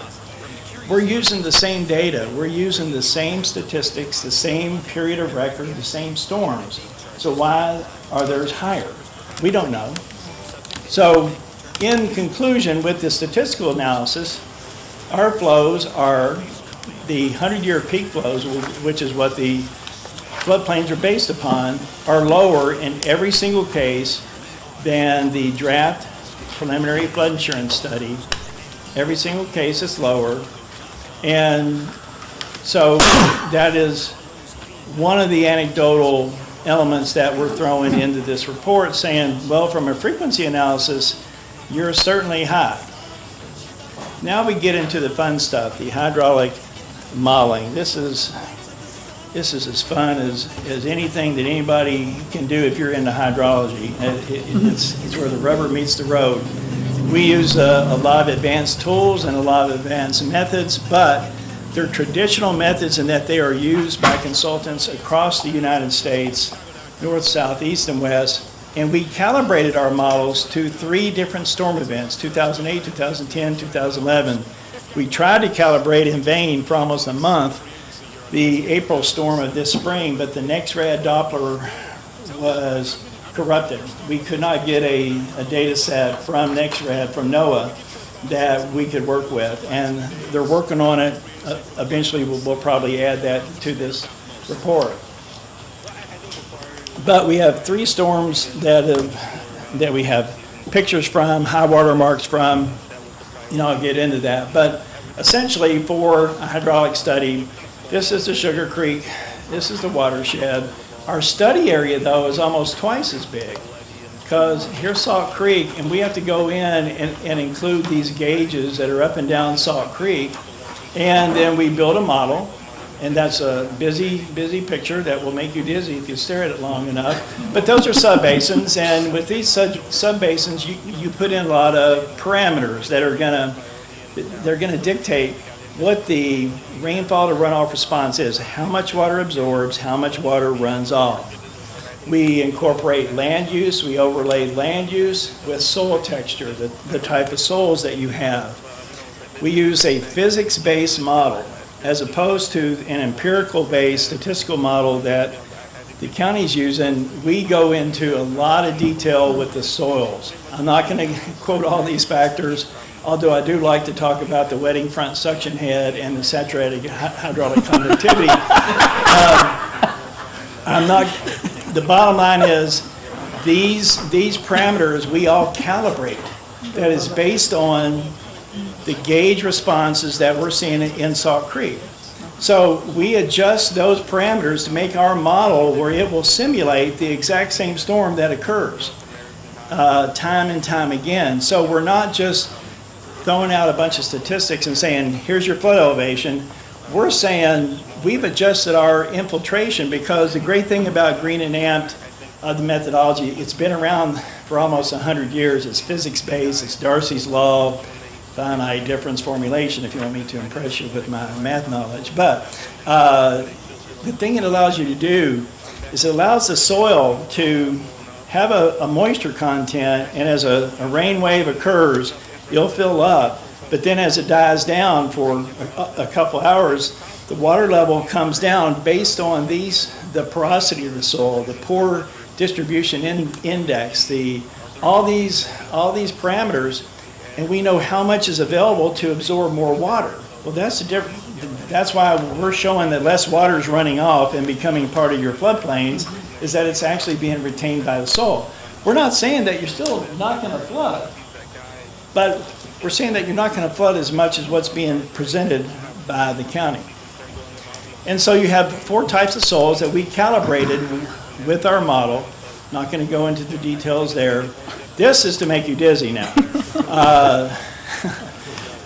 We're using the same data. We're using the same statistics, the same period of record, the same storms. So why are theirs higher? We don't know. So in conclusion, with the statistical analysis, our flows are the 100-year peak flows, which is what the floodplains are based upon, are lower in every single case than the draft preliminary flood insurance study. Every single case is lower. And so that is one of the anecdotal elements that we're throwing into this report, saying, well, from a frequency analysis, you're certainly high. Now we get into the fun stuff, the hydraulic modeling. This is as fun as anything that anybody can do if you're into hydrology. It's where the rubber meets the road. We use a lot of advanced tools and a lot of advanced methods, but they're traditional methods in that they are used by consultants across the United States, north, south, east, and west. And we calibrated our models to 3 different storm events, 2008, 2010, 2011. We tried to calibrate in vain for almost a month the April storm of this spring, but the NEXRAD Doppler was corrupted. We could not get a data set from NEXRAD, from NOAA, that we could work with. And they're working on it. Eventually, we'll probably add that to this report. But we have 3 storms that we have pictures from, high water marks from. I'll get into that. But essentially, for a hydraulic study, this is the Sugar Creek, this is the watershed. Our study area, though, is almost twice as big, because here's Salt Creek, and we have to go in and include these gauges that are up and down Salt Creek, and then we build a model, and that's a busy picture that will make you dizzy if you stare at it long enough. But those are subbasins, and with these subbasins, you put in a lot of parameters that are gonna dictate what the rainfall to runoff response is, how much water absorbs, how much water runs off. We incorporate land use, we overlay land use with soil texture, the type of soils that you have. We use a physics-based model as opposed to an empirical-based statistical model that the county's using. We go into a lot of detail with the soils. I'm not going to quote all these factors, although I do like to talk about the wetting front suction head and the saturated hydraulic conductivity. The bottom line is these parameters we all calibrate. That is based on the gauge responses that we're seeing in Salt Creek. So we adjust those parameters to make our model where it will simulate the exact same storm that occurs time and time again. So we're not just throwing out a bunch of statistics and saying, here's your flood elevation. We're saying we've adjusted our infiltration, because the great thing about Green and Amped, the methodology, it's been around for almost 100 years. It's physics-based, it's Darcy's Law. finite difference formulation, if you want me to impress you with my math knowledge. But the thing it allows you to do is it allows the soil to have a moisture content, and as a rain wave occurs, you'll fill up. But then as it dies down for a couple hours, the water level comes down based on the porosity of the soil, the pore distribution index, all these parameters, and we know how much is available to absorb more water. Well, that's why we're showing that less water is running off and becoming part of your floodplains, is that it's actually being retained by the soil. We're not saying that you're still not going to flood, but we're saying that you're not going to flood as much as what's being presented by the county. And so you have 4 types of soils that we calibrated with our model. Not going to go into the details there. This is to make you dizzy now.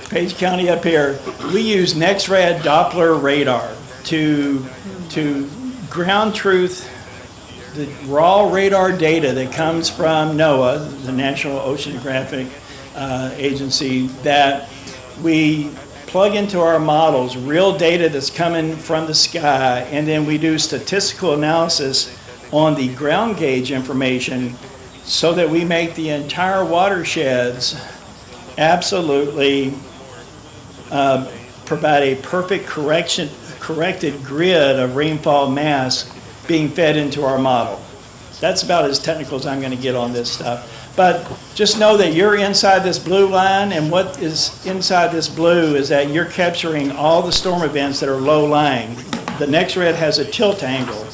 Page County up here, we use NexRad Doppler radar to ground truth the raw radar data that comes from NOAA, the National Oceanographic Agency, that we plug into our models real data that's coming from the sky, and then we do statistical analysis on the ground gauge information so that we make the entire watersheds absolutely provide a perfect corrected grid of rainfall mass being fed into our model. That's about as technical as I'm going to get on this stuff. But just know that you're inside this blue line, and what is inside this blue is that you're capturing all the storm events that are low-lying. The NexRad has a tilt angle,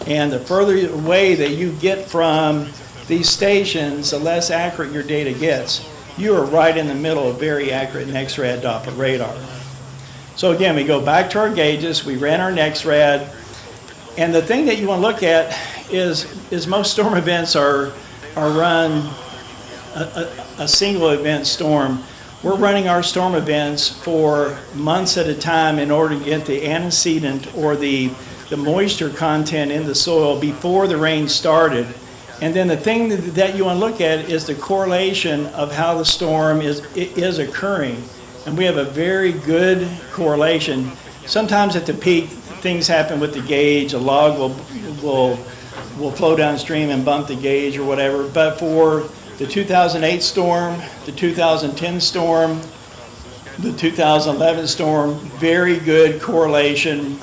and the further away that you get from these stations, the less accurate your data gets. You are right in the middle of very accurate NexRad Doppler radar. So again, we go back to our gauges, we ran our NexRad, and the thing that you want to look at is most storm events are run a single event storm. We're running our storm events for months at a time in order to get the antecedent or the moisture content in the soil before the rain started. And then the thing that you want to look at is the correlation of how the storm is occurring. And we have a very good correlation. Sometimes at the peak, things happen with the gauge. A log will flow downstream and bump the gauge or whatever. But for the 2008 storm, the 2010 storm, the 2011 storm, very good correlation,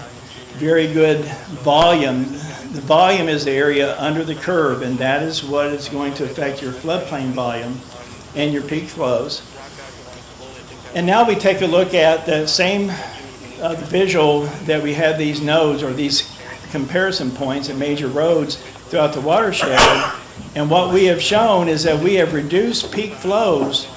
very good volume. The volume is the area under the curve, and that is what is going to affect your floodplain volume and your peak flows. And now we take a look at the same the visual that we have these nodes or these comparison points at major roads throughout the watershed. And what we have shown is that we have reduced peak flows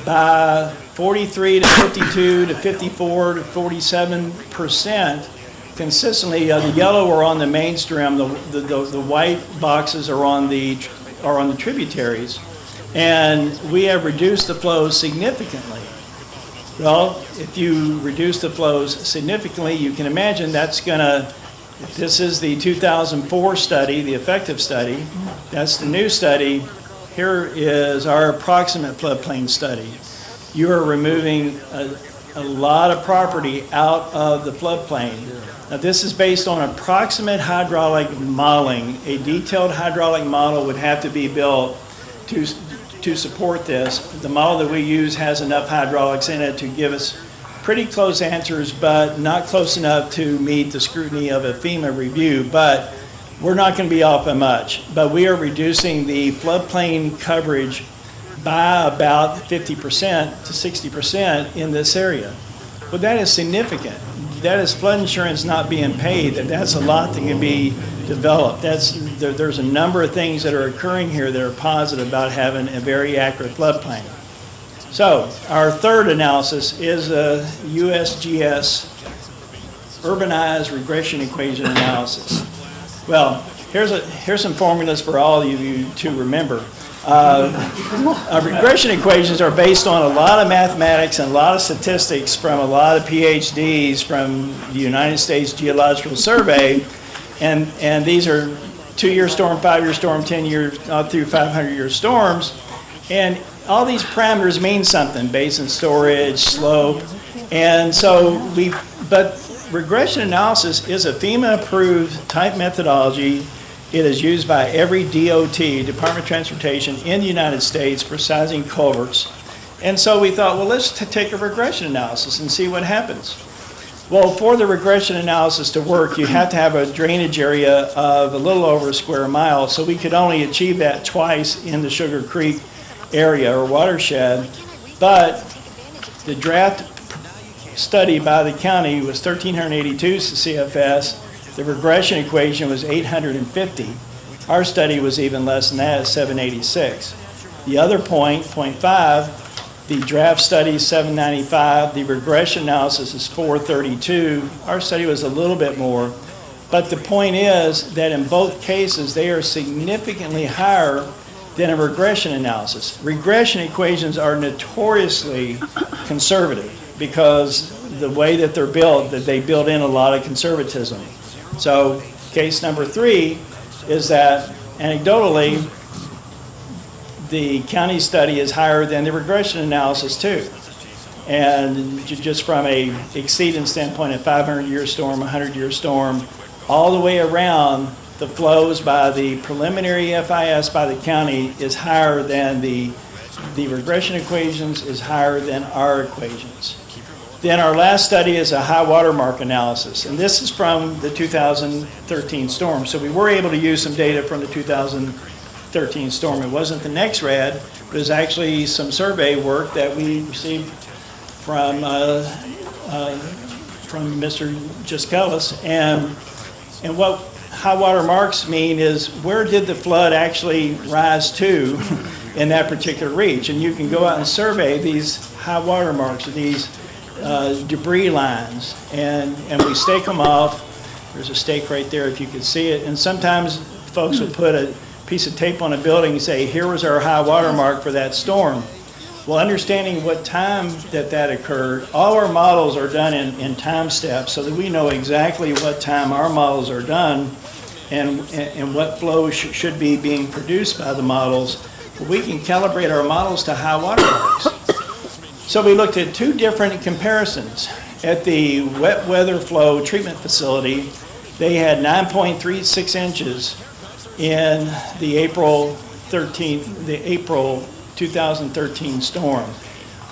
by 43 to 52 to 54 to 47% consistently. The yellow are on the mainstream, the white boxes are on the tributaries, and we have reduced the flows significantly. Well, if you reduce the flows significantly, you can imagine that's gonna. This is the 2004 study, the effective study. That's the new study. Here is our approximate floodplain study. You are removing a lot of property out of the floodplain. Now, this is based on approximate hydraulic modeling. A detailed hydraulic model would have to be built to support this. The model that we use has enough hydraulics in it to give us pretty close answers, but not close enough to meet the scrutiny of a FEMA review. But we're not going to be off by much. But we are reducing the floodplain coverage by about 50% to 60% in this area. Well, that is significant. That is flood insurance not being paid. That's a lot that can be developed. There's a number of things that are occurring here that are positive about having a very accurate floodplain. So our third analysis is a USGS urbanized regression equation analysis. Well, here's some formulas for all of you to remember. Regression equations are based on a lot of mathematics and a lot of statistics from a lot of PhDs from the United States Geological Survey, and these are 2-year storm, 5-year storm, 10-year, through 500-year storms. And all these parameters mean something, basin storage, slope, and so but regression analysis is a FEMA-approved type methodology. It is used by every DOT, Department of Transportation, in the United States for sizing culverts. And so we thought, well, let's take a regression analysis and see what happens. Well, for the regression analysis to work, you have to have a drainage area of a little over a square mile, so we could only achieve that twice in the Sugar Creek area or watershed. But the draft study by the county was 1,382 CFS. The regression equation was 850. Our study was even less than that, 786. The other point, 0.5, the draft study is 795, the regression analysis is 432. Our study was a little bit more, but the point is that in both cases, they are significantly higher than a regression analysis. Regression equations are notoriously conservative because the way that they're built, that they build in a lot of conservatism. So case number 3 is that anecdotally, the county study is higher than the regression analysis too. And just from a exceedance standpoint, a 500-year storm, 100-year storm, all the way around, the flows by the preliminary FIS by the county is higher than the regression equations, is higher than our equations. Then our last study is a high water mark analysis, and this is from the 2013 storm. So we were able to use some data from the 2013 storm. It wasn't the NexRad, but it was actually some survey work that we received from Mr. Giskelis. And what high water marks mean is where did the flood actually rise to in that particular reach? And you can go out and survey these high water marks, these debris lines, and we stake them off. There's a stake right there if you can see it. And sometimes folks would put a piece of tape on a building and say, here was our high water mark for that storm. Well, understanding what time that occurred, all our models are done in time steps so that we know exactly what time our models are done and what flow should be being produced by the models. We can calibrate our models to high water marks. So we looked at 2 different comparisons. At the wet weather flow treatment facility, they had 9.36 inches in the April 2013 storm.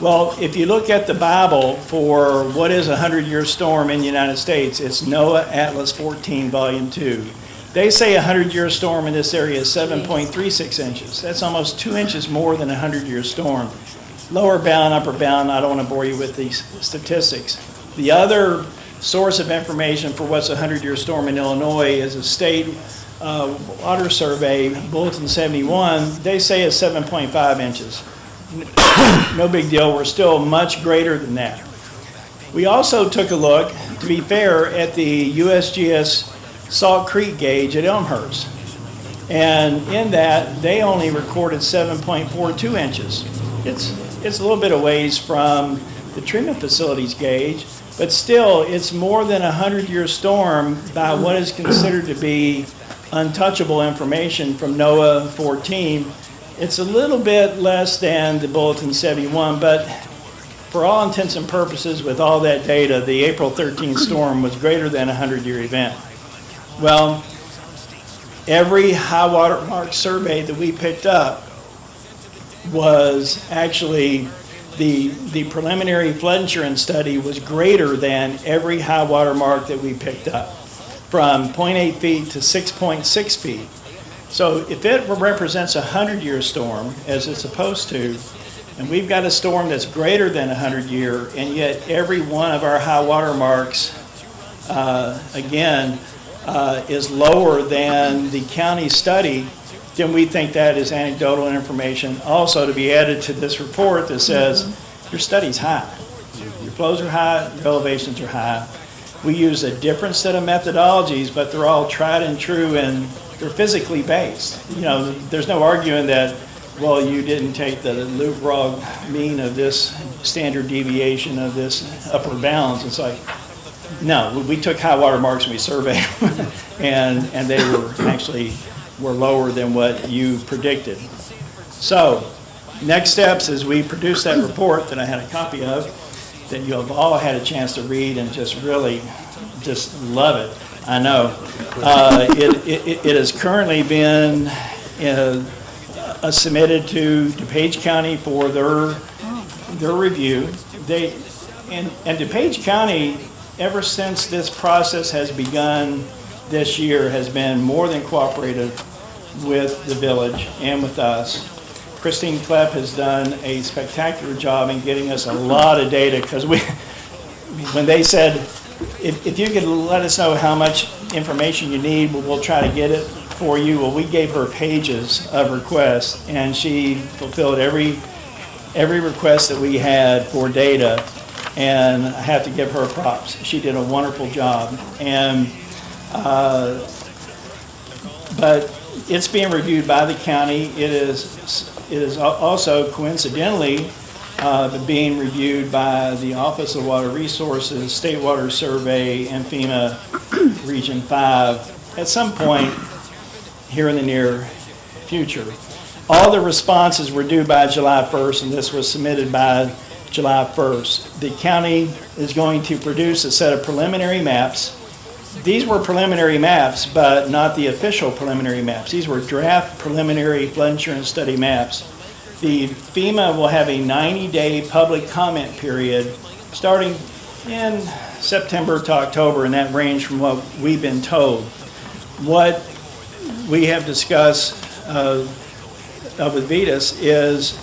Well, if you look at the Bible for what is a 100-year storm in the United States, it's Noah Atlas 14, Volume 2. They say a 100-year storm in this area is 7.36 inches. That's almost 2 inches more than a 100-year storm. Lower bound, upper bound, I don't want to bore you with these statistics. The other source of information for what's a 100-year storm in Illinois is a state water survey, Bulletin 71. They say it's 7.5 inches. No big deal. We're still much greater than that. We also took a look, to be fair, at the USGS Salt Creek gauge at Elmhurst. And in that, they only recorded 7.42 inches. It's a little bit of ways from the treatment facility's gauge, but still, it's more than a 100-year storm by what is considered to be untouchable information from NOAA 14. It's a little bit less than the Bulletin 71, but for all intents and purposes, with all that data, the April 13 storm was greater than a 100-year event. Well, every high water mark survey that we picked up was actually the preliminary flood insurance study was greater than every high water mark that we picked up, from 0.8 feet to 6.6 feet. So if it represents a 100-year storm, as it's supposed to, and we've got a storm that's greater than a 100-year, and yet every one of our high water marks, is lower than the county study, then we think that is anecdotal information also to be added to this report that says your study's high. Your flows are high, your elevations are high. We use a different set of methodologies, but they're all tried and true and they're physically based. You know, there's no arguing that, well, you didn't take the Lugbrog mean of this standard deviation of this upper bounds. It's like, no, we took high water marks and we surveyed them, and they were actually lower than what you predicted. So next steps is we produce that report that I had a copy of, that you have all had a chance to read and just really just love it. I know. It has currently been submitted to DuPage County for their review. And DuPage County, ever since this process has begun this year, has been more than cooperative with the village and with us. Christine Klepp has done a spectacular job in getting us a lot of data, because when they said, if you could let us know how much information you need, we'll try to get it for you. Well, we gave her pages of requests, and she fulfilled every request that we had for data, and I have to give her props. She did a wonderful job. And but it's being reviewed by the county. It is also coincidentally being reviewed by the Office of Water Resources, State Water Survey, and FEMA Region 5 at some point here in the near future. All the responses were due by July 1st, and this was submitted by July 1st. The county is going to produce a set of preliminary maps. These were preliminary maps, but not the official preliminary maps. These were draft preliminary flood insurance study maps. The FEMA will have a 90-day public comment period starting in September to October, in that range from what we've been told. What we have discussed with VEDAS is,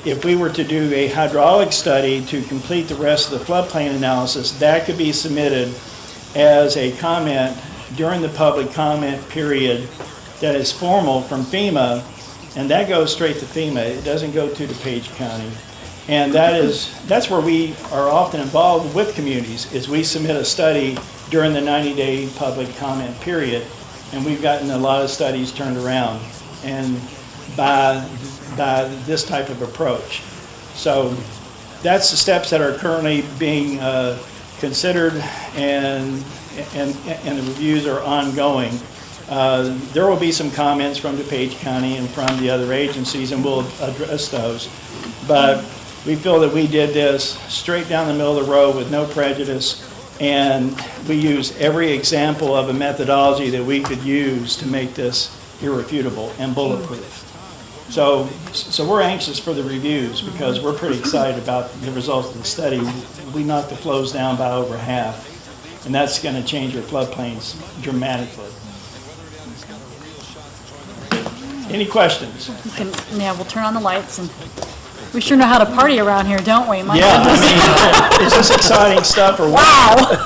if we were to do a hydraulic study to complete the rest of the floodplain analysis, that could be submitted as a comment during the public comment period that is formal from FEMA, and that goes straight to FEMA. It doesn't go to DuPage County. And that's where we are often involved with communities, is we submit a study during the 90-day public comment period, and we've gotten a lot of studies turned around and by this type of approach. So that's the steps that are currently being considered, and the reviews are ongoing. There will be some comments from DuPage County and from the other agencies, and we'll address those. But we feel that we did this straight down the middle of the road with no prejudice, and we use every example of a methodology that we could use to make this irrefutable and bulletproof. So we're anxious for the reviews, because we're pretty excited about the results of the study. We knocked the flows down by over half, and that's going to change your floodplains dramatically. Any questions? Yeah, we'll turn on the lights, and we sure know how to party around here, don't we? My Yeah, goodness. I mean, is this exciting stuff or what?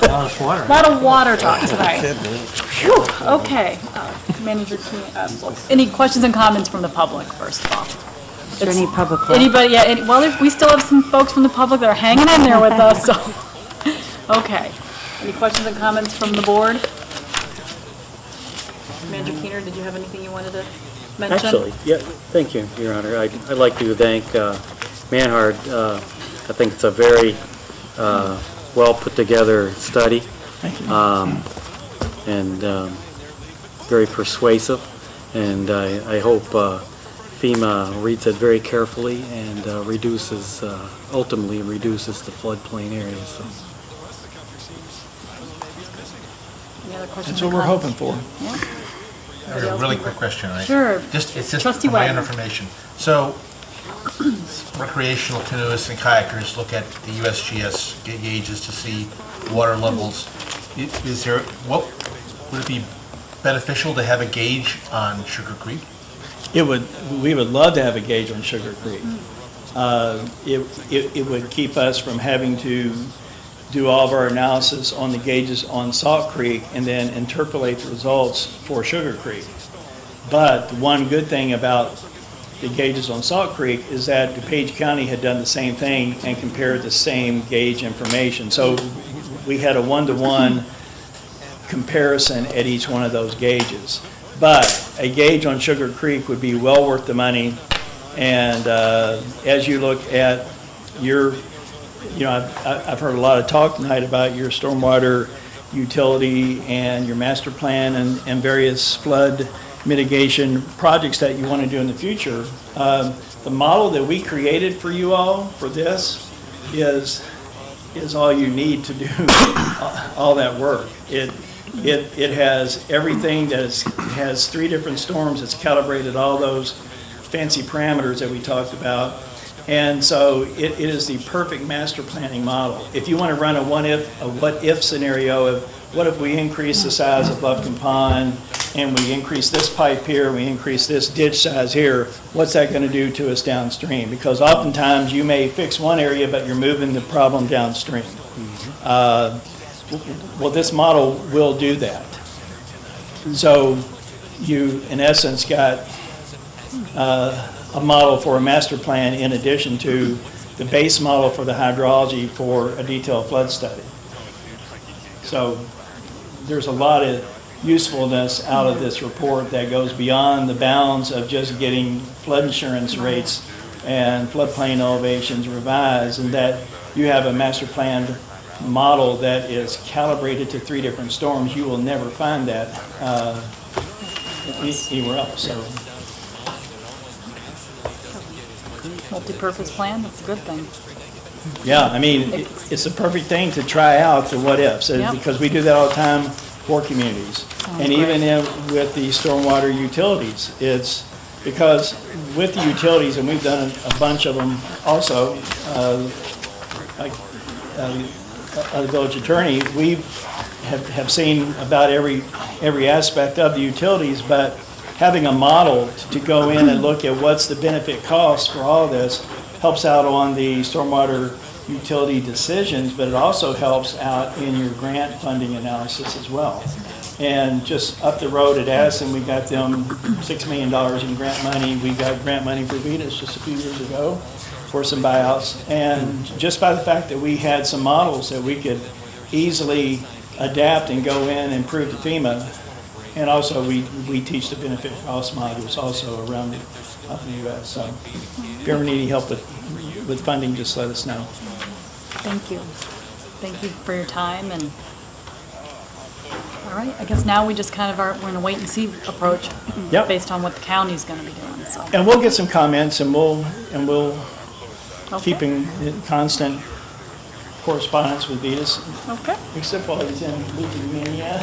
Wow! Water. A lot of water talk tonight. Phew, okay. Manager King, any questions and comments from the public, first of all? Is there any public comment? Anybody, yeah, well, we still have some folks from the public that are hanging in there with us, so. Okay. Any questions and comments from the board? Manager Keener, did you have anything you wanted to mention? Actually, yeah, thank you, Your Honor. I'd like to thank Manhard. I think it's a very well put together study. Thank you. And very persuasive. And I hope FEMA reads it very carefully and ultimately reduces the floodplain areas. So. Any other questions? That's what we're hoping for. Yeah. I have a really quick question. Sure. It's just Trustee for my own Wagner. information. So recreational canoeists and kayakers look at the USGS gauges to see water levels. Would it be beneficial to have a gauge on Sugar Creek? We would love to have a gauge on Sugar Creek. It would keep us from having to do all of our analysis on the gauges on Salt Creek and then interpolate the results for Sugar Creek. But the one good thing about the gauges on Salt Creek is that DuPage County had done the same thing and compared the same gauge information. So we had a one-to-one comparison at each one of those gauges. But a gauge on Sugar Creek would be well worth the money. And as you look at I've heard a lot of talk tonight about your stormwater utility and your master plan and various flood mitigation projects that you want to do in the future. The model that we created for you all for this is all you need to do all that work. It has everything has 3 different storms. It's calibrated all those fancy parameters that we talked about. And so it is the perfect master planning model. If you want to run a what if scenario of what if we increase the size of Bluffton Pond and we increase this pipe here, we increase this ditch size here, what's that going to do to us downstream? Because oftentimes you may fix one area, but you're moving the problem downstream. Well, this model will do that. So you, in essence, got a model for a master plan in addition to the base model for the hydrology for a detailed flood study. So there's a lot of usefulness out of this report that goes beyond the bounds of just getting flood insurance rates and floodplain elevations revised, and that you have a master plan model that is calibrated to 3 different storms. You will never find that anywhere else. So. Multi-purpose plan, that's a good thing. Yeah, I mean, it's a perfect thing to try out the what ifs, because we do that all the time for communities. And even with the stormwater utilities, it's because with the utilities, and we've done a bunch of them also, like the village attorney, we have seen about every aspect of the utilities, but having a model to go in and look at what's the benefit cost for all of this helps out on the stormwater utility decisions, but it also helps out in your grant funding analysis as well. And just up the road at Addison, we got them $6 million in grant money. We got grant money for Vetus just a few years ago for some buyouts. And just by the fact that we had some models that we could easily adapt and go in and prove to FEMA. And also we teach the benefit cost modules also around the U.S. So if you ever need any help with funding, just let us know. Thank you. Thank you for your time. And all right, I guess now we just kind of we're in a wait and see approach based on what the county's going to be doing. So. And we'll get some comments, and we'll keep in constant correspondence with Vetus. Okay. Except while he's in Lithuania.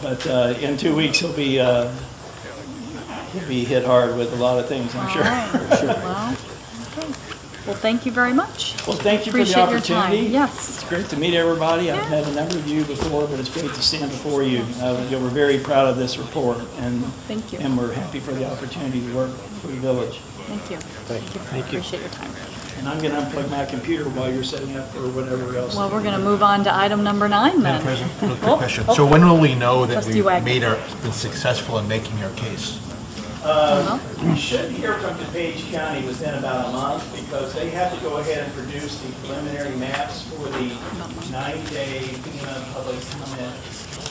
But in 2 weeks he'll be hit hard with a lot of things, I'm sure. Right. Well, okay. Well, thank you very much. Well, thank you Appreciate for the opportunity. Your time. Yes. It's great to meet everybody. I've had a number of you before, but it's great to stand before you. We're very proud of this report, and thank you. And we're happy for the opportunity to work for the village. Thank you. Thank you. Appreciate your time. And I'm going to unplug my computer while you're setting up for whatever else. Well, we're going to move on to item number 9 then. Madam President, a quick question. So when will we know that Trustee Wagner. been successful in making our case? We should hear from DuPage County within about a month, because they have to go ahead and produce the preliminary maps for the 90-day FEMA public comment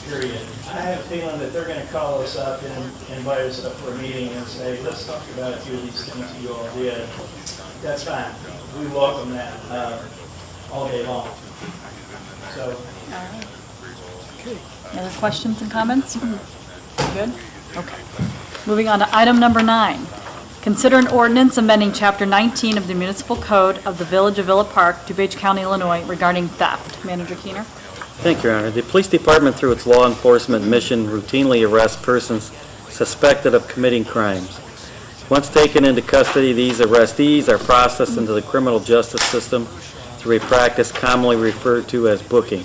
period. I have a feeling that they're going to call us up and invite us up for a meeting and say, let's talk about a few of these things you all did. That's fine. We welcome that all day long. So. Any other questions and comments? Good? Okay. Moving on to item number 9. Consider an ordinance amending Chapter 19 of the Municipal Code of the Village of Villa Park, DuPage County, Illinois, regarding theft. Manager Keener. Thank you, Your Honor. The police department, through its law enforcement mission, routinely arrests persons suspected of committing crimes. Once taken into custody, these arrestees are processed into the criminal justice system through a practice commonly referred to as booking.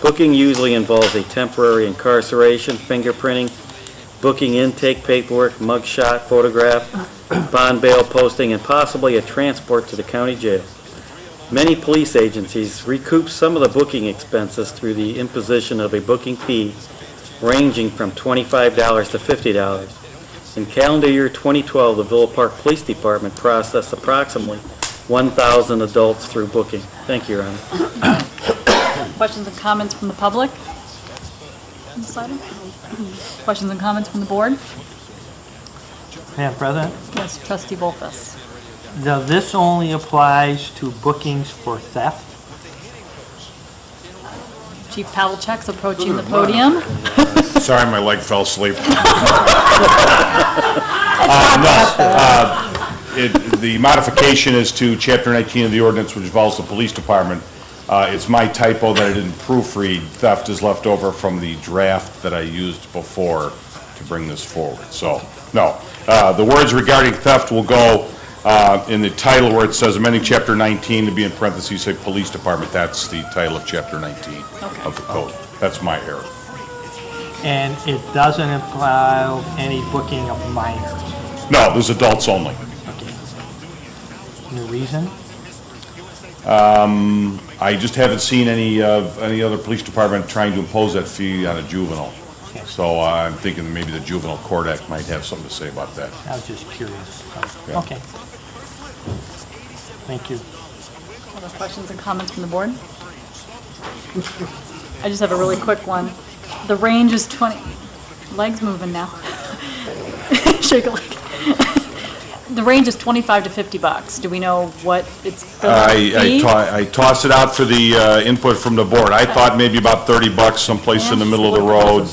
Booking usually involves a temporary incarceration, fingerprinting, booking intake paperwork, mugshot, photograph, bond bail posting, and possibly a transport to the county jail. Many police agencies recoup some of the booking expenses through the imposition of a booking fee ranging from $25 to $50. In calendar year 2012, the Villa Park Police Department processed approximately 1,000 adults through booking. Thank you, Your Honor. Questions and comments from the public on this item? Questions and comments from the board? Madam President? Yes, Trustee Volpus. Now, this only applies to bookings for theft? Chief Pavlicek's approaching the podium. sorry, my leg fell asleep. The modification is to Chapter 19 of the ordinance, which involves the police department. It's my typo that I didn't proofread. Theft is left over from the draft that I used before to bring this forward. So, no. The words regarding theft will go in the title where it says amending Chapter 19 to be in parentheses, say police department. That's the title of Chapter 19 of the code. That's my error. And it doesn't involve any booking of minors. No, there's adults only. Any reason? I just haven't seen any other police department trying to impose that fee on a juvenile. So I'm thinking maybe the Juvenile Court Act might have something to say about that. I was just curious. Yeah. Okay. Thank you. Other questions and comments from the board? I just have a really quick one. The range is 20, legs moving now. Shake a leg. The range is 25 to 50 bucks. Do we know what it's I tossed it out for the input from the board. I thought maybe about 30 bucks someplace in the middle of the road,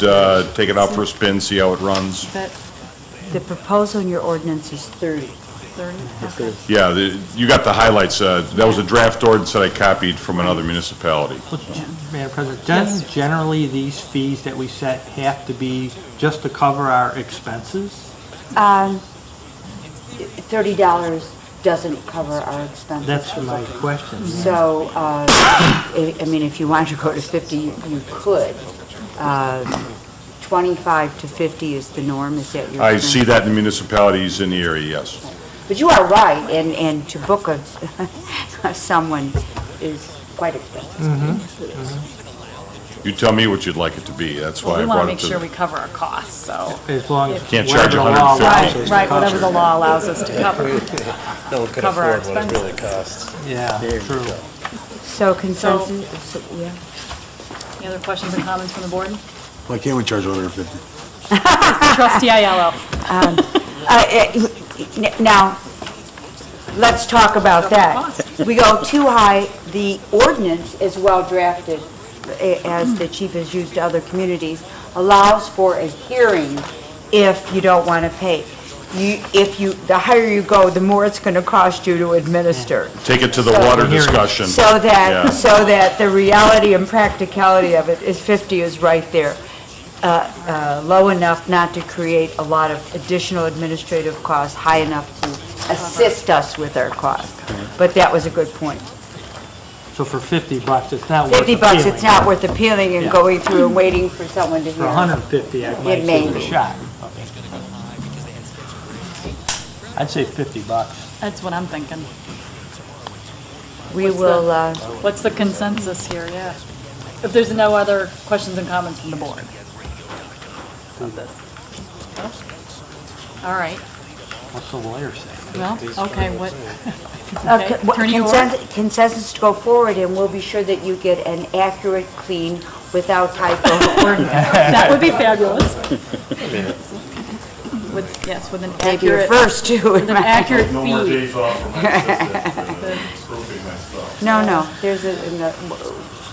take it out for a spin, see how it runs. The proposal in your ordinance is 30. 30? Okay. Yeah, you got the highlights. That was a draft ordinance that I copied from another municipality. Madam President, doesn't generally these fees that we set have to be just to cover our expenses? $30 doesn't cover our expenses. That's my question. So, I mean, if you wanted to go to 50, you could. 25 to 50 is the norm, is that your? I see that in municipalities in the area, yes. But you are right, and to book someone is quite expensive. You tell me what you'd like it to be. That's why I We want brought to it make to sure the... we cover our costs, so. As long as Can't charge whatever the law allows $150. us to Right, cover. whatever the law allows us to cover. No one could Cover our afford what it really expenses. costs. Yeah, true. So consensus, yeah. Any other questions and comments from the board? Why can't we charge 150? Trustee Ayello. Now, let's talk about that. We go too high, the ordinance is well drafted, as the chief has used to other communities, allows for a hearing if you don't want to pay. The higher you go, the more it's going to cost you to administer. Take it to the water discussion. So Yeah. that the reality and practicality of it is 50 is right there. Low enough not to create a lot of additional administrative costs, high enough to assist us with our costs. But that was a good point. So for 50 bucks, it's not worth 50 bucks, appealing. it's not worth appealing and Yeah. going through and waiting for someone to For hear. 150, I might It may give it a be. shot. Okay. I'd say 50 bucks. That's what I'm thinking. We will, What's the consensus here, yeah? If there's no other questions and comments from the board? About this? No? All right, What's the lawyer say? well, okay, what? Okay, Attorney Orr? consensus to go forward, and we'll be sure that you get an accurate, clean, without typo ordinance. That would be fabulous. With, yes, with an Maybe your accurate, first, too. with an accurate No more fee. days off for my proofing my stuff. No,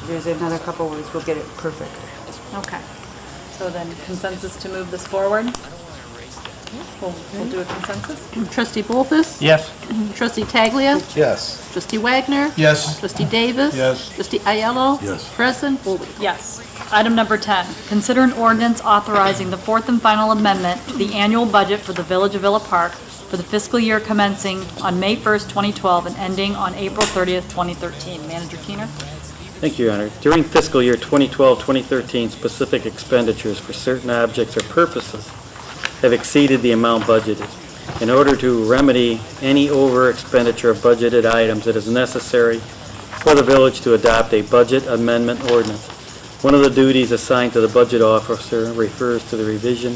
there's another couple words, we'll get it perfect. Okay, so then consensus to move this forward? We'll do a consensus? Trustee Bolfus? Yes. Trustee Taglia? Yes. Trustee Wagner? Yes. Trustee Davis? Yes. Trustee Ayello? Yes. President Bowie? Yes. Item number 10, consider an ordinance authorizing the fourth and final amendment to the annual budget for the Village of Villa Park for the fiscal year commencing on May 1st, 2012 and ending on April 30th, 2013. Manager Keener? Thank you, Your Honor. During fiscal year 2012-2013, specific expenditures for certain objects or purposes have exceeded the amount budgeted. In order to remedy any over expenditure of budgeted items, it is necessary for the village to adopt a budget amendment ordinance. One of the duties assigned to the budget officer refers to the revision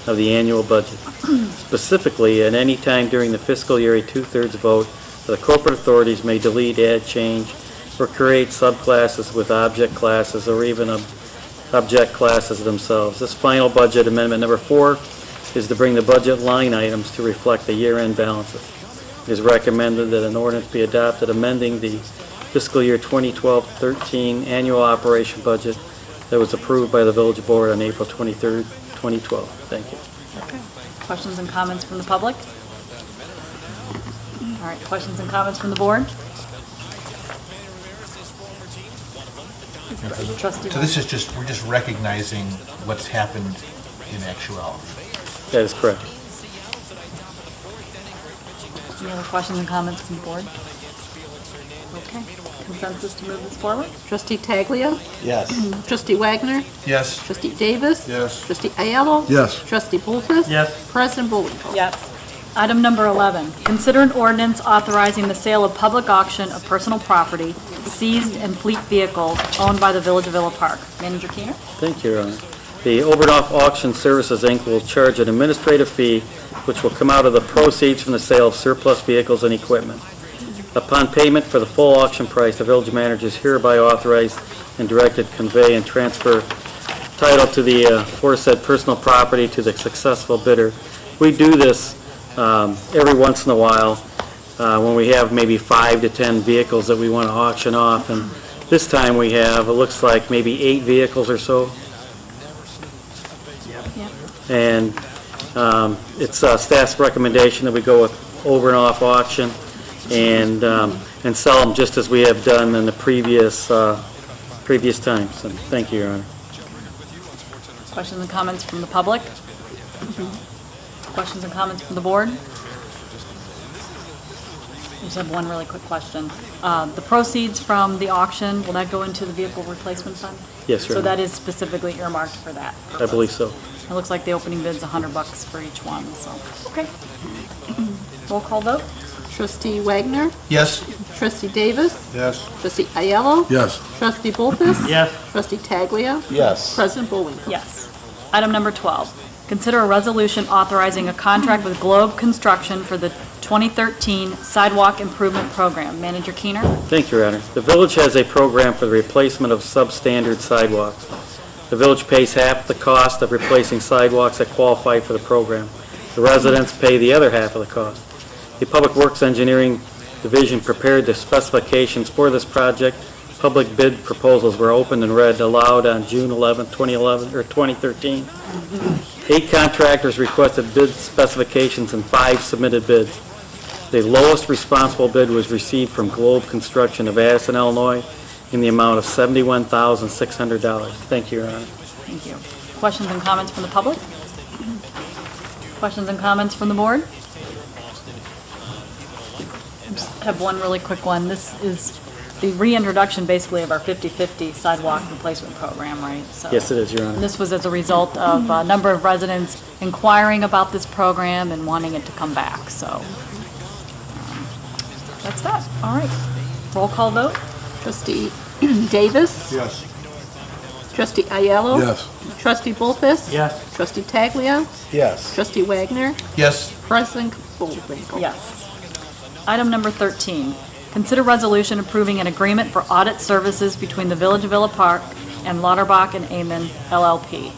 of the annual budget. Specifically, at any time during the fiscal year, a two-thirds vote of the corporate authorities may delete, add, change, or create subclasses with object classes or even object classes themselves. This final budget amendment number 4 is to bring the budget line items to reflect the year-end balances. It is recommended that an ordinance be adopted amending the fiscal year 2012-13 annual operation budget that was approved by the village board on April 23rd, 2012. Thank you. Okay. Questions and comments from the public? All right, questions and comments from the board? Trustee So this is just, we're just recognizing what's happened in actuality. That is correct. Any other questions and comments from the board? Okay, consensus to move this forward? Trustee Taglia. Yes. Trustee Wagner. Yes. Trustee Davis. Yes. Trustee Ayello. Yes. Trustee Bolfus. Yes. President Bullwinkle. Yes. Item number 11, consider an ordinance authorizing the sale of public auction of personal property, seized and fleet vehicles owned by the Village of Villa Park. Manager Keener? Thank you, Your Honor. The Obernoff Auction Services, Inc. will charge an administrative fee which will come out of the proceeds from the sale of surplus vehicles and equipment. Upon payment for the full auction price, the village manager is hereby authorized and directed to convey and transfer title to the aforesaid personal property to the successful bidder. We do this every once in a while when we have maybe 5 to 10 vehicles that we want to auction off, and this time we have, it looks like maybe 8 vehicles or so. And it's staff's recommendation that we go with over and off auction and sell them just as we have done in the previous times. And thank you, Your Honor. Questions and comments from the public? Questions and comments from the board? I just have one really quick question. The proceeds from the auction, will that go into the vehicle replacement fund? Yes, Your So Honor. that is specifically earmarked for that? I believe so. It looks like the opening bid's $100 for each one, so, okay. Roll call vote? Trustee Wagner. Yes. Trustee Davis. Yes. Trustee Ayello. Yes. Trustee Bolfus. Yes. Trustee Taglia. Yes. President Bullwinkle. Yes. Item number 12, consider a resolution authorizing a contract with Globe Construction for the 2013 Sidewalk Improvement Program. Manager Keener? Thank you, Your Honor. The village has a program for the replacement of substandard sidewalks. The village pays half the cost of replacing sidewalks that qualify for the program. The residents pay the other half of the cost. The Public Works Engineering Division prepared the specifications for this project. Public bid proposals were opened and read aloud on June 11, 2013. 8 contractors requested bid specifications and 5 submitted bids. The lowest responsible bid was received from Globe Construction of Addison, Illinois, in the amount of $71,600. Thank you, Your Honor. Thank you. Questions and comments from the public? Questions and comments from the board? I just have one really quick one. This is the reintroduction basically of our 50/50 sidewalk replacement program, right? So Yes, it is, Your Honor. this was as a result of a number of residents inquiring about this program and wanting it to come back, so that's that. All right. Roll call vote? Trustee Davis. Yes. Trustee Ayello. Yes. Trustee Bolfus. Yes. Trustee Taglia. Yes. Trustee Wagner. Yes. President Bullwinkle. Yes. Item number 13, consider resolution approving an agreement for audit services between the Village of Villa Park and Lauterbach and Amen LLP.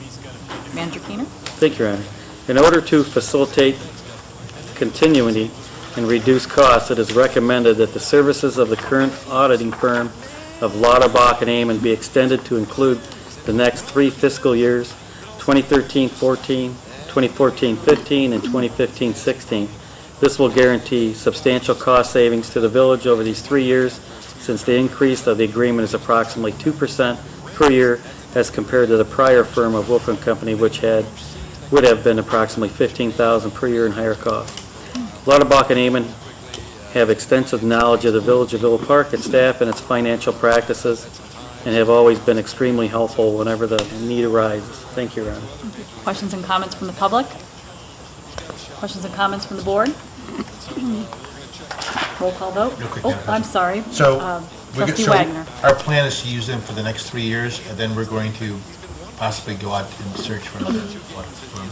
Manager Keener? Thank you, Your Honor. In order to facilitate continuity and reduce costs, it is recommended that the services of the current auditing firm of Lauterbach and Amen be extended to include the next 3 fiscal years, 2013-14, 2014-15, and 2015-16. This will guarantee substantial cost savings to the village over these 3 years, since the increase of the agreement is approximately 2% per year as compared to the prior firm of Wolf & Company, which would have been approximately $15,000 per year in higher costs. Lauterbach and Amen have extensive knowledge of the Village of Villa Park, its staff, and its financial practices, and have always been extremely helpful whenever the need arises. Thank you, Your Honor. Questions and comments from the public? Questions and comments from the board? Roll call vote? No quick Oh, minute. I'm sorry. So, Trustee Wagner. our plan is to use them for the next 3 years, and then we're going to possibly go out and search for another audit firm.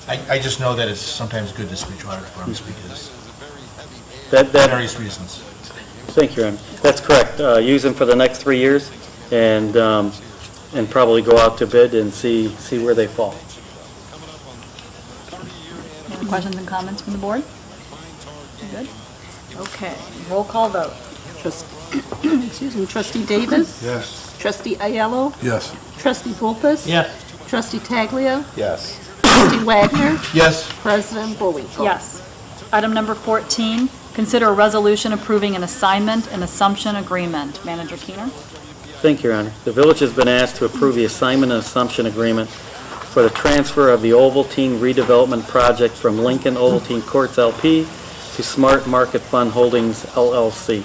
I just know that it's sometimes good to switch audit firms because various reasons. Thank you, Your Honor. That's correct. Use them for the next 3 years and probably go out to bid and see where they fall. Any questions and comments from the board? You good? Okay, roll call vote. Excuse me, Trustee Davis. Yes. Trustee Ayello. Yes. Trustee Bullfuss? Yes. Trustee Taglia? Yes. Trustee Wagner? Yes. President Bullwinkle? Yes. Item number 14, consider a resolution approving an assignment and assumption agreement. Manager Keener? Thank you, Your Honor. The village has been asked to approve the assignment and assumption agreement for the transfer of the Ovaltine redevelopment project from Lincoln Ovaltine Courts LP to Smart Market Fund Holdings LLC.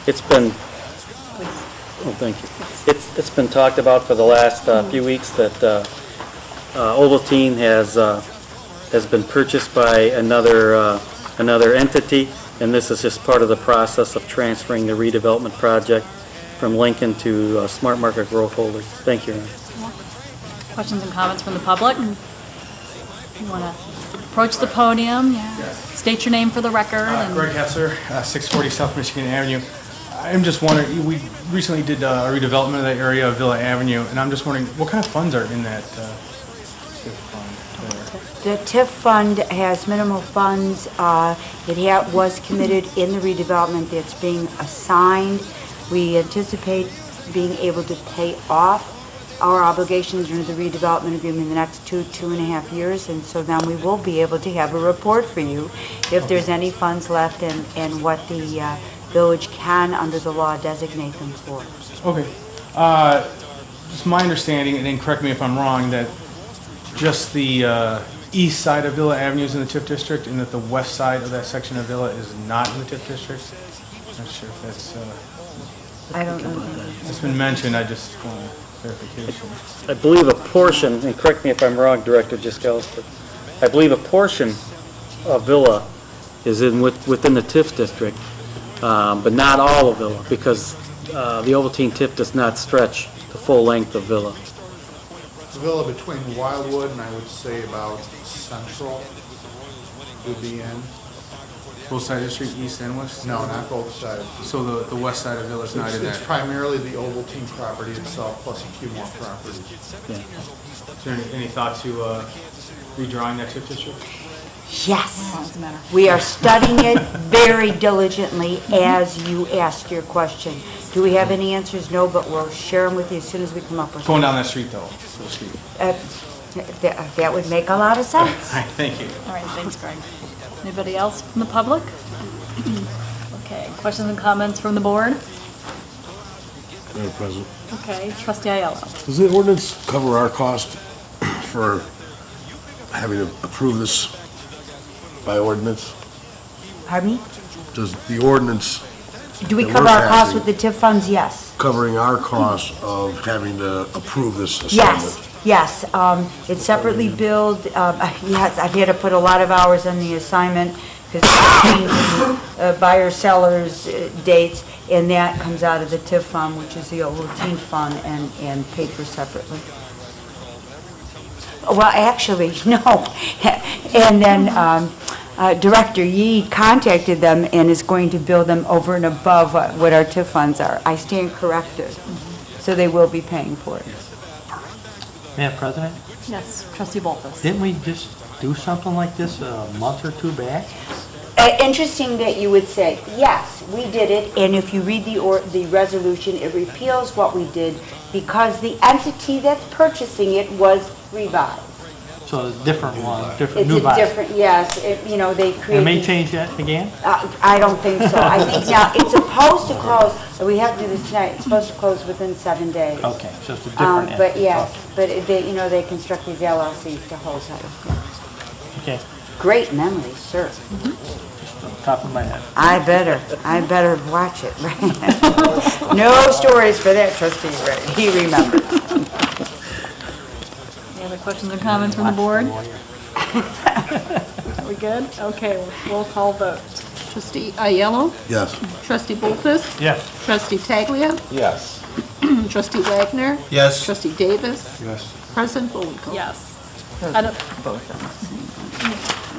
It's been, thank you. It's been talked about for the last few weeks that Ovaltine has been purchased by another entity, and this is just part of the process of transferring the redevelopment project from Lincoln to Smart Market Growth Holdings. Thank you, Your Honor. Questions and comments from the public? You want to approach the podium? State your name for the record. Greg Hesser, 640 South Michigan Avenue. I'm just wondering, we recently did a redevelopment of that area of Villa Avenue, and I'm just wondering, what kind of funds are in that TIF fund there? The TIF fund has minimal funds. It was committed in the redevelopment that's being assigned. We anticipate being able to pay off our obligations under the redevelopment agreement in the next 2.5 years, and so then we will be able to have a report for you if there's any funds left and what the village can, under the law, designate them for. Okay. It's my understanding, and then correct me if I'm wrong, that just the east side of Villa Avenue is in the TIF district, and that the west side of that section of Villa is not in the TIF district? I'm not sure if that's... I don't know. It's been mentioned, I just want clarification. I believe a portion, and correct me if I'm wrong, Director Jiskowitz, but I believe a portion of Villa is within the TIF district, but not all of Villa, because the Ovaltine TIF does not stretch the full length of Villa. The villa between Wildwood and I would say about Central would be in. Both sides of the street, east and west? No, not both sides. So the west side of Villa is not in It's that? primarily the Ovaltine property itself, plus a few more properties. Is there any thought to redrawing that TIF district? Yes. We are studying it very diligently as you ask your question. Do we have any answers? No, but we'll share them with you as soon as we come up with Going them. down that street though, so to speak. That would make a lot of sense. All right, thank you. All right, thanks, Greg. Anybody else from the public? Okay, questions and comments from the board? Madam President, Okay, Trustee Ayala. does the ordinance cover our cost for having to approve this by ordinance? Pardon me? Does the ordinance Do we that cover we're our costs passing with the TIF funds? Yes. covering our cost of having to approve this assignment? Yes, it's separately billed. Yes, I've had to put a lot of hours on the assignment because it's changing buyer-seller's dates, and that comes out of the TIF fund, which is the routine fund, and paid for separately. Well, actually, no. And then Director Yee contacted them and is going to bill them over and above what our TIF funds are. I stand corrected. So they will be paying for it. Madam President, Yes, Trustee Bullfuss. didn't we just do something like this a month or two back? Interesting that you would say, yes, we did it, and if you read the resolution, it repeals what we did because the entity that's purchasing it was revised. So it's a different one, different It's new a buy. different, yes, they And created... may change that again? I don't think so. I think now, it's supposed to close, we have to do this tonight, it's supposed to close within 7 days. Okay, so it's a different But entity. yes, but they construct these LLCs to hold that. Okay, Great memory, sir. top of my head. I better watch it. No stories for that, Trustee Ray. He remembers. Any other questions or comments from the board? Are we good? Okay, roll call vote. Trustee Ayala? Yes. Trustee Bullfuss? Yes. Trustee Taglia? Yes. Trustee Wagner? Yes. Trustee Davis? Yes. President Bullwinkle? Yes.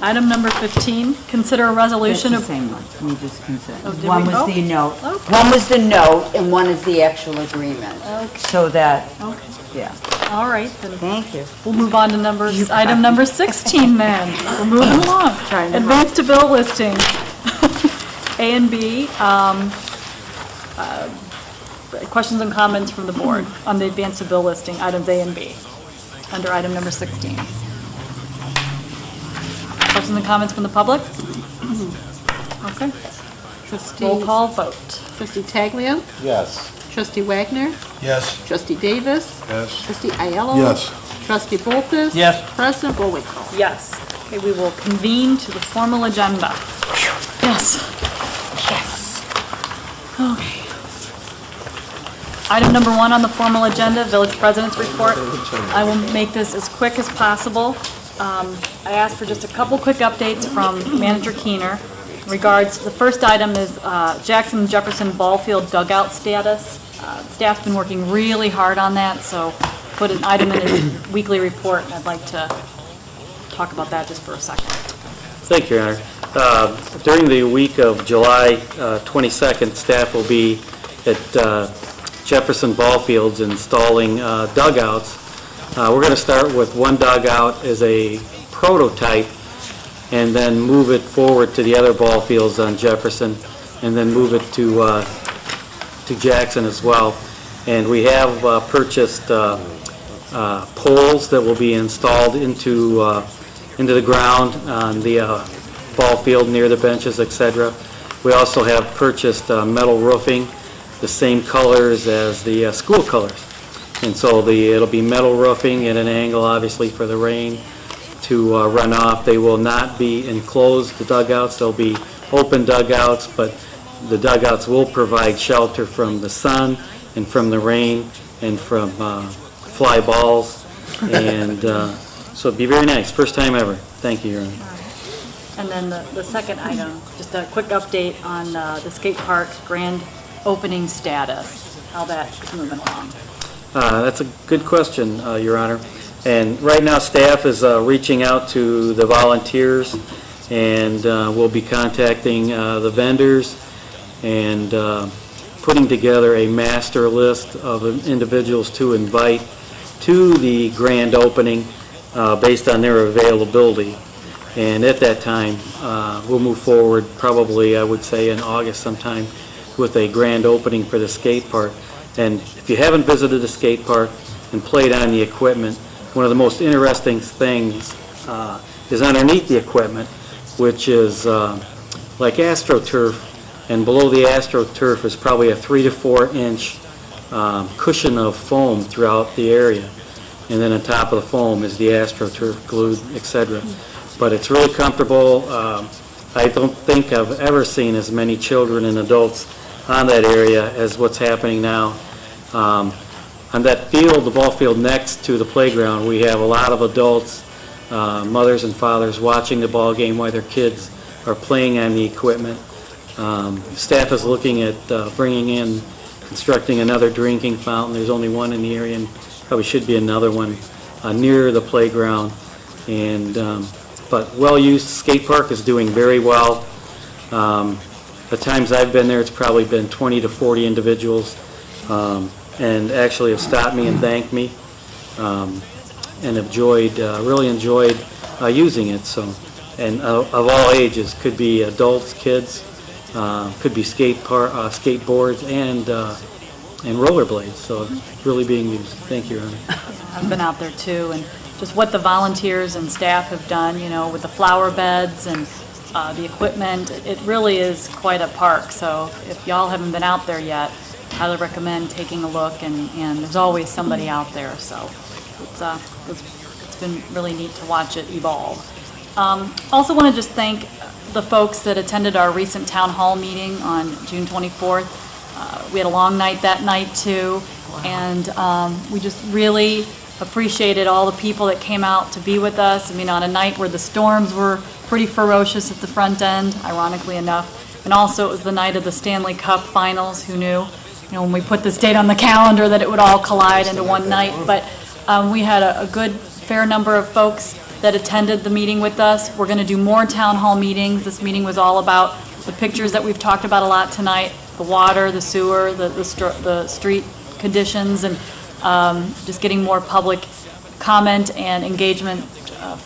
Item number 15, consider a resolution That's of... the same one. We just considered. Oh, did One we? was Oh. the note. Okay. One was the note and one is the actual agreement. Okay. So that, Okay, yeah. all right, then Thank you. we'll move on to item number 16 then. We're moving along. Trying to Advance to bill listing. A and B, questions and comments from the board on the advance of bill listing, items A and B, under item number 16. Questions and comments from the public? Okay. Roll call vote. Trustee Tagliam? Yes. Trustee Wagner? Yes. Trustee Davis? Yes. Trustee Ayello? Yes. Trustee Bolfus? Yes. President Bullwinkle? Yes. Okay, we will convene to the formal agenda. Yes. Yes. Okay. Item number 1 on the formal agenda, Village President's Report. I will make this as quick as possible. I asked for just a couple quick updates from Manager Keener. In regards, the first item is Jackson Jefferson Ball Field dugout status. Staff's been working really hard on that, so put an item in his weekly report, and I'd like to talk about that just for a second. Thank you, Your Honor. During the week of July 22nd, staff will be at Jefferson Ball Fields installing dugouts. We're going to start with one dugout as a prototype and then move it forward to the other ball fields on Jefferson and then move it to Jackson as well. And we have purchased poles that will be installed into the ground on the ball field near the benches, etc. We also have purchased metal roofing, the same colors as the school colors. And so it'll be metal roofing at an angle, obviously, for the rain to run off. They will not be enclosed, the dugouts. They'll be open dugouts, but the dugouts will provide shelter from the sun and from the rain and from fly balls. And so it'd be very nice. First time ever. Thank you, Your Honor. And then the second item, just a quick update on the skate park's grand opening status, how that's moving along. That's a good question, Your Honor. And right now, staff is reaching out to the volunteers, and we'll be contacting the vendors and putting together a master list of individuals to invite to the grand opening based on their availability. And at that time, we'll move forward probably, I would say, in August sometime with a grand opening for the skate park. And if you haven't visited the skate park and played on the equipment, one of the most interesting things is underneath the equipment, which is like AstroTurf, and below the AstroTurf is probably a 3 to 4 inch cushion of foam throughout the area. And then on top of the foam is the AstroTurf glued, etc. But it's really comfortable. I don't think I've ever seen as many children and adults on that area as what's happening now. On that field, the ball field next to the playground, we have a lot of adults, mothers and fathers watching the ball game while their kids are playing on the equipment. Staff is looking at constructing another drinking fountain. There's only one in the area, and probably should be another one near the playground. And but well-used skate park is doing very well. The times I've been there, it's probably been 20 to 40 individuals, and actually have stopped me and thanked me, and have really enjoyed using it. So, and of all ages, could be adults, kids, could be skateboards, and rollerblades. So it's really being used. Thank you, Your Honor. I've been out there too, and just what the volunteers and staff have done, with the flower beds and the equipment. It really is quite a park. So if y'all haven't been out there yet, highly recommend taking a look, and there's always somebody out there. So it's been really neat to watch it evolve. Also want to just thank the folks that attended our recent town hall meeting on June 24th. We had a long night that night too, and we just really appreciated all the people that came out to be with us. I mean, on a night where the storms were pretty ferocious at the front end, ironically enough, and also it was the night of the Stanley Cup Finals. Who knew? When we put this date on the calendar, that it would all collide into one night. But we had a good, fair number of folks that attended the meeting with us. We're going to do more town hall meetings. This meeting was all about the pictures that we've talked about a lot tonight: the water, the sewer, the street conditions, and just getting more public comment and engagement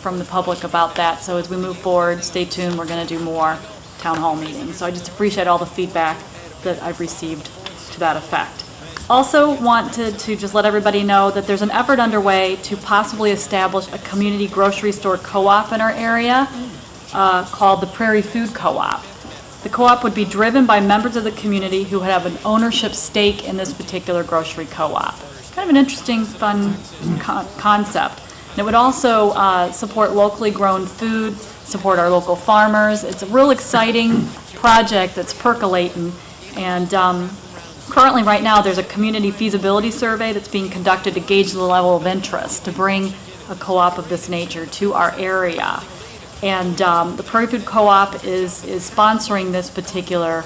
from the public about that. So as we move forward, stay tuned. We're going to do more town hall meetings. So I just appreciate all the feedback that I've received to that effect. Also wanted to just let everybody know that there's an effort underway to possibly establish a community grocery store co-op in our area called the Prairie Food Co-op. The co-op would be driven by members of the community who would have an ownership stake in this particular grocery co-op. Kind of an interesting, fun concept. And it would also support locally grown food, support our local farmers. It's a real exciting project that's percolating. And currently, right now, there's a community feasibility survey that's being conducted to gauge the level of interest to bring a co-op of this nature to our area. And the Prairie Food Co-op is sponsoring this particular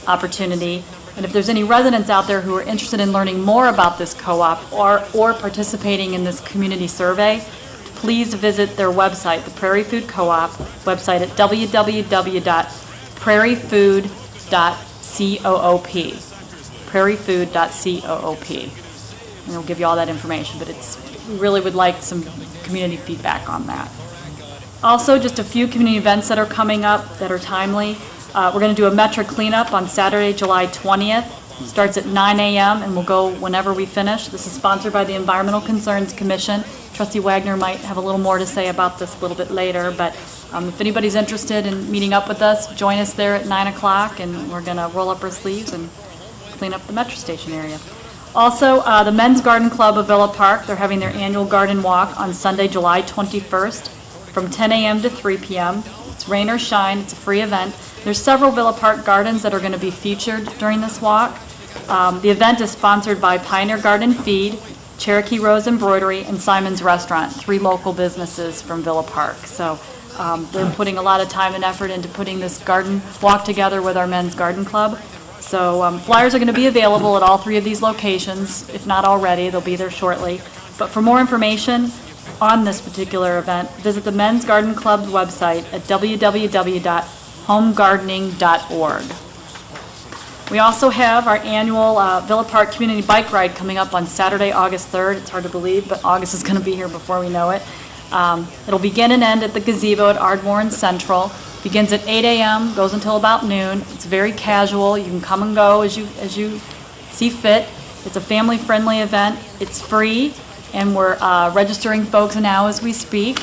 opportunity. And if there's any residents out there who are interested in learning more about this co-op or participating in this community survey, please visit their website, the Prairie Food Co-op website at www.prairiefood.coop. prairiefood.coop. And it'll give you all that information, but we really would like some community feedback on that. Also, just a few community events that are coming up that are timely. We're going to do a Metro cleanup on Saturday, July 20th. Starts at 9 a.m. and will go whenever we finish. This is sponsored by the Environmental Concerns Commission. Trustee Wagner might have a little more to say about this a little bit later, but if anybody's interested in meeting up with us, join us there at 9 o'clock, and we're going to roll up our sleeves and clean up the Metro Station area. Also, the Men's Garden Club of Villa Park, they're having their annual garden walk on Sunday, July 21st from 10 a.m. to 3 p.m. It's rain or shine. It's a free event. There's several Villa Park gardens that are going to be featured during this walk. The event is sponsored by Pioneer Garden Feed, Cherokee Rose Embroidery, and Simon's Restaurant, 3 local businesses from Villa Park. So they're putting a lot of time and effort into putting this garden walk together with our Men's Garden Club. So flyers are going to be available at all 3 of these locations. If not already, they'll be there shortly. But for more information on this particular event, visit the Men's Garden Club's website at www.homegardening.org. We also have our annual Villa Park Community Bike Ride coming up on Saturday, August 3rd. It's hard to believe, but August is going to be here before we know it. It'll begin and end at the gazebo at Ardmore Central. Begins at 8 a.m., goes until about noon. It's very casual. You can come and go as you see fit. It's a family-friendly event. It's free, and we're registering folks now as we speak.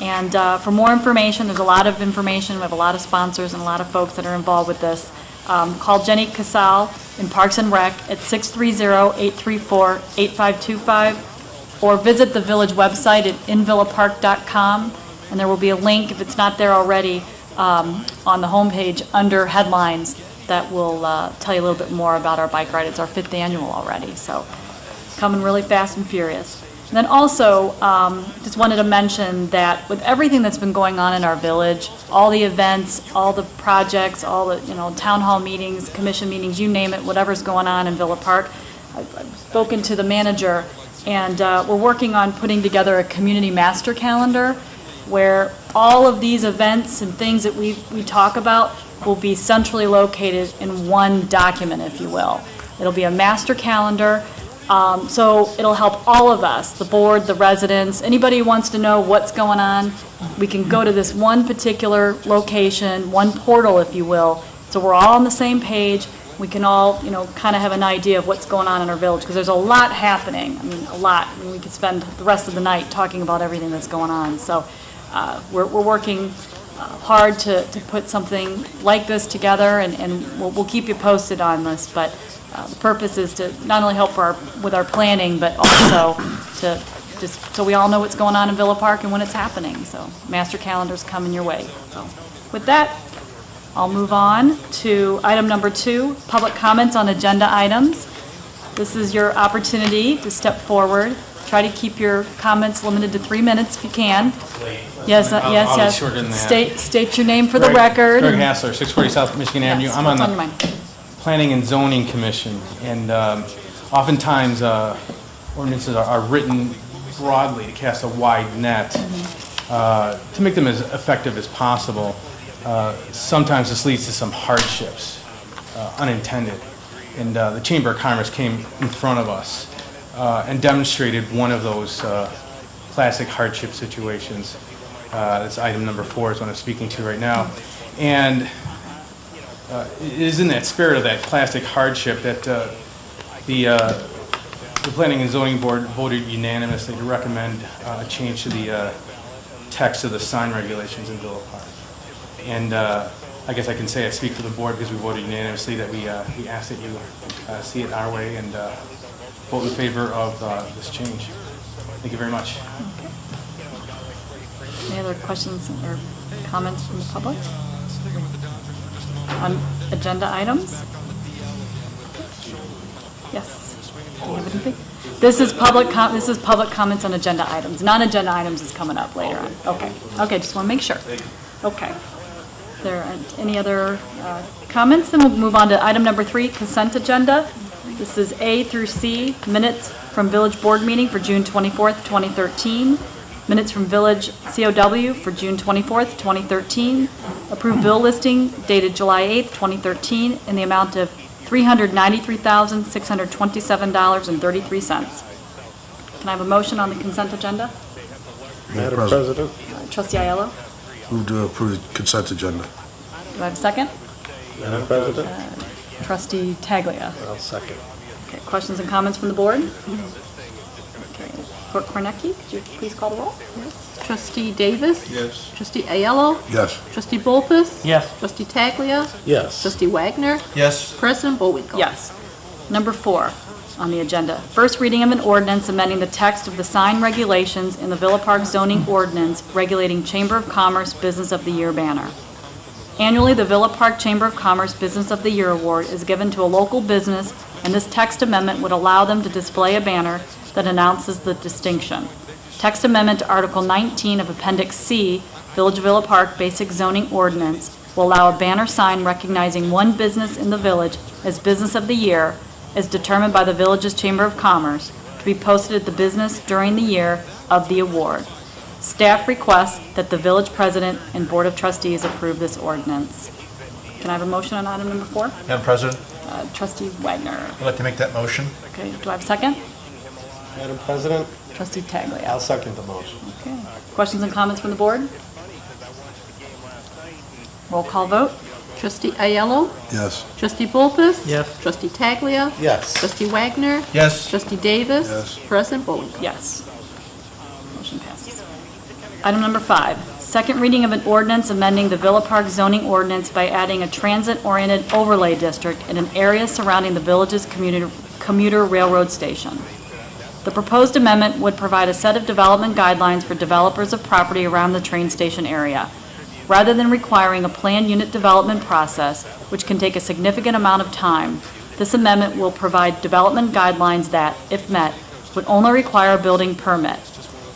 And for more information, there's a lot of information. We have a lot of sponsors and a lot of folks that are involved with this. Call Jenny Casal in Parks and Rec at 630-834-8525, or visit the village website at invillapark.com, and there will be a link, if it's not there already, on the homepage under headlines that will tell you a little bit more about our bike ride. It's our 5th annual already, so coming really fast and furious. And then also, just wanted to mention that with everything that's been going on in our village, all the events, all the projects, all the town hall meetings, commission meetings, you name it, whatever's going on in Villa Park, I've spoken to the manager, and we're working on putting together a community master calendar where all of these events and things that we talk about will be centrally located in one document, if you will. It'll be a master calendar. So it'll help all of us, the board, the residents, anybody who wants to know what's going on. We can go to this one particular location, one portal, if you will, so we're all on the same page. We can all, kind of have an idea of what's going on in our village, because there's a lot happening. I mean, a lot. I mean, we could spend the rest of the night talking about everything that's going on. So we're working hard to put something like this together, and we'll keep you posted on this. But the purpose is to not only help with our planning, but also to just so we all know what's going on in Villa Park and when it's happening. So master calendar's coming your way. So with that, I'll move on to item number 2, public comments on agenda items. This is your opportunity to step forward. Try to keep your comments limited to 3 minutes if you can. Yes, I'll be shorter than that. State your name for the record. Greg Hassler, 640 South Michigan Avenue. I'm on what's the your mind? Planning and Zoning Commission, and oftentimes ordinances are written broadly to cast a wide net to make them as effective as possible. Sometimes this leads to some hardships, unintended, and the Chamber of Commerce came in front of us and demonstrated one of those classic hardship situations. That's item number 4 is what I'm speaking to right now, and it is in that spirit of that classic hardship that the Planning and Zoning Board voted unanimously to recommend a change to the text of the sign regulations in Villa Park. And I guess I can say I speak for the board because we voted unanimously that we ask that you see it our way and vote in favor of this change. Thank you very much. Any other questions or comments from the public on agenda items? Yes. Do you have anything? This is public comments on agenda items. Non-agenda items is coming up later on. Okay. Okay, just want to make sure. Okay. There aren't any other comments? Then we'll move on to item number 3, consent agenda. This is A through C, minutes from village board meeting for June 24th, 2013. Minutes from village COW for June 24th, 2013. Approved bill listing dated July 8th, 2013 in the amount of $393,627.33. Can I have a motion on the consent agenda? Madam President. Trustee Aiello? Move to approve the consent agenda. Do I have a second? Madam President? Trustee Taglia? I'll second. Okay, questions and comments from the board? Okay, Clerk Kornecki, could you please call the roll? Trustee Davis? Yes. Trustee Aiello? Yes. Trustee Bolfus? Yes. Trustee Taglia? Yes. Trustee Wagner? Yes. President Bullwinkle? Yes. Number 4 on the agenda, first reading of an ordinance amending the text of the sign regulations in the Villa Park zoning ordinance regulating Chamber of Commerce Business of the Year banner. Annually, the Villa Park Chamber of Commerce Business of the Year award is given to a local business, and this text amendment would allow them to display a banner that announces the distinction. Text amendment to Article 19 of Appendix C, Village of Villa Park Basic Zoning Ordinance, will allow a banner sign recognizing one business in the village as Business of the Year, as determined by the village's Chamber of Commerce, to be posted at the business during the year of the award. Staff requests that the village president and board of trustees approve this ordinance. Can I have a motion on item number 4? Madam President, Trustee Wagner. I'd like to make that motion. Okay, do I have a second? Madam President? Trustee Taglia. I'll second the motion. Okay. Questions and comments from the board? Roll call vote. Trustee Aiello? Yes. Trustee Bolfus? Yes. Trustee Taglia? Yes. Trustee Wagner? Yes. Trustee Davis? Yes. President Bullwinkle? Yes. Motion passes. Item number 5, second reading of an ordinance amending the Villa Park zoning ordinance by adding a transit-oriented overlay district in an area surrounding the village's commuter railroad station. The proposed amendment would provide a set of development guidelines for developers of property around the train station area. Rather than requiring a planned unit development process, which can take a significant amount of time, this amendment will provide development guidelines that, if met, would only require a building permit.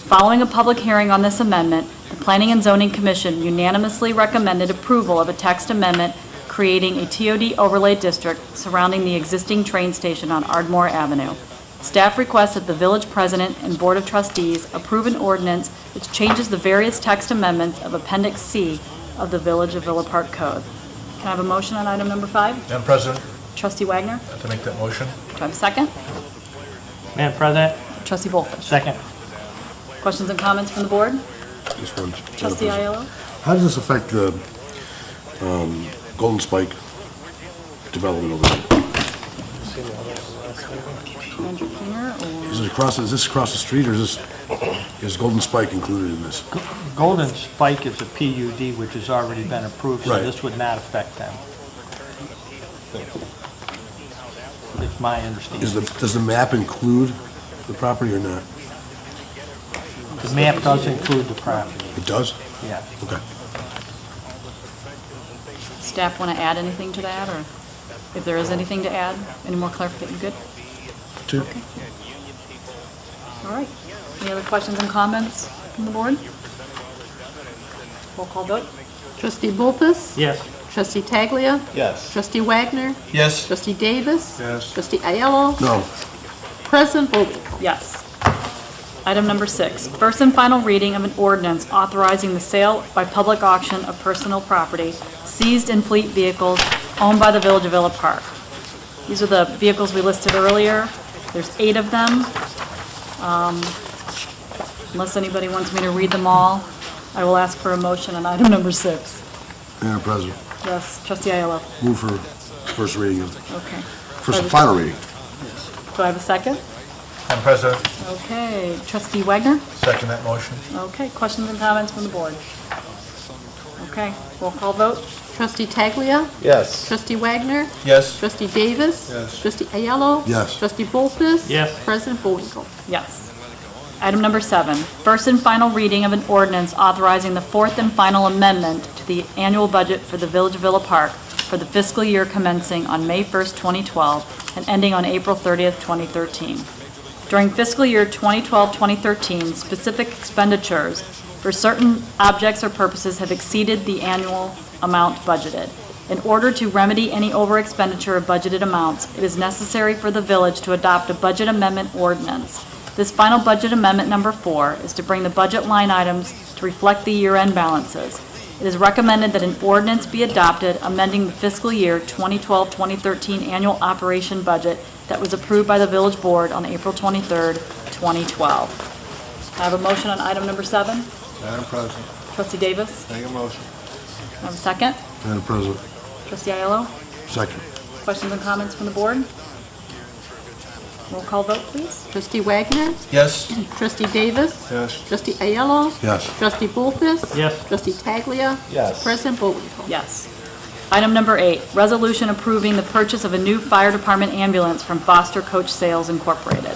Following a public hearing on this amendment, the Planning and Zoning Commission unanimously recommended approval of a text amendment creating a TOD overlay district surrounding the existing train station on Ardmore Avenue. Staff requests that the village president and board of trustees approve an ordinance which changes the various text amendments of Appendix C of the Village of Villa Park Code. Can I have a motion on item number 5? Madam President, Trustee Wagner? I'd like to make that motion. Do I have a second? Madam President? Trustee Bolfus? Second. Questions and comments from the board? Just one. Trustee Aiello? How does this affect the Golden Spike development over there? Andrew Keener or? Is this across the street, or is Golden Spike included in this? Golden Spike is a PUD which has already been approved, so Right. this would not affect them. It's my understanding. Does the map include the property or not? The map does include the property, It does? yeah. Okay. Staff want to add anything to that, or if there is anything to add? Any more clarification? Good? Two. Okay. All right. Any other questions and comments from the board? Roll call vote. Trustee Bolfus? Yes. Trustee Taglia? Yes. Trustee Wagner? Yes. Trustee Davis? Yes. Trustee Aiello? No. President Bullwinkle? Yes. Item number 6, first and final reading of an ordinance authorizing the sale by public auction of personal property seized in fleet vehicles owned by the Village of Villa Park. These are the vehicles we listed earlier. There's 8 of them. Unless anybody wants me to read them all, I will ask for a motion on item number 6. Madam President, Yes, Trustee Aiello. move for first reading of, Okay. first and final reading. Do I have a second? Madam President, Okay, trustee Wagner? second that motion. Okay, questions and comments from the board? Okay, roll call vote? Trustee Taglia. Yes. Trustee Wagner. Yes. Trustee Davis. Yes. Trustee Ayello. Yes. Trustee Bolfus. Yes. President Bullwinkle. Yes. Item number 7, first and final reading of an ordinance authorizing the fourth and final amendment to the annual budget for the Village of Villa Park for the fiscal year commencing on May 1st, 2012, and ending on April 30th, 2013. During fiscal year 2012-2013, specific expenditures for certain objects or purposes have exceeded the annual amount budgeted. In order to remedy any overexpenditure of budgeted amounts, it is necessary for the village to adopt a budget amendment ordinance. This final budget amendment number 4 is to bring the budget line items to reflect the year-end balances. It is recommended that an ordinance be adopted amending the fiscal year 2012-2013 annual operation budget that was approved by the village board on April 23rd, 2012. I have a motion on item number 7. Madam President, Trustee Davis, make a motion. I have a second. Madam President, Trustee Aiello, second. questions and comments from the board? Roll call vote, please. Trustee Wagner. Yes. Trustee Davis. Yes. Trustee Ayello. Yes. Trustee Bolfus. Yes. Trustee Taglia. Yes. President Bullwinkle. Yes. Item number 8, resolution approving the purchase of a new fire department ambulance from Foster Coach Sales Incorporated.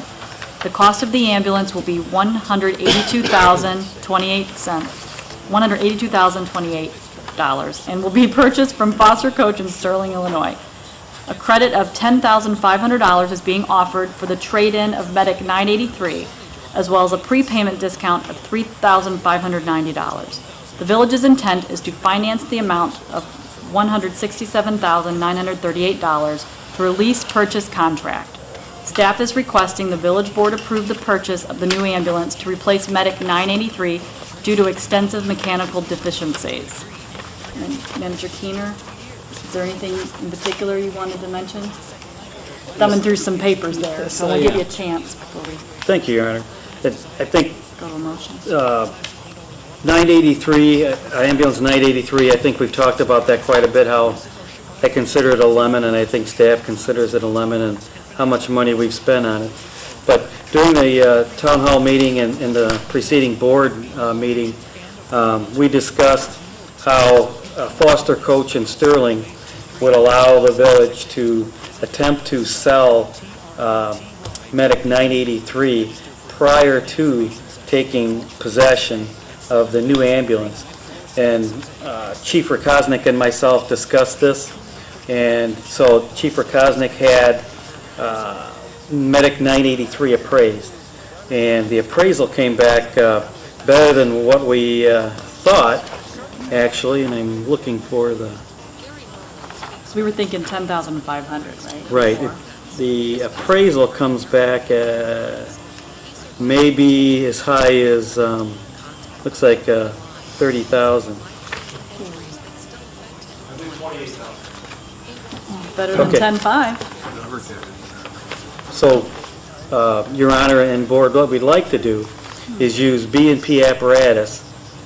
The cost of the ambulance will be $182,028 and will be purchased from Foster Coach in Sterling, Illinois. A credit of $10,500 is being offered for the trade-in of Medic 983, as well as a prepayment discount of $3,590. The village's intent is to finance the amount of $167,938 through a lease purchase contract. Staff is requesting the village board approve the purchase of the new ambulance to replace Medic 983 due to extensive mechanical deficiencies. Manager Keener, is there anything in particular you wanted to mention? Thumbing through some papers there, so we'll give you a chance before we Thank you, Your Honor. I think go to motions. 983, ambulance 983, I think we've talked about that quite a bit, how I consider it a lemon, and I think staff considers it a lemon, and how much money we've spent on it. But during the town hall meeting and the preceding board meeting, we discussed how Foster Coach in Sterling would allow the village to attempt to sell Medic 983 prior to taking possession of the new ambulance. And Chief Rakosnik and myself discussed this, and so Chief Rakosnik had Medic 983 appraised, and the appraisal came back better than what we thought, actually, and I'm looking for the... So we were thinking 10,500, right? Right. The appraisal comes back maybe as high as, looks like 30,000. Better than Okay. 10.5. So, Your Honor and Board, what we'd like to do is use B&P apparatus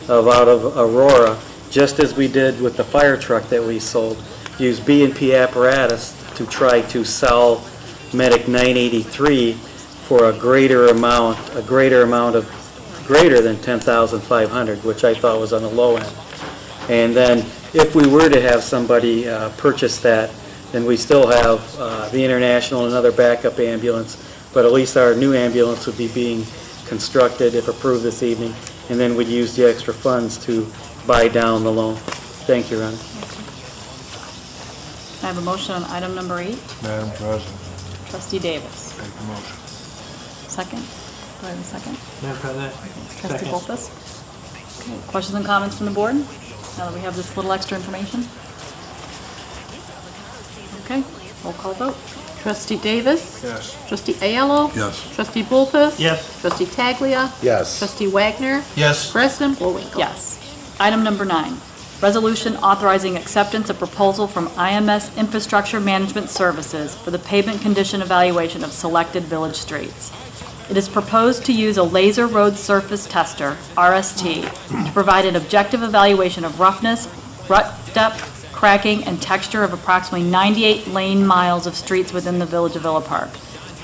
out of Aurora, just as we did with the fire truck that we sold. Use B&P apparatus to try to sell Medic 983 for a greater amount of greater than 10,500, which I thought was on the low end. And then if we were to have somebody purchase that, then we still have the International, another backup ambulance, but at least our new ambulance would be being constructed if approved this evening, and then we'd use the extra funds to buy down the loan. Thank you, Your Honor. I have a motion on item number 8. Madam President, Trustee Davis. make a motion. Second? Do I have a second? Madam President, Trustee second. Bolfus? Okay, questions and comments from the board? Now that we have this little extra information? Okay, roll call vote. Trustee Davis. Yes. Trustee Ayello. Yes. Trustee Bolfus. Yes. Trustee Taglia. Yes. Trustee Wagner. Yes. President Bullwinkle. Yes. Item number 9, resolution authorizing acceptance of proposal from IMS Infrastructure Management Services for the pavement condition evaluation of selected village streets. It is proposed to use a laser road surface tester, RST, to provide an objective evaluation of roughness, rut depth, cracking, and texture of approximately 98 lane miles of streets within the village of Villa Park.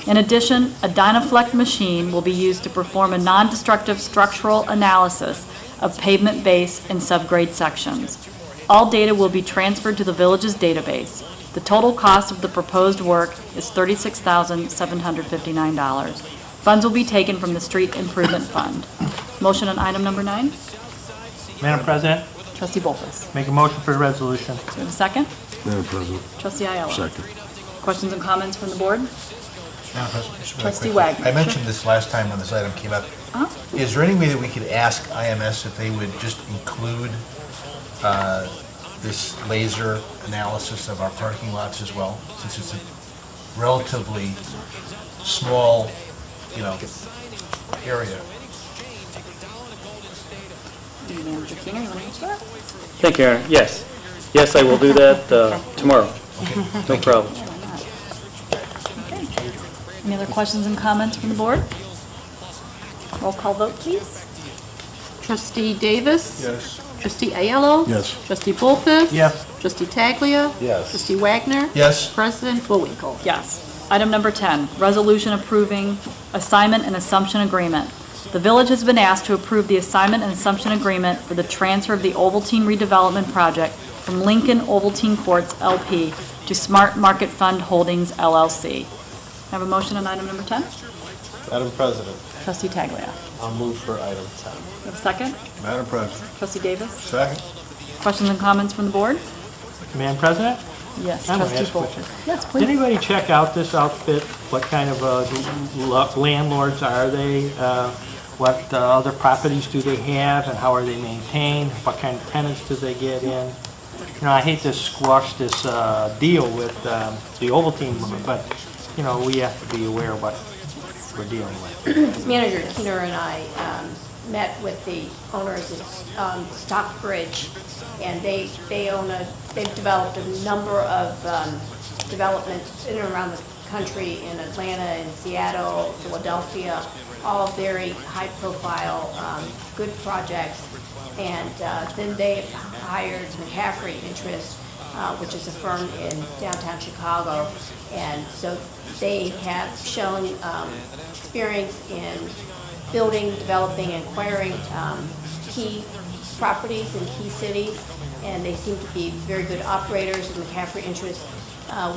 In addition, a Dynaflex machine will be used to perform a non-destructive structural analysis of pavement base and subgrade sections. All data will be transferred to the village's database. The total cost of the proposed work is $36,759. Funds will be taken from the Street Improvement Fund. Motion on item number 9. Madam President, Trustee Bolfus. make a motion for the resolution. Do we have a second? Madam President. Trustee Ayala. Second. Questions and comments from the board? Madam President, just really Trustee quickly. Wagner. I mentioned this last time when this item came up. Is there any way that we could ask IMS if they would just include this laser analysis of our parking lots as well, since it's a relatively small, area? Manager Keener, you want to answer that? Thank you, Aaron. Yes. Yes, I will do that tomorrow. No problem. Any other questions and comments from the board? Roll call vote, please. Trustee Davis? Yes. Trustee Ayello? Yes. Trustee Bolfus? Yes. Trustee Taglia? Yes. Trustee Wagner? Yes. President Bullwinkle? Yes. Item number 10, resolution approving assignment and assumption agreement. The village has been asked to approve the assignment and assumption agreement for the transfer of the Ovaltine redevelopment project from Lincoln Ovaltine Courts LP to Smart Market Fund Holdings LLC. Have a motion on item number 10? Madam President, Trustee Taglia. I'll move for item 10. You have a second? Madam President. Trustee Davis? Second. Questions and comments from the board? Madam President? Yes, I'm gonna Trustee ask a question. Bolfus. Yes, Did please. anybody check out this outfit? What kind of landlords are they? What other properties do they have, and how are they maintained? What kind of tenants do they get in? I hate to squash this deal with the Ovaltine, but, we have to be aware of what we're dealing with. Manager Keener and I met with the owners of Stockbridge, and they've developed a number of developments in and around the country, in Atlanta, in Seattle, Philadelphia, all very high-profile, good projects. And then they hired McCaffrey Interest, which is a firm in downtown Chicago. And so they have shown experience in building, developing, and acquiring key properties in key cities, and they seem to be very good operators of McCaffrey Interest.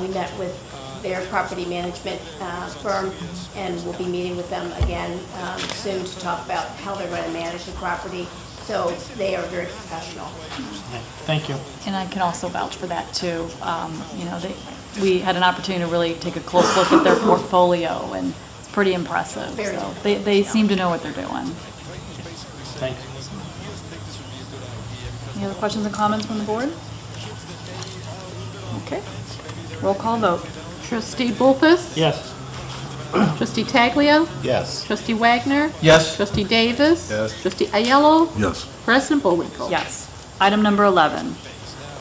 We met with their property management firm, and we'll be meeting with them again soon to talk about how they're going to manage the property. So they are very professional. Thank you. And I can also vouch for that too. We had an opportunity to really take a close look at their portfolio, and it's pretty impressive. Very. So they seem to know what they're doing. Thank you. Any other questions and comments from the board? Okay. Roll call vote. Trustee Bolfus? Yes. Trustee Taglia? Yes. Trustee Wagner? Yes. Trustee Davis? Yes. Trustee Ayello? Yes. President Bullwinkle? Yes. Item number 11,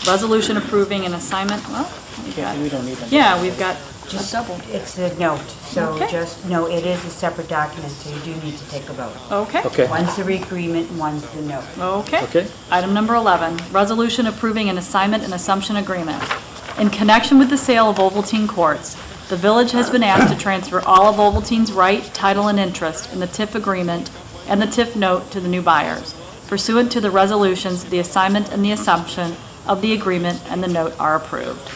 resolution approving an assignment, We don't need them. yeah, we've got just double. It's a note, so Okay. no, it is a separate document, so you do need to take a vote. Okay. Okay. One's the agreement and one's the note. Okay. Okay. Item number 11, resolution approving an assignment and assumption agreement. In connection with the sale of Ovaltine Courts, the village has been asked to transfer all of Ovaltine's right, title, and interest in the TIF agreement and the TIF note to the new buyers. Pursuant to the resolutions, the assignment and the assumption of the agreement and the note are approved.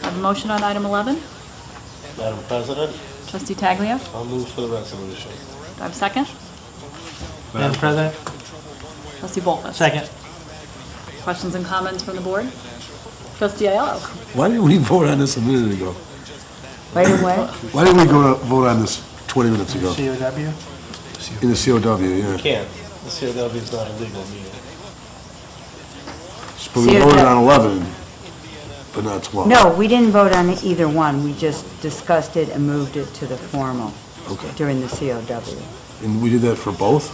I have a motion on item 11. Madam President, Trustee Taglia, do I'll move for the resolution. I have a second? Madam President? Trustee Bolfus. Second. Questions and comments from the board? Trustee Ayala. Why didn't we vote on this a minute ago? Right away? Why didn't we vote on this 20 minutes ago? COW? In the COW, yeah. Can't. The COW is not a legal meeting. But we voted on 11, but not 12. No, we didn't vote on either one. We just discussed it and moved it to the formal Okay. during the COW. And we did that for both?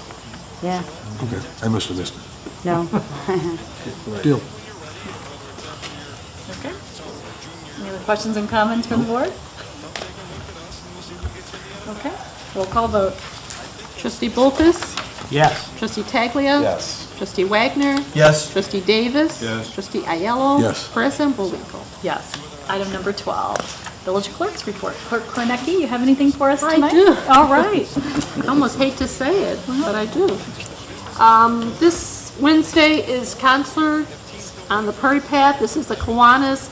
Yeah, Okay, I must have missed it. no. Deal. Okay. Any other questions and comments from the board? Okay. Roll call vote. Trustee Bolfus? Yes. Trustee Taglia? Yes. Trustee Wagner? Yes. Trustee Davis? Yes. Trustee Ayello? Yes. President Bullwinkle? Yes. Item number 12, village clerk's report. Clerk Kornecki, you have anything for us tonight? I do. All right. I almost hate to say it, but I do. This Wednesday is Concerts on the Prairie Path. This is the Kiwanis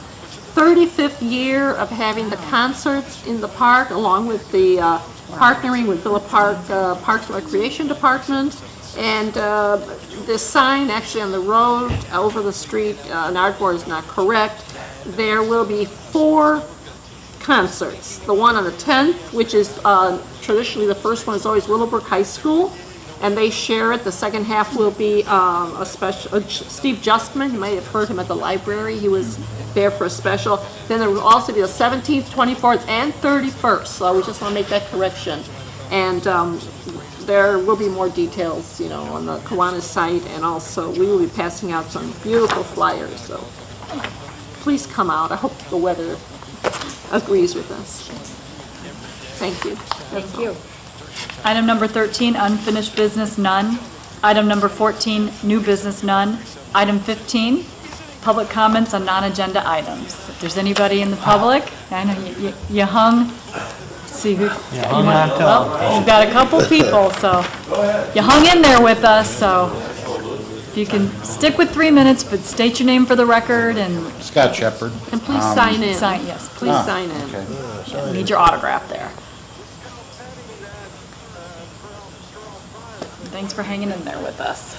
35th year of having the concerts in the park, along with the partnering with Villa Park Parks and Recreation Department. And this sign actually on the road over the street, an artboard is not correct. There will be 4 concerts. The one on the 10th, which is traditionally the first one is always Willowbrook High School, and they share it. The second half will be Steve Justman. You might have heard him at the library. He was there for a special. Then there will also be the 17th, 24th, and 31st. So we just want to make that correction. And there will be more details, you know, on the Kiwanis site, and also we will be passing out some beautiful flyers. So please come out. I hope the weather agrees with us. Thank you. Thank you. Item number 13, unfinished business, none. Item number 14, new business, none. Item 15, public comments on non-agenda items. If there's anybody in the public, I know you hung. Let's see who. Well, we've got a couple people, so you hung in there with us. So if you can stick with 3 minutes, but state your name for the record and. Scott Shepard. And please sign in. Yes, please sign in. Okay. Need your autograph there. Thanks for hanging in there with us.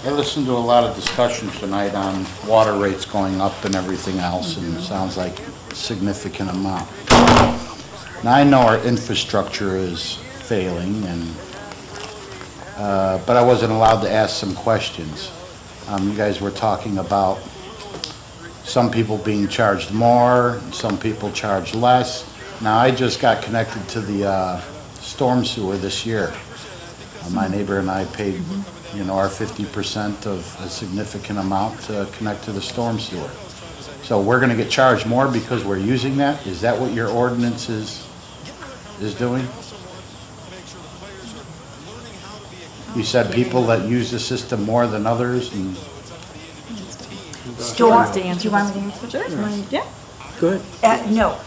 I listened to a lot of discussion tonight on water rates going up and everything else, and it sounds like a significant amount. Now, I know our infrastructure is failing, and but I wasn't allowed to ask some questions. You guys were talking about some people being charged more, some people charged less. Now, I just got connected to the storm sewer this year. My neighbor and I paid, you know, our 50% of a significant amount to connect to the storm sewer. So we're going to get charged more because we're using that? Is that what your ordinance is doing? You said people that use the system more than others and... Storm, do you want me to answer? Sure. Yeah. Go ahead. No,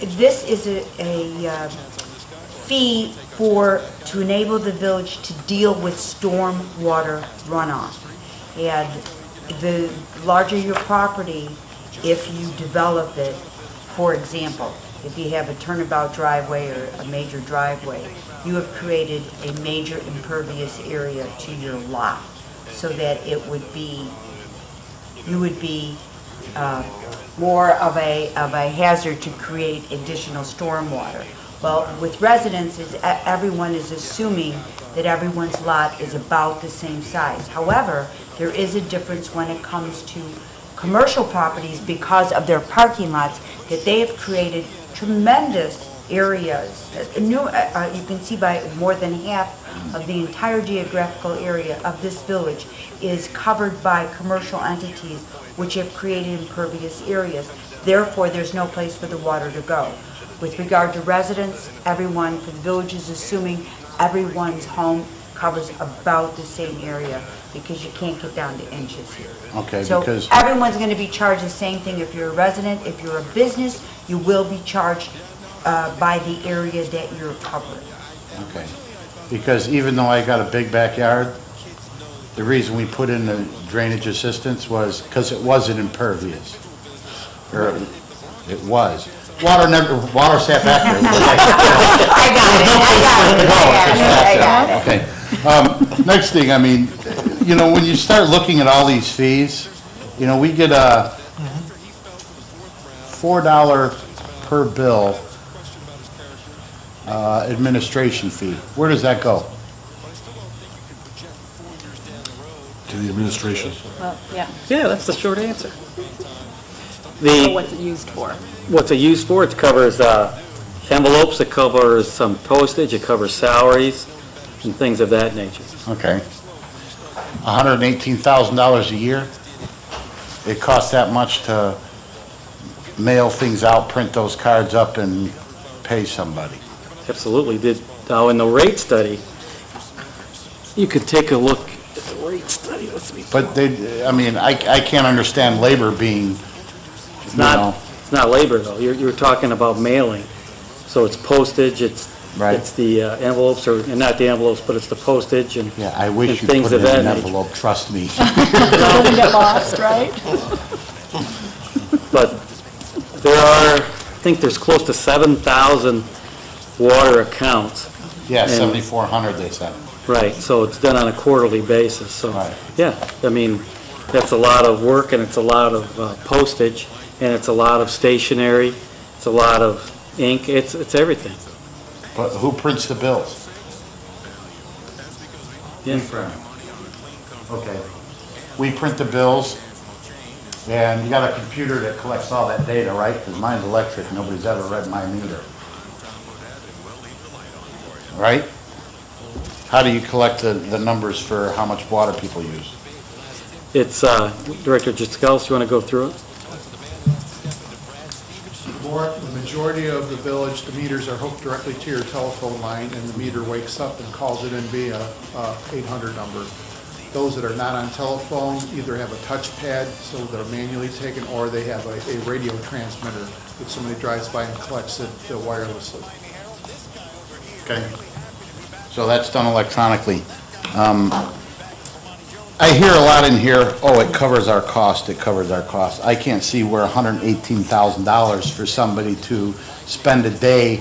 this is a fee to enable the village to deal with storm water runoff. And the larger your property, if you develop it, for example, if you have a turnabout driveway or a major driveway, you have created a major impervious area to your lot, so that it would be, you would be more of a hazard to create additional stormwater. Well, with residences, everyone is assuming that everyone's lot is about the same size. However, there is a difference when it comes to commercial properties because of their parking lots, that they have created tremendous areas. You can see by more than half of the entire geographical area of this village is covered by commercial entities which have created impervious areas. Therefore, there's no place for the water to go. With regard to residents, everyone, the village is assuming everyone's home covers about the same area, because you can't get down to inches here. Okay, So because... everyone's going to be charged the same thing. If you're a resident, if you're a business, you will be charged by the area that you're covering. Okay, because even though I got a big backyard, the reason we put in the drainage assistance was because it wasn't impervious. Or it was. Water sat back there. Okay. Next thing, I mean, you know, when you start looking at all these fees, you know, we get a $4 per bill administration fee. Where does that go? To the administration. Well, yeah. Yeah, that's the short answer. So what's it used for? What's it used for? It covers envelopes, it covers some postage, it covers salaries, and things of that nature. Okay. $118,000 a year? It costs that much to mail things out, print those cards up, and pay somebody? Absolutely. Now, in the rate study, you could take a look rate study, let's be. But they, I mean, I can't understand labor being, It's not labor though. You're talking about mailing. So it's postage, it's the envelopes, and not the envelopes, but it's the postage and yeah, I wish you things put of it in that an nature. envelope, trust me. Doesn't get lost, right? But there are, I think there's close to 7,000 water accounts. Yeah, And- 7,400 they said. Right, so it's done on a quarterly basis, so, yeah, I mean, that's a lot of work, and it's a lot of postage, and it's a lot of stationery, it's a lot of ink, it's everything. But who prints the bills? Yeah. Okay. We print the bills, and you got a computer that collects all that data, right? Because mine's electric, nobody's ever read my meter. Right? How do you collect the numbers for how much water people use? It's, Director Jitskalis, you want to go through it? The majority of the village, the meters are hooked directly to your telephone line, and the meter wakes up and calls it in via 800 number. Those that are not on telephone either have a touchpad, so they're manually taken, or they have a radio transmitter that somebody drives by and collects it wirelessly. Okay. So that's done electronically. I hear a lot in here, oh, it covers our cost, it covers our cost. I can't see where $118,000 for somebody to spend a day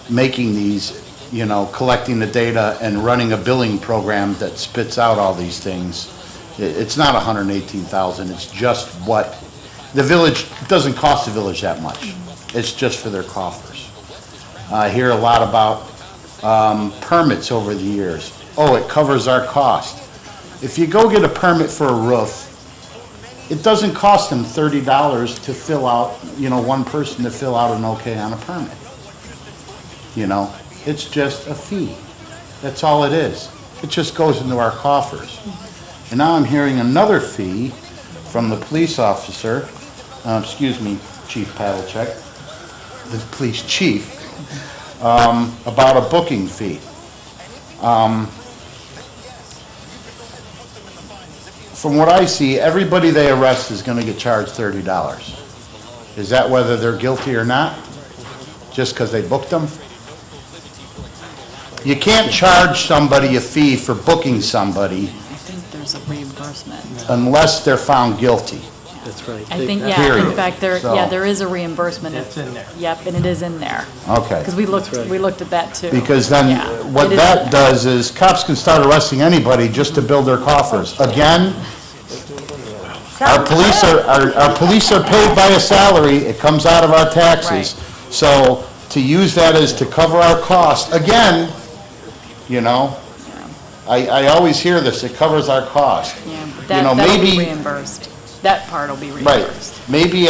making these, you know, collecting the data and running a billing program that spits out all these things. It's not $118,000, it's just what, the village, it doesn't cost the village that much. It's just for their coffers. I hear a lot about permits over the years. Oh, it covers our cost. If you go get a permit for a roof, it doesn't cost them $30 to fill out, you know, one person to fill out an okay on a permit. You know, it's just a fee. That's all it is. It just goes into our coffers. And now I'm hearing another fee from the police officer, excuse me, Chief Pavelchek, the police chief, about a booking fee. From what I see, everybody they arrest is going to get charged $30. Is that whether they're guilty or not? Just because they booked them? You can't charge somebody a fee for booking somebody I think there's a reimbursement. unless they're found guilty. That's right. I think, yeah, Period. in fact, there So- is a reimbursement. It's in there. Yep, and it is in there. Okay. Because we looked at that too. Because then Yeah, what it is that in there. does is cops can start arresting anybody just to build their coffers. Again, our police are paid by a salary, it comes out of our taxes. So to use that as to cover our cost, again, you know, I always hear this, it covers our cost. Yeah, You know, that'll be maybe, reimbursed. That part will be right, reimbursed. maybe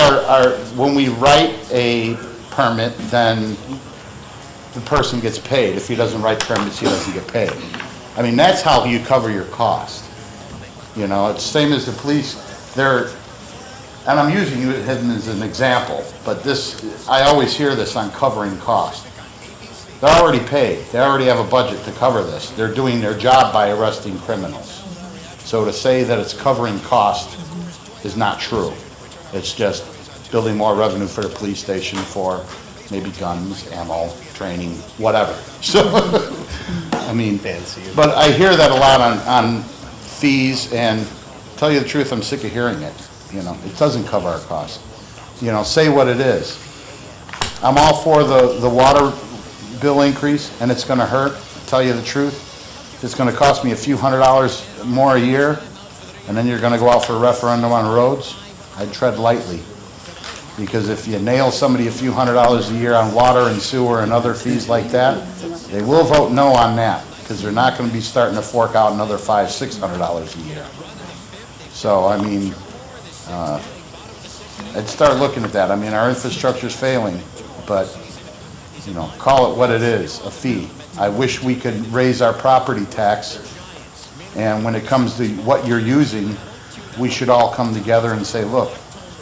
when we write a permit, then the person gets paid. If he doesn't write permits, he doesn't get paid. I mean, that's how you cover your cost. You know, it's the same as the police, and I'm using you as an example, but this, I always hear this on covering cost. They're already paid, they already have a budget to cover this. They're doing their job by arresting criminals. So to say that it's covering cost is not true. It's just building more revenue for the police station for maybe guns, ammo, training, whatever. So, I mean, but I hear that a lot on fees, and tell you the truth, I'm sick of hearing it. You know, it doesn't cover our costs. You know, say what it is. I'm all for the water bill increase, and it's gonna hurt, tell you the truth. It's gonna cost me a few $100s more a year, and then you're gonna go out for a referendum on roads, I'd tread lightly. Because if you nail somebody a few $100s a year on water and sewer and other fees like that, they will vote no on that, because they're not gonna be starting to fork out another $500, $600 a year. So, I mean, I'd start looking at that. I mean, our infrastructure's failing, but, you know, call it what it is, a fee. I wish we could raise our property tax, and when it comes to what you're using, we should all come together and say, look,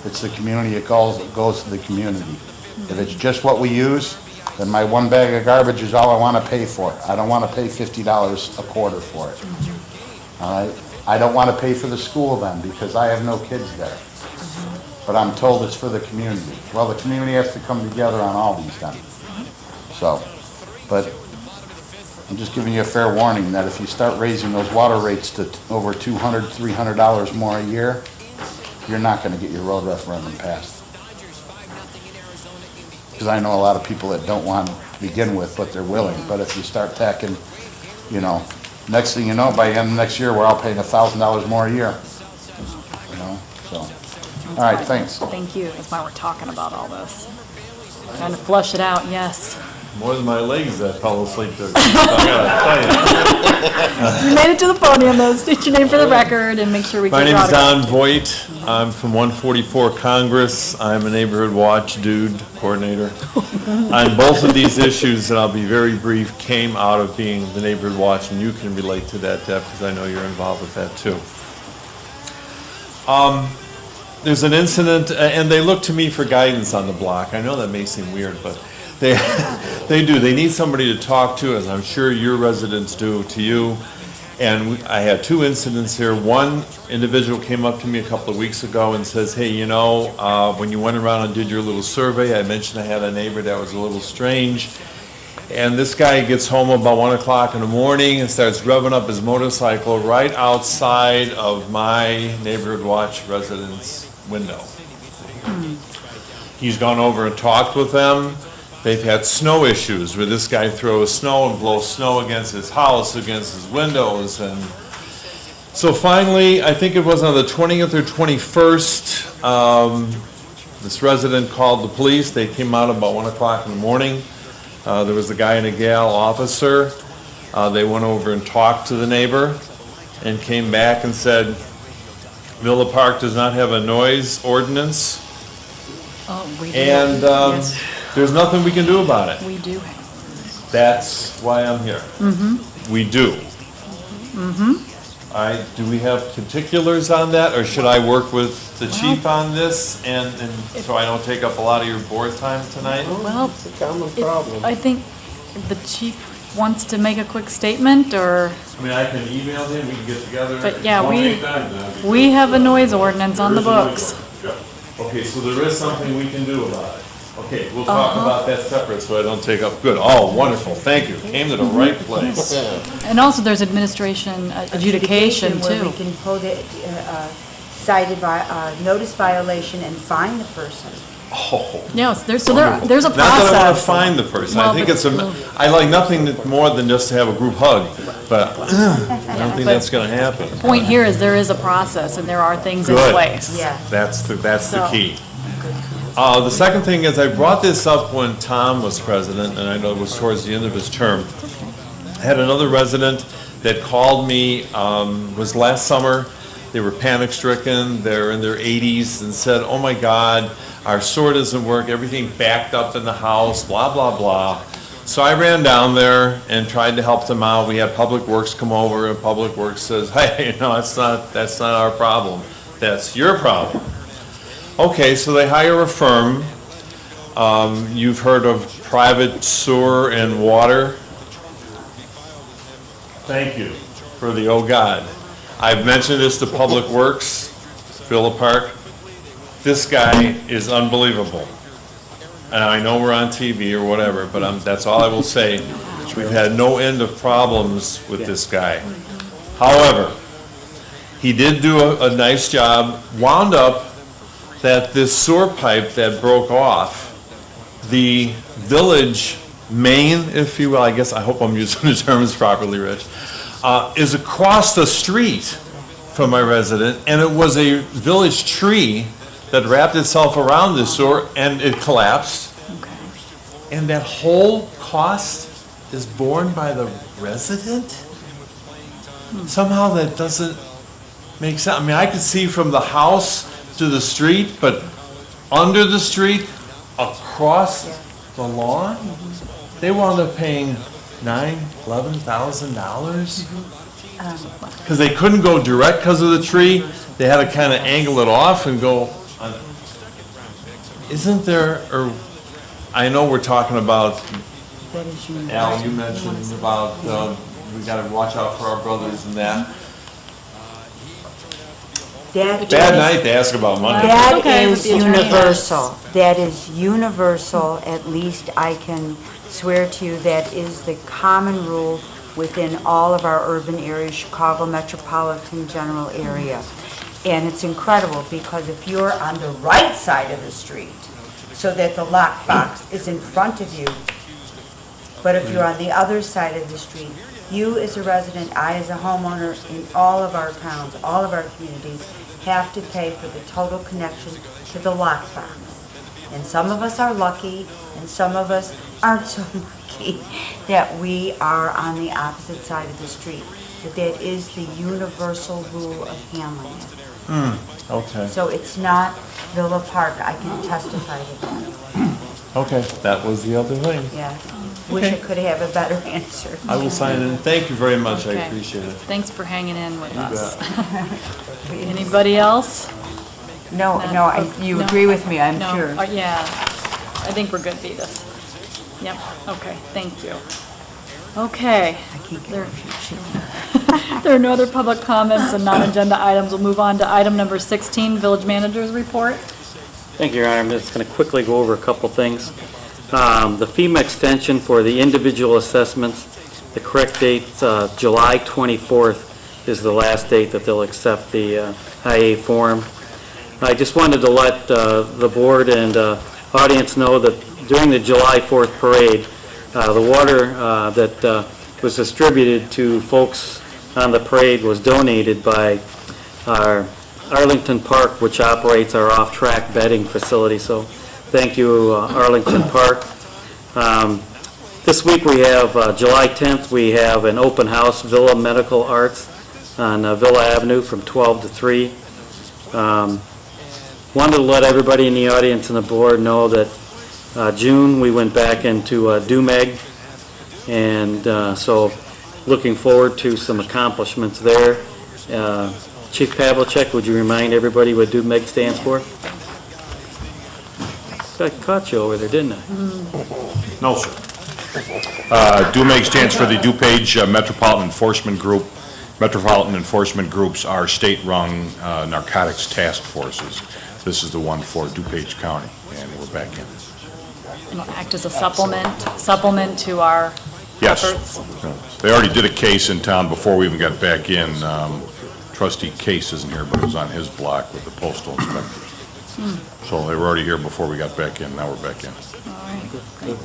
it's the community, it goes to the community. If it's just what we use, then my one bag of garbage is all I want to pay for it. I don't want to pay $50 a quarter for it. All right? I don't want to pay for the school then, because I have no kids there. But I'm told it's for the community. Well, the community has to come together on all these then. So, but I'm just giving you a fair warning that if you start raising those water rates to over $200, $300 more a year, you're not going to get your road referendum passed. Because I know a lot of people that don't want to begin with, but they're willing. But if you start tacking, you know, next thing you know, by the end of next year, we're all paying $1,000 more a year. You know, so. All right, thanks. Thank you. That's why we're talking about all this. Trying to flush it out, yes. More than my legs that fell asleep there. I You made it to the podium, though. State your name for the record and make sure we My get name is your Don autograph. Voigt. I'm from 144 Congress. I'm a neighborhood watch dude coordinator. On both of these issues, and I'll be very brief, came out of being the neighborhood watch, and you can relate to that, Deb, because I know you're involved with that too. There's an incident, and they look to me for guidance on the block. I know that may seem weird, but they do. They need somebody to talk to, as I'm sure your residents do to you. And I had two incidents here. One individual came up to me a couple of weeks ago and says, hey, you know, when you went around and did your little survey, I mentioned I had a neighbor that was a little strange. And this guy gets home about 1 o'clock in the morning and starts revving up his motorcycle right outside of my neighborhood watch residence window. He's gone over and talked with them. They've had snow issues where this guy throws snow and blows snow against his house, against his windows. And so finally, I think it was on the 20th or 21st, this resident called the police. They came out about 1 o'clock in the morning. There was a guy and a gal officer. They went over and talked to the neighbor and came back and said, Villa Park does not have a noise ordinance. Oh, we do. And Yes, there's nothing we can do about it. we do. That's why I'm here. Mm-hmm. We do. Mm-hmm. Do we have particulars on that, or should I work with the chief on this, and so I don't take up a lot of your board time tonight? Well, I think if the chief wants to make a quick statement, or, I mean, I can email him, we can get together. but yeah, Won't we, take time, then. we have a noise ordinance on the There is a noise books. ordinance. Okay, so there is something we can do about it. Okay, we'll talk Uh-huh. about that separate, so I don't take up, good, oh, wonderful, thank you, came to the right place. And also, there's administration adjudication, Where we too. can hold it, cited by, notice violation and fine the person. Oh. Yes, there's a process. Not that I want to find the person, I Well, think but- it's I like nothing more than just to have a group hug, but I don't think that's gonna happen. The point here is there is a process, and there are things in Good. place. That's the So- key. The second thing is, I brought this up when Tom was president, and I know it was towards the end of his term. I had another resident that called me, was last summer. They were panic-stricken, they're in their 80s, and said, oh my God, our sewer doesn't work, everything backed up in the house, blah, blah, blah. So I ran down there and tried to help them out. We had Public Works come over, and Public Works says, hey, no, that's not our problem, that's your problem. Okay, so they hire a firm. You've heard of private sewer and water? Thank you for the oh God. I've mentioned this to Public Works, Villa Park. This guy is unbelievable. And I know we're on TV or whatever, but that's all I will say. We've had no end of problems with this guy. However, he did do a nice job, wound up that this sewer pipe that broke off, the village main, if you will, I guess, I hope I'm using the terms properly, Rich, is across the street from my resident, and it was a village tree that wrapped itself around the sewer, and it collapsed. And that whole cost is borne by the resident? Somehow that doesn't make sense. I mean, I could see from the house to the street, but under the street, across the lawn, they wound up paying $11,000? Because they couldn't go direct because of the tree, they had to kind of angle it off and go on. Isn't there, or, I know we're talking about, Al, you mentioned about, we gotta watch out for our brothers and that. That Bad is- night to ask about money. That okay with is the attorney. universal. That is universal, at least I can swear to you, that is the common rule within all of our urban areas, Chicago metropolitan general area. And it's incredible, because if you're on the right side of the street, so that the lockbox is in front of you, but if you're on the other side of the street, you as a resident, I as a homeowner in all of our towns, all of our communities, have to pay for the total connection to the lockbox. And some of us are lucky, and some of us aren't so lucky that we are on the opposite side of the street. But that is the universal rule of handling it. Okay, So it's not Villa Park, I can testify to that. okay, that was the other thing. Yeah, wish I could have a better answer. I will sign in. Thank you very much, I Okay. appreciate it. Thanks for hanging in with You us. bet. Anybody else? No, you No. agree with me, I'm No. sure. Yeah, I think we're good, Vetus. Yep, okay, thank you. Okay. There are no other public comments and non-agenda items. We'll move on to item number 16, Village Manager's Report. Thank you, Your Honor. I'm just going to quickly go over a couple things. The FEMA extension for the individual assessments, the correct date's July 24th is the last date that they'll accept the IA form. I just wanted to let the board and audience know that during the July 4th parade, the water that was distributed to folks on the parade was donated by our Arlington Park, which operates our off-track bedding facility. So thank you, Arlington Park. This week we have, July 10th, we have an open house, Villa Medical Arts on Villa Avenue from 12 to 3. Wanted to let everybody in the audience and the board know that June we went back into DUMEG, and so looking forward to some accomplishments there. Chief Pavlicek, would you remind everybody what DUMEG stands for? I caught you over there, didn't I? No, sir. DUMEG stands for the DuPage Metropolitan Enforcement Group. Metropolitan Enforcement Groups are state-run narcotics task forces. This is the one for DuPage County, and we're back in. And it'll act as a supplement to our Yes. efforts. They already did a case in town before we even got back in. Trustee Case isn't here, but it was on his block with the postal inspectors. So they were already here before we got back in, now we're back in. All right, great.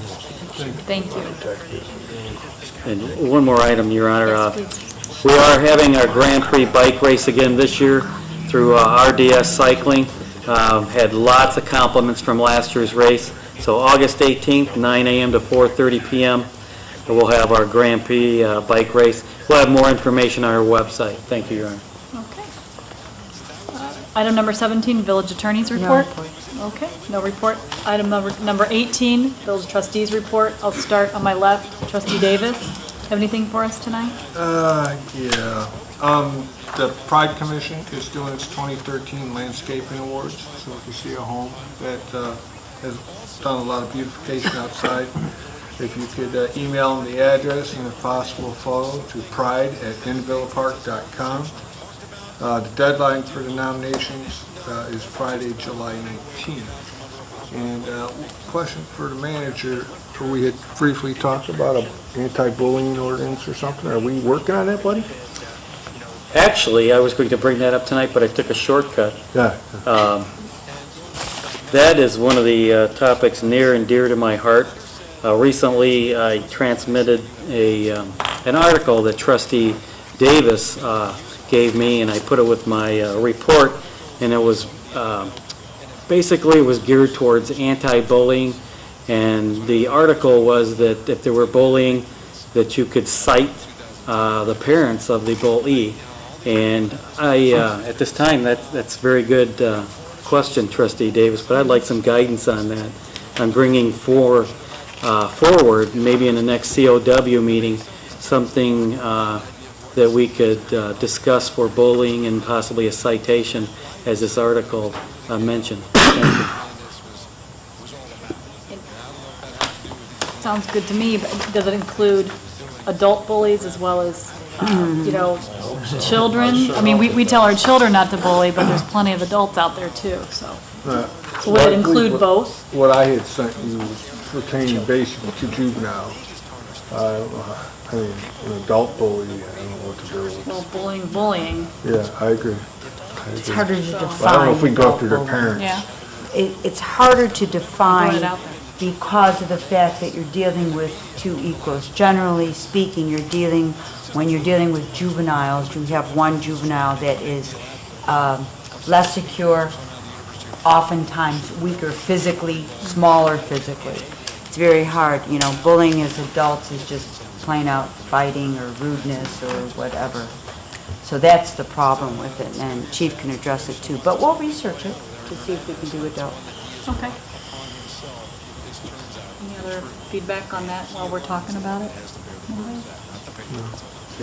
Thank you. And one more item, Your Honor. Yes, please. We are having our Grand Prix bike race again this year through RDS Cycling. Had lots of compliments from last year's race. So August 18th, 9 a.m. to 4:30 p.m., we'll have our Grand Prix bike race. We'll have more information on our website. Thank you, Your Honor. Okay. Item number 17, Village Attorney's Report. Okay, no report. Item number 18, Village Trustees Report. I'll start on my left. Trustee Davis, have anything for us tonight? Yeah. The Pride Commission is doing its 2013 Landscaping Awards. So if you see a home that has done a lot of beautification outside, if you could email them the address and if possible a photo to pride@nvillapark.com. The deadline for the nominations is Friday, July 19th. And question for the manager, we had briefly talked about an anti-bullying ordinance or something. Are we working on that, buddy? Actually, I was going to bring that up tonight, but I took a shortcut. Yeah. That is one of the topics near and dear to my heart. Recently, I transmitted an article that Trustee Davis gave me, and I put it with my report, and it was basically it was geared towards anti-bullying, and the article was that if there were bullying, that you could cite the parents of the bully. And I, at this time, that's a very good question, Trustee Davis, but I'd like some guidance on that. I'm bringing forward, maybe in the next COW meeting, something that we could discuss for bullying and possibly a citation, as this article mentioned. Thank you. Sounds good to me, but does it include adult bullies as well as you know, children, I mean, we tell our children not to bully, but there's plenty of adults out there too, so. So would it include both? What I had sent you was pertaining basically to juvenile. I mean, an adult bully, I don't know what to do. Well, bullying. Yeah, I agree. It's harder to define. I don't know if we can go up to their parents. Yeah. It's harder to define Throwing it out there. because of the fact that you're dealing with two equals. Generally speaking, when you're dealing with juveniles, you have one juvenile that is less secure, oftentimes weaker physically, smaller physically. It's very hard, you know, bullying as adults is just plain out fighting or rudeness or whatever. So that's the problem with it, and Chief can address it too. But we'll research it to see if we can do adult. Okay. Any other feedback on that while we're talking about it? Does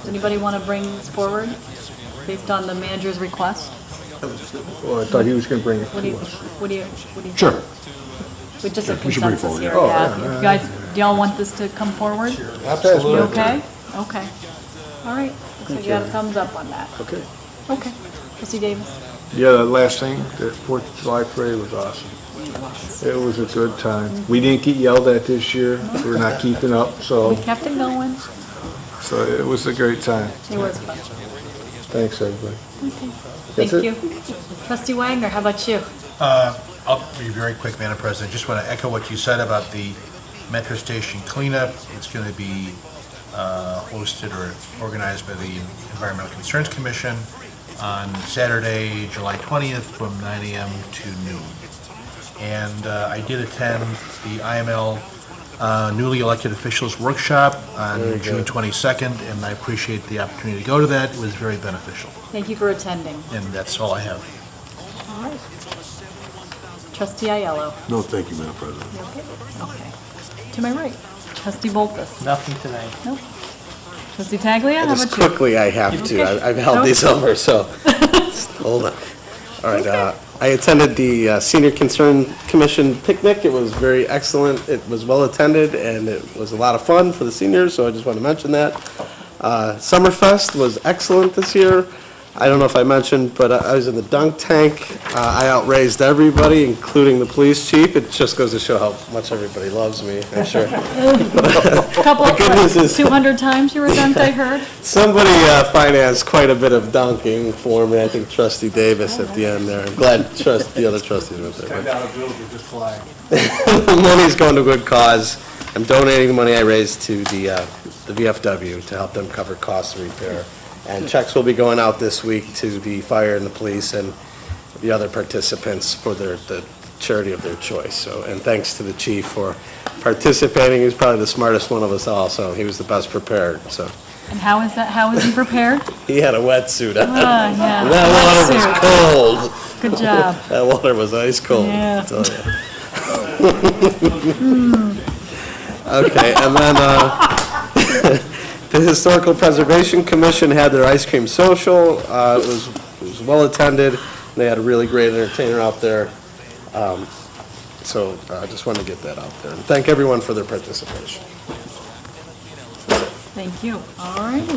anybody want to bring this forward based on the manager's request? Well, I thought he was going to bring it What do you, to us. what do you? Sure. With just a We should bring it consensus forward, here, yeah. Oh, yeah. yeah, You guys, do y'all want this to come forward? Absolutely. You okay? Okay. All right. So you got a thumbs up on that. Okay. Okay. Trustee Davis? Yeah, the last thing, the 4th of July parade was awesome. It was a good time. We didn't get yelled at this year. We're not keeping up, We so kept it going. it was a great time. It was fun. Thanks, everybody. Okay. That's Thank it? you. Trustee Wagner, how about you? I'll be very quick, Madam President. Just want to echo what you said about the Metro Station cleanup. It's going to be hosted or organized by the Environmental Concerns Commission on Saturday, July 20th from 9 a.m. to noon. And I did attend the IML newly elected officials workshop on June 22nd, and I appreciate the opportunity to go to that. It was very beneficial. Thank you for attending. And that's all I have. All right. Trustee Aiello. No, thank you, Madam President. You okay? Okay. To my right, Trustee Bolfus. Nothing tonight. Nope. Trustee Taglia, how Just about you? quickly, I have to. Okay. I've held these over, so hold on. All right, I attended the Senior Concern Commission picnic. It was very excellent. It was well-attended, and it was a lot of fun for the seniors, so I just want to mention that. Summerfest was excellent this year. I don't know if I mentioned, but I was in the dunk tank. I outraised everybody, including the police chief. It just goes to show how much everybody loves me, I'm sure. Couple, The good news is- 200 times you were dunked, I heard? Somebody financed quite a bit of dunking for me. I think Trustee Davis at the end there. I'm glad the other trustees were there. $10 bills are just flying. The money's going to a good cause. I'm donating the money I raised to the VFW to help them cover costs of repair. And checks will be going out this week to the fire and the police and the other participants for the charity of their choice. So, and thanks to the chief for participating. He was probably the smartest one of us all, so he was the best prepared, so. And how is that, how is he prepared? He had a wetsuit on. Yeah. And that water was cold. Good job. That water was ice cold. Yeah. I tell you. Okay, and then, the Historical Preservation Commission had their ice cream social. It was well-attended. They had a really great entertainer out there. So I just wanted to get that out there. And thank everyone for their participation. Thank you. All right.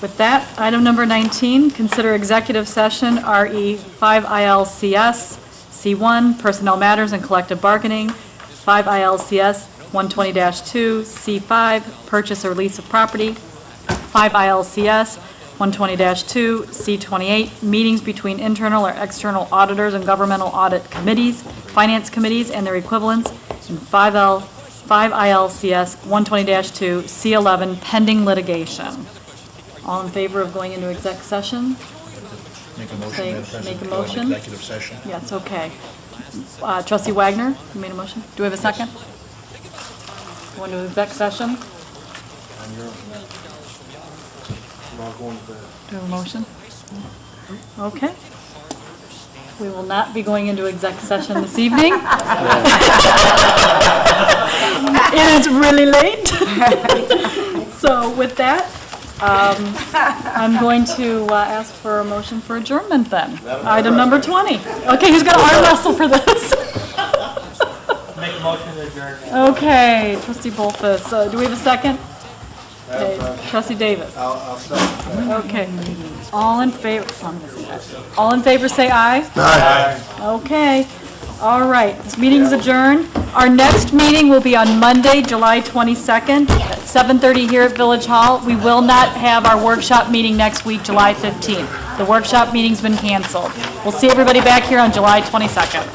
With that, item number 19, consider executive session, RE 5 ILCS C1, Personnel Matters and Collective Bargaining, 5 ILCS 120-2, C5, Purchase or Lease of Property, 5 ILCS 120-2, C28, Meetings between internal or external auditors and governmental audit committees, finance committees, and their equivalents, and 5 ILCS 120-2, C11, Pending Litigation. All in favor of going into exec session? Make a motion, Say- Madam President, make a to go into motion? executive session. Yes, okay. Trustee Wagner, you made a motion? Do we have a second? Go into exec session? Do we have a motion? Okay. We will not be going into exec session this evening. It is really late. So with that, I'm going to ask for a motion for adjournment then. Item number 20. Okay, who's going to arm wrestle for this? Make a motion to adjourn. Okay, trustee Bolfus, do we have a second? Okay. Trustee Davis? I'll second that. Okay. All in favor, I'm gonna say that. All in favor, say aye. Aye. Okay. All right, this meeting is adjourned. Our next meeting will be on Monday, July 22nd, at 7:30 here at Village Hall. We will not have our workshop meeting next week, July 15th. The workshop meeting's been canceled. We'll see everybody back here on July 22nd.